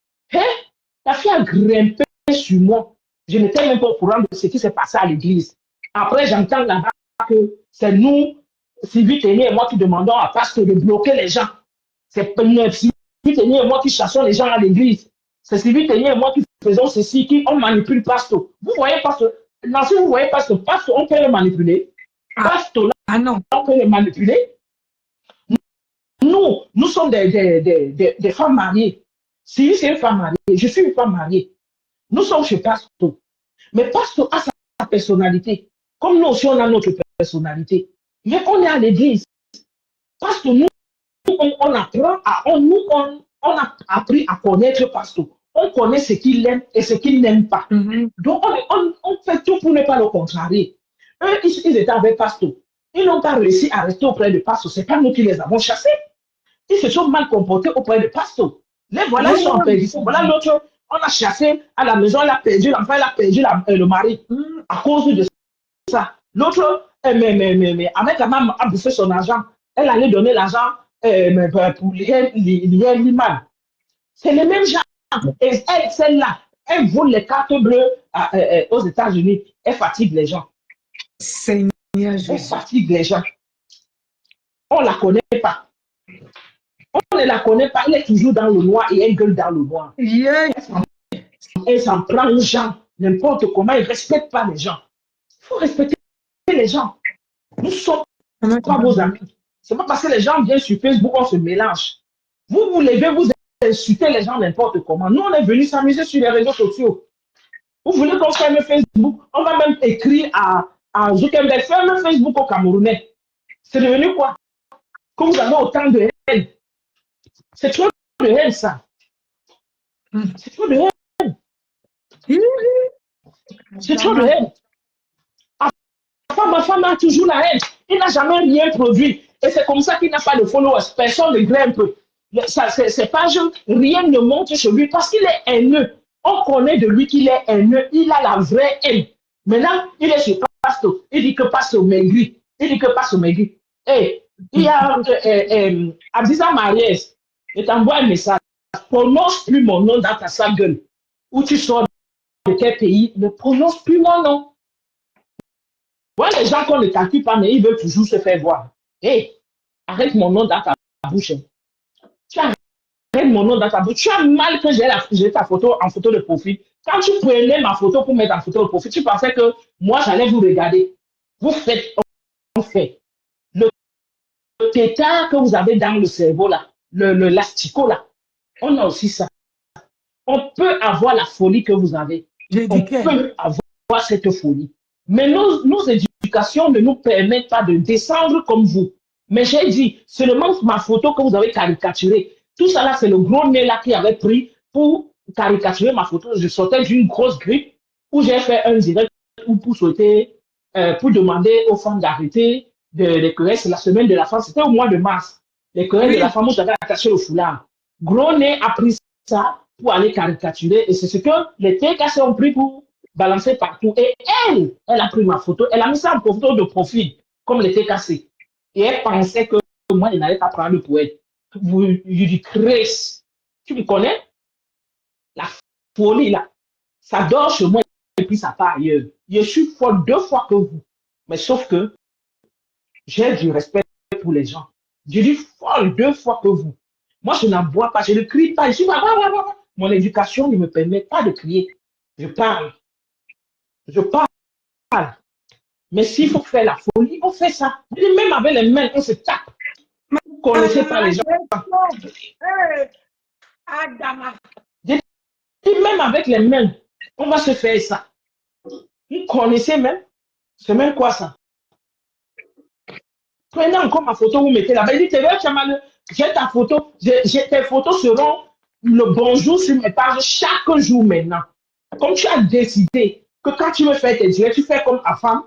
S10: La fille a grimpé sur moi. Je n'étais même pas au courant de ce qui s'est passé à l'église. Après, j'entends là-bas que c'est nous, Sylvie Ténier et moi, qui demandons à Pasteur de bloquer les gens. C'est Sylvie Ténier et moi qui chassons les gens à l'église. C'est Sylvie Ténier et moi qui faisons ceci, qui on manipule Pasteur. Vous voyez Pasteur? Non, si vous voyez Pasteur, on peut le manipuler. Pasteur, là, non, on peut le manipuler. Nous sommes des femmes mariées. Si c'est une femme mariée, je suis une femme mariée. Nous sommes chez Pasteur. Mais Pasteur a sa personnalité. Comme nous aussi, on a notre personnalité. Mais on est à l'église. Pasteur, nous, on apprend on a appris à connaître Pasteur. On connaît ce qu'il aime et ce qu'il n'aime pas. Donc, on fait tout pour ne pas le contrarier. Eux, ils étaient avec Pasteur. Ils n'ont pas réussi à rester auprès de Pasteur. Ce n'est pas nous qui les avons chassés. Ils se sont mal comportés auprès de Pasteur. Les voilà, ils sont en perdition. Voilà l'autre, on a chassé à la maison, elle a perdu l'enfant, elle a perdu le mari. À cause de ça. L'autre, avec la maman, a bouffé son argent. Elle allait donner l'argent pour l'imam. C'est les mêmes gens. Et elle, celle-là, elle vole les cartes bleues aux États-Unis. Elle fatigue les gens.
S2: Seigneur Jésus.
S10: Elle fatigue les gens. On ne la connaît pas. On ne la connaît pas. Elle est toujours dans le noir et elle gueule dans le noir. Elle s'en prend aux gens. N'importe comment, elle ne respecte pas les gens. Il faut respecter les gens. Nous sommes pas vos amis. C'est pas parce que les gens viennent sur Facebook, on se mélange. Vous vous levez, vous insulter les gens n'importe comment. Nous, on est venus s'amuser sur les réseaux sociaux. Vous voulez qu'on ferme Facebook? On va même écrire à Zuckerberg, ferme Facebook au Camerounais. C'est devenu quoi? Que vous avez autant de haine. C'est trop de haine, ça. C'est trop de haine. C'est trop de haine. Ma femme a toujours la haine. Il n'a jamais rien produit. Et c'est comme ça qu'il n'a pas de followers. Personne ne grimpe. Ses pages, rien ne monte sur lui parce qu'il est haineux. On connaît de lui qu'il est haineux. Il a la vraie haine. Maintenant, il est sur Pasto. Il dit que Pasto maigrit. Il dit que Pasto maigrit. Et il y a Abdisa Mariès. Je t'envoie un message. Prononce plus mon nom dans ta sale gueule. Où tu sors de quel pays, ne prononce plus mon nom. Ouais, les gens qu'on ne calcule pas, mais ils veulent toujours se faire voir. Hé, arrête mon nom dans ta bouche. Tu arrêtes mon nom dans ta bouche. Tu as mal que j'ai ta photo en photo de profil. Quand tu prenais ma photo pour mettre en photo de profil, tu pensais que moi, j'allais vous regarder. Vous faites, on fait. Le pétard que vous avez dans le cerveau, là, le lasticot, là, on a aussi ça. On peut avoir la folie que vous avez. On peut avoir cette folie. Mais nos éducations ne nous permettent pas de descendre comme vous. Mais j'ai dit, seulement ma photo que vous avez caricaturée, tout ça là, c'est le gros nez là qui avait pris pour caricaturer ma photo. Je sortais d'une grosse grippe où j'ai fait un direct pour souhaiter, pour demander aux femmes d'arrêter les querelles. C'est la semaine de la femme, c'était au mois de mars. Les querelles de la femme où j'avais attaché le foulard. Gros nez a pris ça pour aller caricaturer et c'est ce que les TKC ont pris pour balancer partout. Et elle a pris ma photo, elle a mis ça en photo de profil, comme les TKC. Et elle pensait que moi, je n'allais pas prendre pour elle. Vous lui Chris, tu me connais? La folie là, ça dort chez moi et puis ça part ailleurs. Je suis folle 2 fois que vous. Mais sauf que j'ai du respect pour les gens. Je suis folle 2 fois que vous. Moi, je n'en bois pas, je ne crie pas. Je suis mon éducation ne me permet pas de crier. Je parle. Je parle. Mais s'il faut faire la folie, on fait ça. Même avec les mains, on se tape. Vous ne connaissez pas les gens. Même avec les mains, on va se faire ça. Vous connaissez même? C'est même quoi ça? Prenez encore ma photo, vous mettez là-bas. Il dit, j'ai ta photo. Tes photos seront le bonjour sur mes pages chaque jour maintenant. Comme tu as décidé que quand tu me fais tes directs, tu fais comme à femme,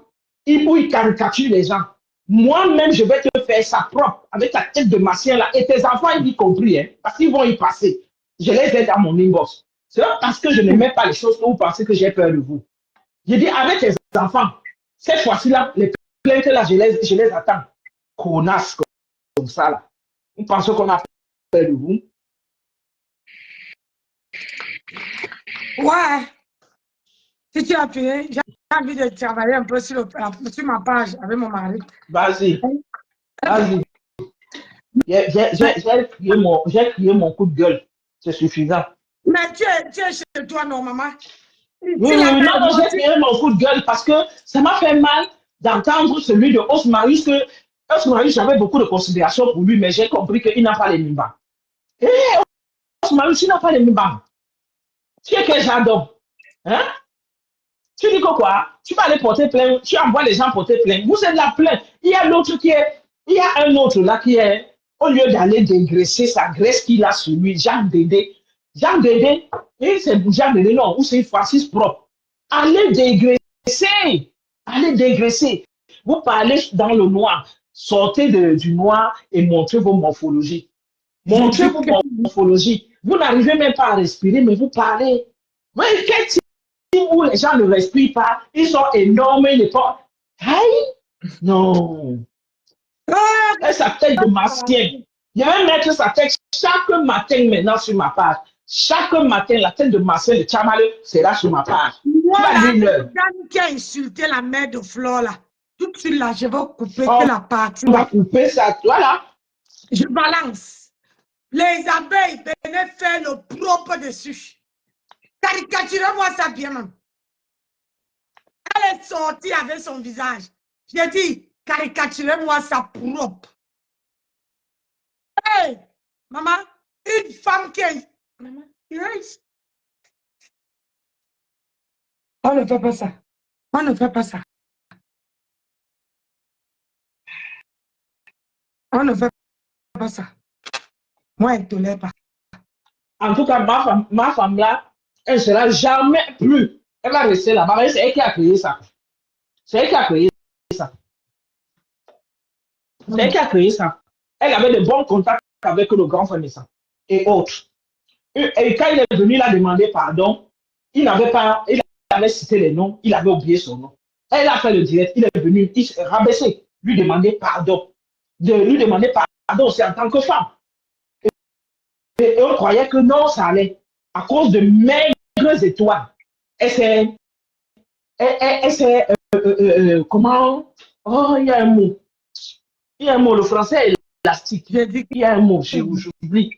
S10: où il caricature les gens. Moi-même, je vais te faire ça propre, avec ta tête de martien là. Et tes enfants, ils y compris, hein, parce qu'ils vont y passer. Je les ai dans mon inbox. C'est pas parce que je ne mets pas les choses que vous pensez que j'ai peur de vous. Je dis, avec tes enfants, cette fois-ci là, les plaintes là, je les attends. Connasse comme ça là. Vous pensez qu'on a peur de vous?
S2: Ouais. Si tu as appuyé, j'ai envie de travailler un peu sur ma page avec mon mari.
S10: Vas-y. Vas-y. J'ai crié mon coup de gueule. C'est suffisant.
S2: Mais tu es chez toi, non, maman?
S10: Oui, non, j'ai crié mon coup de gueule parce que ça m'a fait mal d'entendre celui de Osmarius que Osmarius, j'avais beaucoup de considération pour lui, mais j'ai compris qu'il n'a pas les mimbas. Eh, Osmarius, il n'a pas les mimbas. Tu es quel genre d'homme? Hein? Tu dis que quoi? Tu vas aller porter plainte, tu envoies les gens porter plainte. Vous êtes là plein. Il y a un autre là qui est, au lieu d'aller dégraisser sa graisse qu'il a sur lui, Jean Dédé, et c'est Jean Dédé, non, ou c'est Francis propre. Allez dégraisser. Vous parlez dans le noir. Sortez du noir et montrez vos morphologies. Montrez vos morphologies. Vous n'arrivez même pas à respirer, mais vous parlez. Oui, quel type où les gens ne respirent pas, ils sont énormes, ils ne pas. Aïe! Non. Et sa tête de martien. Je vais mettre sa tête chaque matin maintenant sur ma page. Chaque matin, la tête de martien de Tchamale sera sur ma page.
S2: Voilà, Dani qui a insulté la mère de Flore là. Tout de suite là, je vais couper la partie.
S10: On va couper ça, voilà.
S2: Je balance. Les abeilles venaient faire le propre dessus. Caricaturez-moi ça bien, même. Elle est sortie avec son visage. J'ai dit, caricaturez-moi ça propre. Hey, maman, Une femme qui est... Yes. On ne fait pas ça. On ne fait pas ça. On ne fait pas ça. Moi, elle ne tolère pas.
S10: En tout cas, ma femme là, elle ne sera jamais plus. Elle va rester là-bas. C'est elle qui a créé ça. C'est elle qui a créé ça. C'est elle qui a créé ça. Elle avait de bons contacts avec le grand frère Messa et autres. Et quand il est venu là demander pardon, il avait cité les noms, il avait oublié son nom. Elle a fait le direct, il est venu, il s'est rabaissé, lui demander pardon. De lui demander pardon, c'est en tant que femme. Et on croyait que non, ça allait. À cause de maigres étoiles. Et c'est... comment... Oh, il y a un mot. Il y a un mot, le français est élastique. J'ai dit qu'il y a un mot, j'oublie.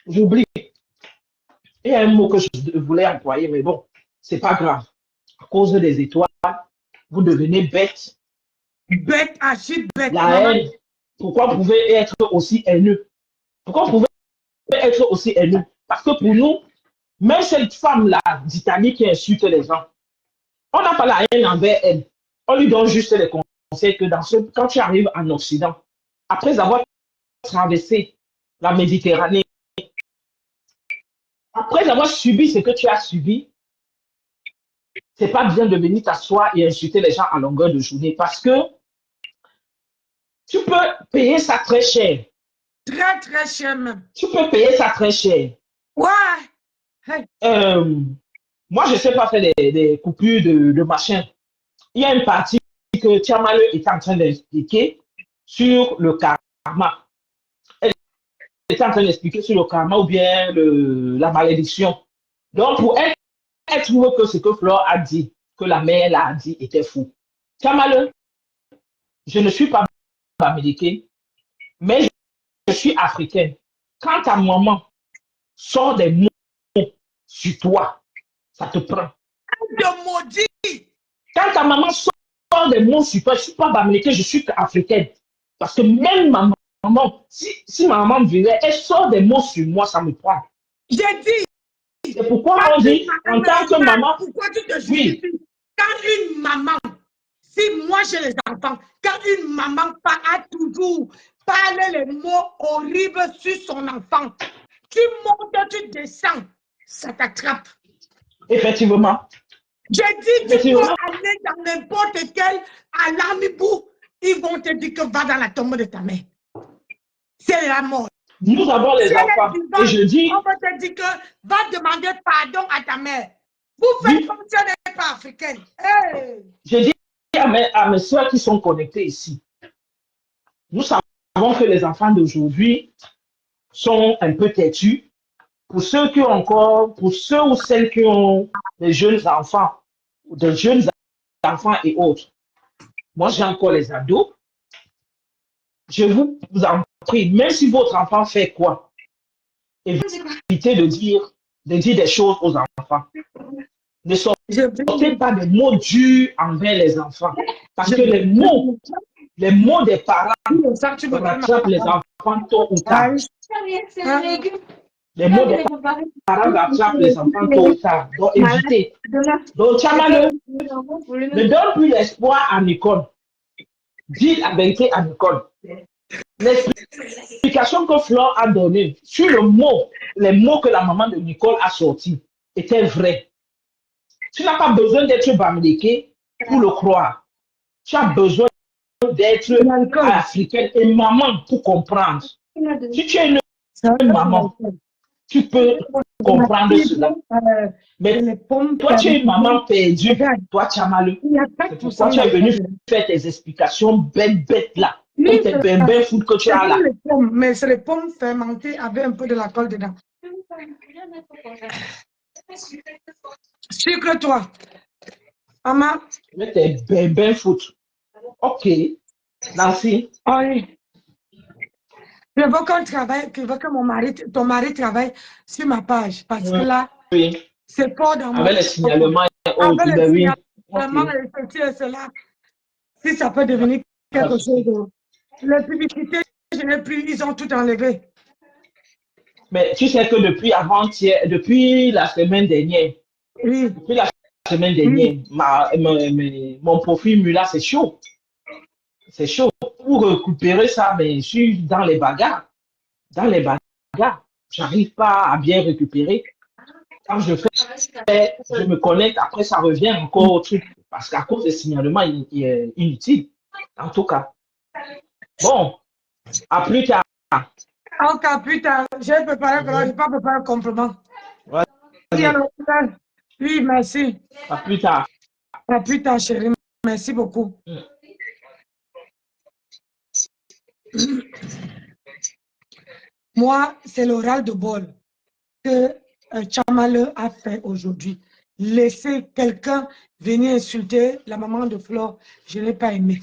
S10: J'oublie. Il y a un mot que je voulais employer, mais bon, c'est pas grave. À cause des étoiles, vous devenez bête.
S2: Bête, agite, bête.
S10: La haine. Pourquoi vous pouvez être aussi haineux? Pourquoi vous pouvez être aussi haineux? Parce que pour nous, même cette femme-là d'Italie qui insulte les gens, on n'a pas la haine envers elle. On lui donne juste les conseils que quand tu arrives en Occident, après avoir traversé la Méditerranée, après avoir subi ce que tu as subi, c'est pas bien de venir t'asseoir et insulter les gens à longueur de journée parce que tu peux payer ça très cher.
S2: Très, très cher même.
S10: Tu peux payer ça très cher.
S2: Ouais. Hey.
S10: Moi, je ne sais pas faire des coupures de machin. Il y a une partie que Tiamale est en train d'expliquer sur le karma. Elle est en train d'expliquer sur le karma ou bien la malédiction. Donc, pour elle, elle trouve que ce que Flore a dit, que la mère l'a dit, était fou. Tiamale, je ne suis pas américaine, mais je suis africaine. Quand ta maman sort des mots sur toi, ça te prend.
S2: De maudit.
S10: Quand ta maman sort des mots sur toi, je ne suis pas américaine, je suis africaine. Parce que même ma maman, si ma maman virait, elle sort des mots sur moi, ça me prend.
S2: J'ai dit.
S10: C'est pourquoi on dit, en tant que maman,
S2: pourquoi tu te justifies?
S10: Oui.
S2: Quand une maman, si moi j'ai les enfants, quand une maman a toujours parlé les mots horribles sur son enfant, tu montes, tu descends, ça t'attrape.
S10: Effectivement.
S2: J'ai dit, tu peux aller dans n'importe quel alamibou, ils vont te dire que va dans la tombe de ta mère. C'est la mort.
S10: Nous avons les enfants.
S2: Vivant,
S10: et je dis...
S2: On va te dire que va demander pardon à ta mère. Vous faites comme si elle n'est pas africaine. Hey.
S10: Je dis à mes soeurs qui sont connectées ici, nous savons que les enfants d'aujourd'hui sont un peu têtus. Pour ceux qui ont encore, pour ceux ou celles qui ont des jeunes enfants, ou des jeunes enfants et autres, moi j'ai encore les ados. Je vous en prie, même si votre enfant fait quoi, évitez de dire des choses aux enfants. Ne sortez pas des mots durs envers les enfants. Parce que les mots des parents attrapent les enfants tôt ou tard. Les mots des parents attrapent les enfants tôt ou tard. Donc évitez. Donc Tiamale, ne donne plus l'espoir à Nicole. Dis la vérité à Nicole. L'explication que Flore a donnée sur les mots que la maman de Nicole a sortis étaient vrais. Tu n'as pas besoin d'être bamléqué pour le croire. Tu as besoin d'être africaine et maman pour comprendre. Si tu es une maman, tu peux comprendre cela. Mais toi, tu es une maman perdue. Toi, Tiamale. C'est pourquoi tu es venu faire tes explications bêtes là. Et tes bébés food que tu as là.
S2: Mais c'est les pommes fermentées avec un peu de la colle dedans. Sucre-toi. Maman.
S10: Mais tes bébés food. Ok. Nancy.
S2: Oui. Je veux qu'on travaille, je veux que ton mari travaille sur ma page. Parce que là, c'est fort dans moi.
S10: Avec les signalements et autres.
S2: Avec les signalements et ceci et cela. Si ça peut devenir quelque chose de... Les publicités, je n'ai plus, ils ont tout enlevé.
S10: Mais tu sais que depuis la semaine dernière,
S2: Oui.
S10: depuis la semaine dernière, mon profil Mula, c'est chaud. C'est chaud. Pour récupérer ça, mais je suis dans les bagarres. Dans les bagarres. J'arrive pas à bien récupérer. Quand je me connecte, après ça revient encore au truc. Parce qu'à cause des signalements inutiles. En tout cas. Bon, à plus tard.
S2: Ok, plus tard. J'ai préparé, je n'ai pas préparé un compliment.
S10: Ouais.
S2: Oui, merci.
S10: À plus tard.
S2: À plus tard, chérie. Merci beaucoup. Moi, c'est l'oral de bol que Chamale a fait aujourd'hui. Laisser quelqu'un venir insulter la maman de Flore, je ne l'ai pas aimé.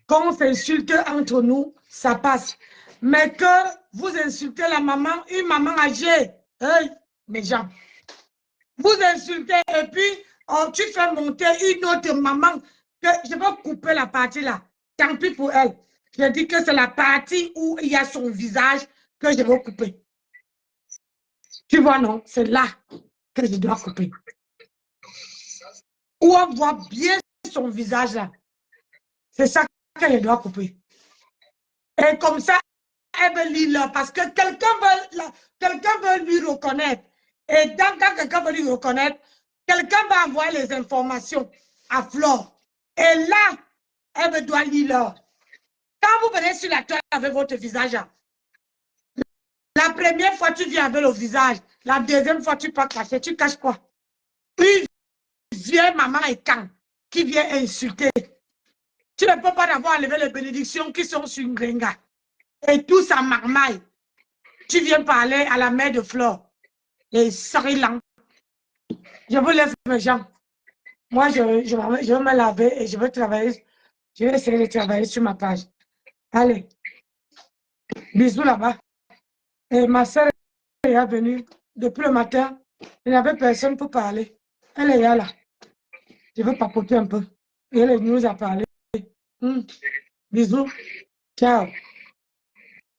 S2: Quand on s'insulte entre nous, ça passe. Mais que vous insultez la maman, une maman âgée, hey, mes gens, vous insultez et puis tu fais monter une autre maman, que je vais couper la partie là. Tant pis pour elle. Je dis que c'est la partie où il y a son visage que je vais couper. Tu vois, non? C'est là que je dois couper. Où on voit bien son visage là. C'est ça que je dois couper. Et comme ça, elle veut lire parce que quelqu'un veut lui reconnaître. Et quand quelqu'un veut lui reconnaître, quelqu'un va envoyer les informations à Flore. Et là, elle doit lire. Quand vous venez sur la toile avec votre visage, la première fois, tu viens avec le visage. La deuxième fois, tu peux cacher. Tu caches quoi? Une vieille maman et quand qui vient insulter. Tu ne peux pas avoir enlevé les bénédictions qui sont sur une gringa. Et tout ça marmaille. Tu viens parler à la mère de Flore. Et Sri Lanka. Je vous laisse, mes gens. Moi, je vais me laver et je vais travailler. Je vais essayer de travailler sur ma page. Allez. Bisous là-bas. Et ma soeur est venue depuis le matin. Il n'y avait personne pour parler. Elle est là. Je veux papoter un peu. Et elle nous a parlé. Bisous. Ciao.